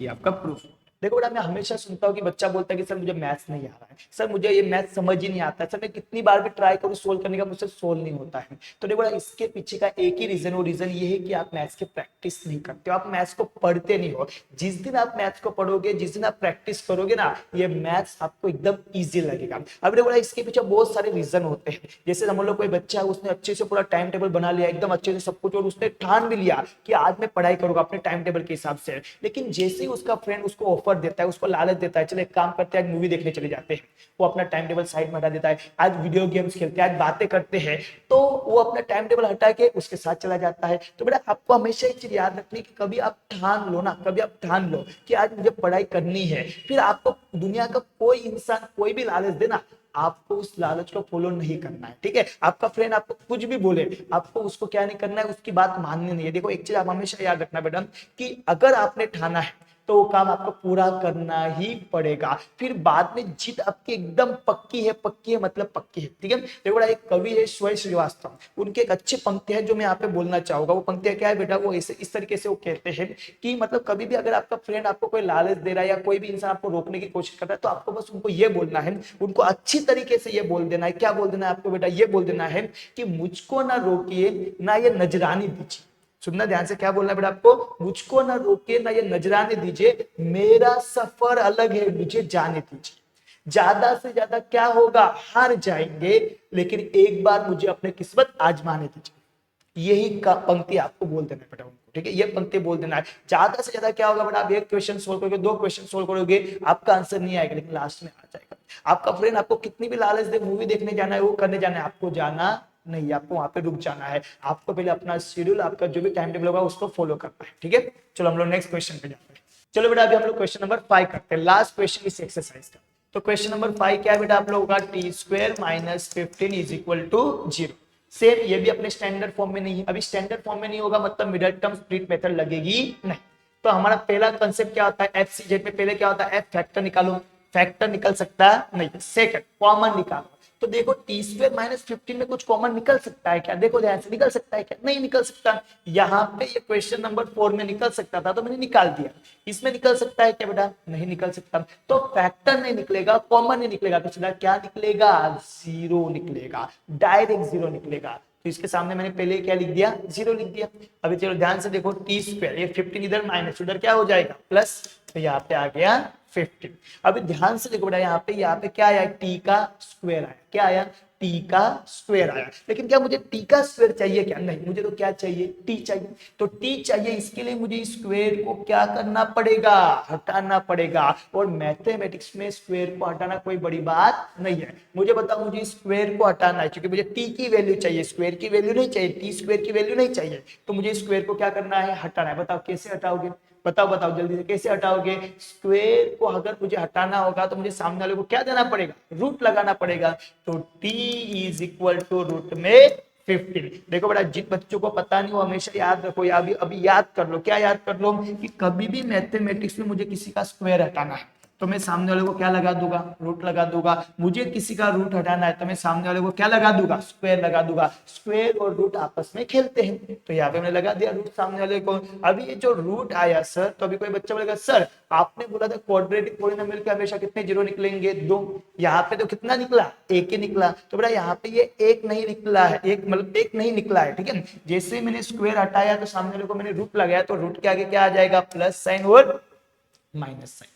ये आपका प्रूफ। देखो बेटा मैं हमेशा सुनता हूँ कि बच्चा बोलता है कि सर मुझे मैथ्स नहीं आ रहा है, सर मुझे ये मैथ्स समझ ही नहीं आता है, सर मैं कितनी बार भी ट्राई करूँ सोल्व करने का, मुझसे सोल्व नहीं होता है। तो देखो बेटा इसके पीछे का एक ही रीजन, वो रीजन ये है कि आप मैथ्स की प्रैक्टिस नहीं करते हो, आप मैथ्स को पढ़ते नहीं हो। जिस दिन आप मैथ्स को पढ़ोगे, जिस दिन आप प्रैक्टिस करोगे ना, ये मैथ्स आपको एकदम ईजी लगेगा। अब देखो बेटा इसके पीछे बहुत सारे रीजन होते हैं। जैसे समझ लो कोई बच्चा है, उसने अच्छे से पूरा टाइम टेबल बना लिया, एकदम अच्छे से सब कुछ, और उसने ठान भी लिया कि आज मैं पढ़ाई करूंगा अपने टाइम टेबल के हिसाब से। लेकिन जैसे ही उसका फ्रेंड उसको ऑफर देता है, उसको लालच देता है, चलो एक काम करते हैं आज मूवी देखने चले जाते हैं, वो अपना टाइम टेबल साइड में हटा देता है, आज वीडियो गेम्स खेलते हैं, आज बातें करते हैं, तो वो अपना टाइम टेबल हटा के उसके साथ चला जाता है। तो बेटा आपको हमेशा एक चीज याद रखनी कि कभी आप ठान लो ना, कभी आप ठान लो कि आज मुझे पढ़ाई करनी है, फिर आपको दुनिया का कोई इंसान कोई भी लालच देना, आपको उस लालच को फॉलो नहीं करना है। ठीक है, आपका फ्रेंड आपको कुछ भी बोले, आपको उसको क्या नहीं करना है, उसकी बात माननी नहीं है। देखो एक चीज आप हमेशा याद रखना बेटा कि अगर आपने ठाना है तो वो काम आपको पूरा करना ही पड़ेगा। फिर बाद में जिद आपकी एकदम पक्की है मतलब पक्की है। ठीक है, देखो एक कवि है स्वयं श्रीवास्तव, उनके एक अच्छी पंक्ति है जो मैं यहाँ पे बोलना चाहूंगा। वो पंक्तियां क्या है बेटा, वो ऐसे इस तरीके से वो कहते हैं कि मतलब कभी भी अगर आपका फ्रेंड आपको कोई लालच दे रहा है या कोई भी इंसान आपको रोकने की कोशिश कर रहा है, तो आपको बस उनको ये बोलना है, उनको अच्छी तरीके से ये बोल देना है। क्या बोल देना है आपको बेटा, ये बोल देना है कि मुझको ना रोकिए ना ये नजरानी दीजिए। सुनना ध्यान से, क्या बोलना है बेटा आपको, मुझको ना रोके ना ये नजराने दीजिए, मेरा सफर अलग है मुझे जाने दीजिए। ज्यादा से ज्यादा क्या होगा, हार जाएंगे, लेकिन एक बार मुझे अपने किस्मत आजमाने दीजिए। यही पंक्ति आपको बोल देना है बेटा उनको। ठीक है, ये पंक्ति बोल देना है। ज्यादा से ज्यादा क्या होगा बेटा, आप एक क्वेश्चन सोल्व करोगे, 2 क्वेश्चन सोल्व करोगे, आपका आंसर नहीं आएगा, लेकिन लास्ट में आ जाएगा। आपका फ्रेंड आपको कितनी भी लालच दे, मूवी देखने जाना है, वो करने जाना है, आपको जाना नहीं, आपको वहां पे रुक जाना है। आपको पहले अपना शेड्यूल, आपका जो भी टाइम टेबल होगा उसको फॉलो करना है। ठीक है, चलो हम लोग नेक्स्ट क्वेश्चन पे जाते हैं। चलो बेटा अभी हम लोग क्वेश्चन नंबर 5 करते हैं, लास्ट क्वेश्चन इस एक्सरसाइज का। तो क्वेश्चन नंबर 5 क्या है बेटा आप लोगों का, T square minus 15 is equal to 0। Same ये भी अपने स्टैंडर्ड फॉर्म में नहीं है, अभी स्टैंडर्ड फॉर्म में नहीं होगा मतलब मिडिल टर्म स्प्लिट मेथड लगेगी नहीं। तो हमारा पहला कंसेप्ट क्या होता है, एफ सी जेड में पहले क्या होता है, एफ फैक्टर निकालो, फैक्टर निकल सकता है नहीं। सेकंड कॉमन निकालो, तो देखो टी स्क्वायर माइनस 15 में कुछ कॉमन निकल सकता है क्या, देखो ध्यान से, निकल सकता है क्या, नहीं निकल सकता। यहाँ पे ये क्वेश्चन नंबर 4 में निकल सकता था तो मैंने निकाल दिया, इसमें निकल सकता है क्या बेटा, नहीं निकल सकता। तो फैक्टर नहीं निकलेगा, कॉमन नहीं निकलेगा, तो सीधा क्या निकलेगा, जीरो निकलेगा, डायरेक्ट जीरो निकलेगा। तो इसके सामने मैंने पहले क्या लिख दिया, जीरो लिख दिया। अभी चलो ध्यान से देखो, टी स्क्वायर, ये 15 इधर माइनस, उधर क्या हो जाएगा प्लस, तो यहाँ पे आ गया 15। अभी ध्यान से देखो बेटा, यहाँ पे क्या आया, टी का स्क्वायर आया, क्या आया, टी का स्क्वायर आया। लेकिन क्या मुझे टी का स्क्वायर चाहिए क्या, नहीं, मुझे तो क्या चाहिए, टी चाहिए। तो टी चाहिए, इसके लिए मुझे स्क्वायर को क्या करना पड़ेगा, हटाना पड़ेगा। और मैथमेटिक्स में स्क्वायर को हटाना कोई बड़ी बात नहीं है। मुझे बताओ, मुझे स्क्वायर को हटाना है क्योंकि मुझे टी की वैल्यू चाहिए, स्क्वायर की वैल्यू नहीं चाहिए, टी स्क्वायर की वैल्यू नहीं चाहिए। तो मुझे स्क्वायर को क्या करना है, हटाना है। बताओ कैसे हटाओगे, बताओ बताओ जल्दी से कैसे हटाओगे। स्क्वायर को अगर मुझे हटाना होगा तो मुझे सामने वाले को क्या देना पड़ेगा, रूट लगाना पड़ेगा। तो t is equal to root में 15। देखो बेटा, जिन बच्चों को पता नहीं वो हमेशा याद रखो, या अभी याद कर लो, क्या याद कर लो, कि कभी भी मैथमेटिक्स में मुझे किसी का स्क्वायर हटाना है तो मैं सामने वाले को क्या लगा दूंगा, रूट लगा दूंगा। मुझे किसी का रूट हटाना है तो मैं सामने वाले को क्या लगा दूंगा, स्क्वायर लगा दूंगा। स्क्वायर और रूट आपस में खेलते हैं, तो यहाँ पे मैंने लगा दिया रूट सामने वाले को। अभी ये जो रूट आया सर, तो अभी कोई बच्चा बोलेगा सर आपने बोला था क्वाड्रेटिक पॉलिनोमियल के हमेशा कितने जीरो निकलेंगे, 2। यहाँ पे तो कितना निकला, एक ही निकला। तो बेटा यहाँ पे ये एक नहीं निकला है, एक मतलब एक नहीं निकला है, ठीक है। जैसे मैंने स्क्वायर हटाया तो सामने वाले को मैंने रूट लगाया, तो रूट के आगे क्या आ जाएगा, प्लस साइन और माइनस साइन।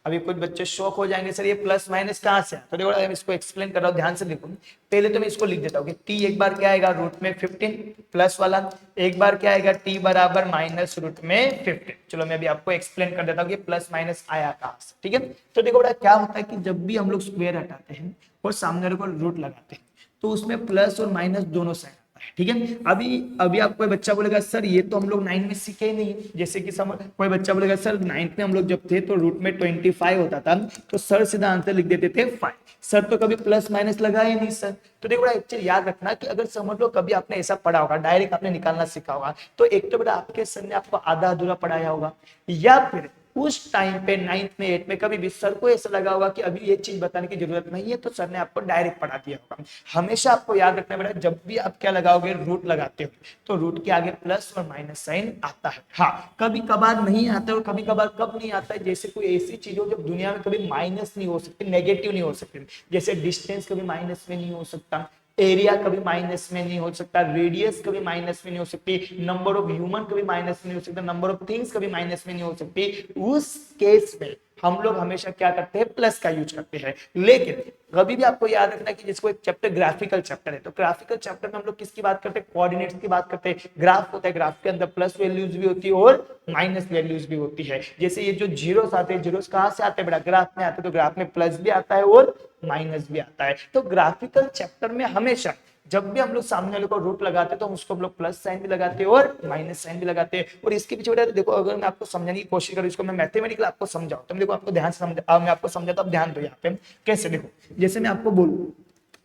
अभी कुछ बच्चे शॉक हो जाएंगे, सर ये प्लस माइनस कहां से है, तो देखो मैं इसको एक्सप्लेन कर रहा हूं, ध्यान से देखो। पहले तो मैं इसको लिख देता हूं कि t एक बार क्या आएगा, रूट में 15 प्लस वाला, एक बार क्या आएगा, t बराबर माइनस रूट में 15। चलो मैं अभी आपको एक्सप्लेन कर देता हूं कि प्लस माइनस आया कहां से, ठीक है। तो देखो बेटा क्या होता है कि जब भी हम लोग स्क्वायर हटाते हैं और सामने वाले को रूट लगाते हैं तो उसमें प्लस और माइनस दोनों साइन, ठीक है। अभी अभी आप कोई बच्चा बोलेगा सर ये तो हम लोग 9 में सीखे ही नहीं, जैसे कि समझ कोई बच्चा बोलेगा सर 9th में हम लोग जब थे तो रूट में 25 होता था, तो सर सीधा आंसर लिख देते थे 5, सर तो कभी प्लस माइनस लगा ही नहीं सर। तो देखो एक चीज याद रखना कि अगर समझ लो कभी आपने ऐसा पढ़ा होगा, डायरेक्ट आपने निकालना सीखा होगा, तो एक तो बेटा आपके सर ने आपको आधा अधूरा पढ़ाया होगा, या फिर उस टाइम पे 9th में 8th में कभी भी सर को ऐसा लगा होगा कि अभी ये चीज बताने की जरूरत नहीं है, तो सर ने आपको डायरेक्ट पढ़ा दिया होगा। हमेशा आपको याद रखना बेटा, जब भी आप क्या लगाओगे, रूट लगाते हो तो रूट के आगे प्लस और माइनस साइन आता है। हाँ कभी कभार नहीं आता है, और कभी कभार कब नहीं आता है, जैसे कोई ऐसी चीज हो जब दुनिया में कभी माइनस नहीं हो सकती, नेगेटिव नहीं हो सकती, जैसे डिस्टेंस कभी माइनस में नहीं हो सकता, एरिया कभी माइनस में नहीं हो सकता, रेडियस कभी माइनस में नहीं हो सकती, नंबर ऑफ ह्यूमन कभी माइनस में नहीं हो सकता, नंबर ऑफ थिंग्स कभी माइनस में नहीं हो सकती। उस केस में हम लोग हमेशा क्या करते हैं, प्लस का यूज करते हैं। लेकिन कभी भी आपको याद रखना कि जिसको एक चैप्टर ग्राफिकल चैप्टर है, तो ग्राफिकल चैप्टर में हम लोग किसकी बात करते हैं, कोऑर्डिनेट्स की बात करते हैं। ग्राफ होता है, ग्राफ के अंदर प्लस वैल्यूज भी होती है और माइनस वैल्यूज भी होती है। जैसे ये जो जीरोस आते हैं, जीरोस कहां से आते हैं बेटा, ग्राफ में आते हैं, तो ग्राफ में प्लस भी आता है और माइनस भी आता है। तो ग्राफिकल चैप्टर में हमेशा जब भी हम लोग सामने वाले को रूट लगाते हैं तो उसको हम लोग प्लस साइन भी लगाते हैं और माइनस साइन भी लगाते हैं। और इसके पीछे बेटा देखो, अगर मैं आपको समझाने की कोशिश करूं, इसको मैं मैथमेटिकल आपको समझाऊं, तो देखो आपको ध्यान से समझा, मैं आपको समझाता हूं, ध्यान दो यहाँ पे कैसे। देखो जैसे मैं आपको बोलूं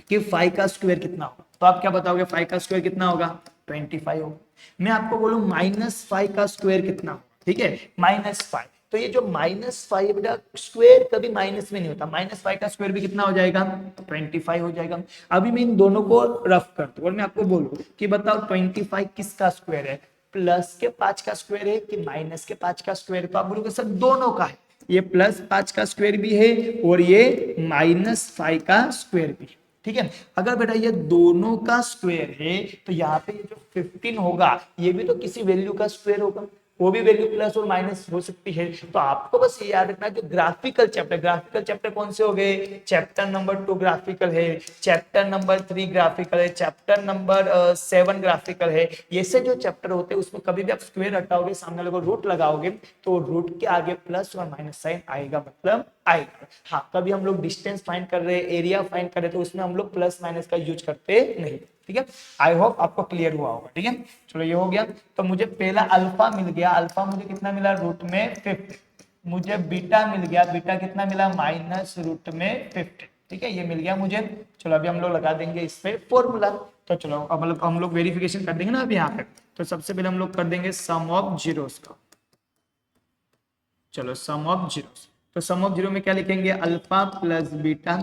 कि 5 का स्क्वायर कितना होगा, तो आप क्या बताओगे, 5 का स्क्वायर कितना होगा, 25 होगा। मैं आपको बोलूं -5 का स्क्वायर कितना होगा, ठीक है, -5, तो ये जो -5 बेटा स्क्वायर कभी माइनस में नहीं होता, -5 का स्क्वायर भी कितना हो जाएगा, 25 हो जाएगा। अभी मैं इन दोनों को रफ कर दूं और मैं आपको बोलूं कि बताओ 25 किसका स्क्वायर है, प्लस के 5 का स्क्वायर है कि माइनस के 5 का स्क्वायर है, तो आप बोलोगे सर दोनों का है, ये +5 का स्क्वायर भी है और ये -5 का स्क्वायर भी है, ठीक है। अगर बेटा ये दोनों का स्क्वायर है तो यहाँ पे ये जो 15 होगा ये भी तो किसी वैल्यू का स्क्वायर होगा, वो भी वैल्यू प्लस और माइनस हो सकती है। तो आपको बस ये याद रखना है, जो ग्राफिकल चैप्टर कौन से हो गए, चैप्टर नंबर 2 ग्राफिकल है, चैप्टर नंबर 3 ग्राफिकल है, चैप्टर नंबर 7 ग्राफिकल है। ये से जो चैप्टर होते हैं उसमें कभी भी आप स्क्वायर हटाओगे, सामने वाले को रूट लगाओगे, तो रूट के आगे प्लस और माइनस साइन आएगा, मतलब आएगा। हाँ कभी हम लोग डिस्टेंस फाइंड कर रहे हैं, एरिया फाइंड कर रहे हैं, तो उसमें हम लोग प्लस माइनस का यूज करते नहीं, ठीक है। आई होप आपको क्लियर हुआ होगा, ठीक है। चलो ये हो गया, तो मुझे पहला अल्फा मिल गया, अल्फा मुझे कितना मिला, रूट में 50, मुझे बीटा मिल गया, बीटा कितना मिला -√15, ठीक है, ये मिल गया मुझे। चलो अभी हम लोग लगा देंगे इस पे फॉर्मूला। तो चलो अब मतलब हम लोग वेरिफिकेशन कर देंगे ना अभी यहाँ पे। तो सबसे पहले हम लोग कर देंगे सम ऑफ जीरोस का। चलो सम ऑफ जीरोस, तो सम ऑफ जीरो में क्या लिखेंगे, alpha plus beta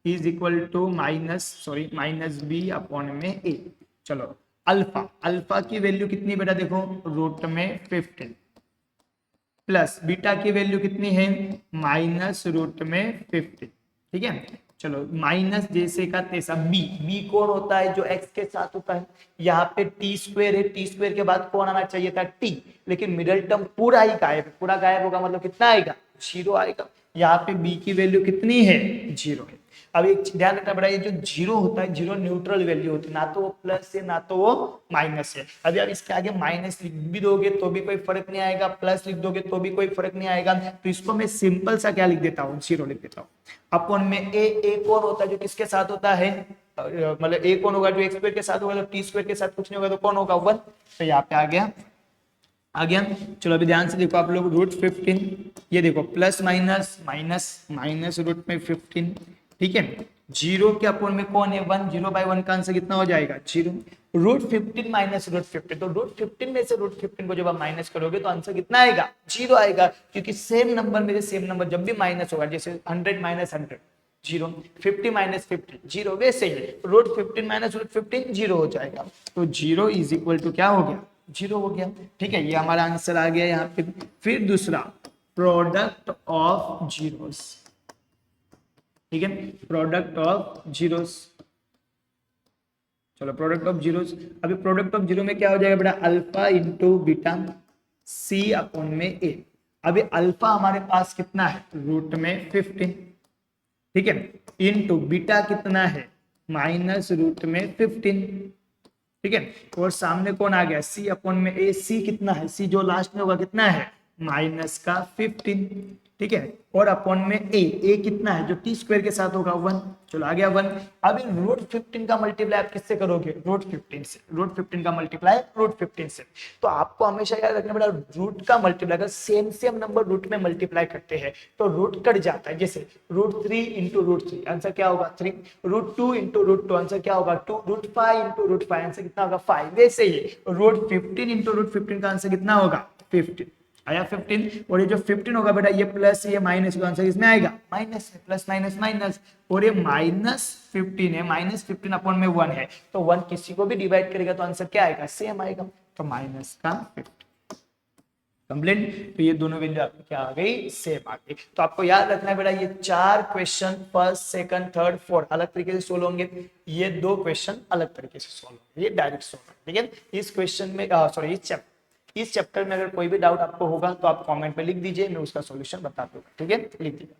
is equal to minus B upon में ए। चलो अल्फा, अल्फा की वैल्यू कितनी बेटा देखो √15 प्लस बीटा की वैल्यू कितनी है -√15, ठीक है। चलो माइनस जैसे का तैसा, बी कौन होता है जो एक्स के साथ होता है, यहाँ पे टी स्क्वेयर है, टी स्क्वेयर के बाद कौन आना चाहिए था टी, लेकिन मिडिल टर्म पूरा ही गायब है, पूरा गायब होगा मतलब कितना आएगा 0 आएगा। यहाँ पे बी की वैल्यू कितनी है 0 है। अब एक ध्यान रखना पड़ा, ये जो जीरो होता है जीरो न्यूट्रल वैल्यू होती है, ना तो वो प्लस है ना तो वो माइनस है। अभी आप इसके आगे माइनस लिख भी दोगे तो भी कोई फर्क नहीं आएगा, प्लस लिख दोगे तो भी कोई फर्क नहीं आएगा। तो इसको मैं सिंपल सा क्या लिख देता हूँ, 0 लिख देता हूँ। अपॉन में ए कौन होता है जो किसके साथ होता है, मतलब ए कौन होगा जो एक्स स्क्वायर के साथ होगा, तो टी स्क्वायर के साथ कुछ नहीं होगा तो कौन होगा 1। तो यहाँ पे आ गया। चलो अभी ध्यान से देखो आप लोग, √15, ये देखो प्लस माइनस माइनस √15, ठीक है। 0 के अपॉन में कौन है 1, 0/1 का आंसर कितना हो जाएगा 0। √15 माइनस √15, तो √15 में से √15 को जब आप माइनस करोगे तो आंसर कितना आएगा 0 आएगा, क्योंकि सेम नंबर में से सेम नंबर जब भी माइनस होगा, जैसे 100 माइनस 100 0, 50 माइनस 50 0, वैसे ही √15 माइनस √15 0 हो जाएगा। तो 0 इज इक्वल टू क्या हो गया 0 हो गया, ठीक है। ये हमारा आंसर आ गया यहाँ पे। फिर दूसरा प्रोडक्ट ऑफ जीरोस, ठीक है, प्रोडक्ट ऑफ जीरोस। चलो प्रोडक्ट ऑफ जीरोस, अभी प्रोडक्ट ऑफ जीरो में क्या हो जाएगा बेटा, अल्फा इंटू बीटा सी अपॉन में ए। अभी अल्फा हमारे पास कितना है √15, ठीक है, इंटू बीटा कितना है -√15, ठीक है। और सामने कौन आ गया सी अपॉन में ए, सी कितना है, सी जो लास्ट में होगा कितना है -15, ठीक है। और अपॉन में ए कितना है जो टी स्क्वायर के साथ होगा 1। चलो आ गया 1। अभी √15 का मल्टीप्लाई आप किससे करोगे √15 से, √15 का मल्टीप्लाई √15 से। तो आपको हमेशा याद रखना पड़ेगा रूट का मल्टीप्लाई, अगर सेम नंबर रूट में मल्टीप्लाई करते हैं तो रूट कट जाता है। जैसे √3 इंटू √3 आंसर क्या होगा 3, √2 इंटू √2 आंसर क्या होगा 2, √5 इंटू √5 आंसर कितना होगा 5। वैसे ही √15 इंटू √15 का आंसर कितना होगा 15 आया 15। और ये जो 15 होगा बेटा ये प्लस ये माइनस का आंसर इसमें आएगा माइनस, प्लस माइनस माइनस, और ये -15 है, -15 अपॉन में 1 है, तो 1 किसी को भी डिवाइड करेगा तो आंसर क्या आएगा सेम आएगा, तो माइनस का 15 कंप्लीट। तो ये दोनों वैल्यू आपकी क्या आ गई सेम आ गई। तो आपको याद रखना है बेटा ये 4 question first second third fourth अलग तरीके से सोल्व होंगे, ये 2 क्वेश्चन अलग तरीके से सोल्व होंगे, ये डायरेक्ट सोल्व है, ठीक है। इस क्वेश्चन में सॉरी इस चैप्टर में अगर कोई भी डाउट आपको होगा तो आप कमेंट में लिख दीजिए, मैं उसका सॉल्यूशन बता दूंगा, ठीक है, लिख दीजिए।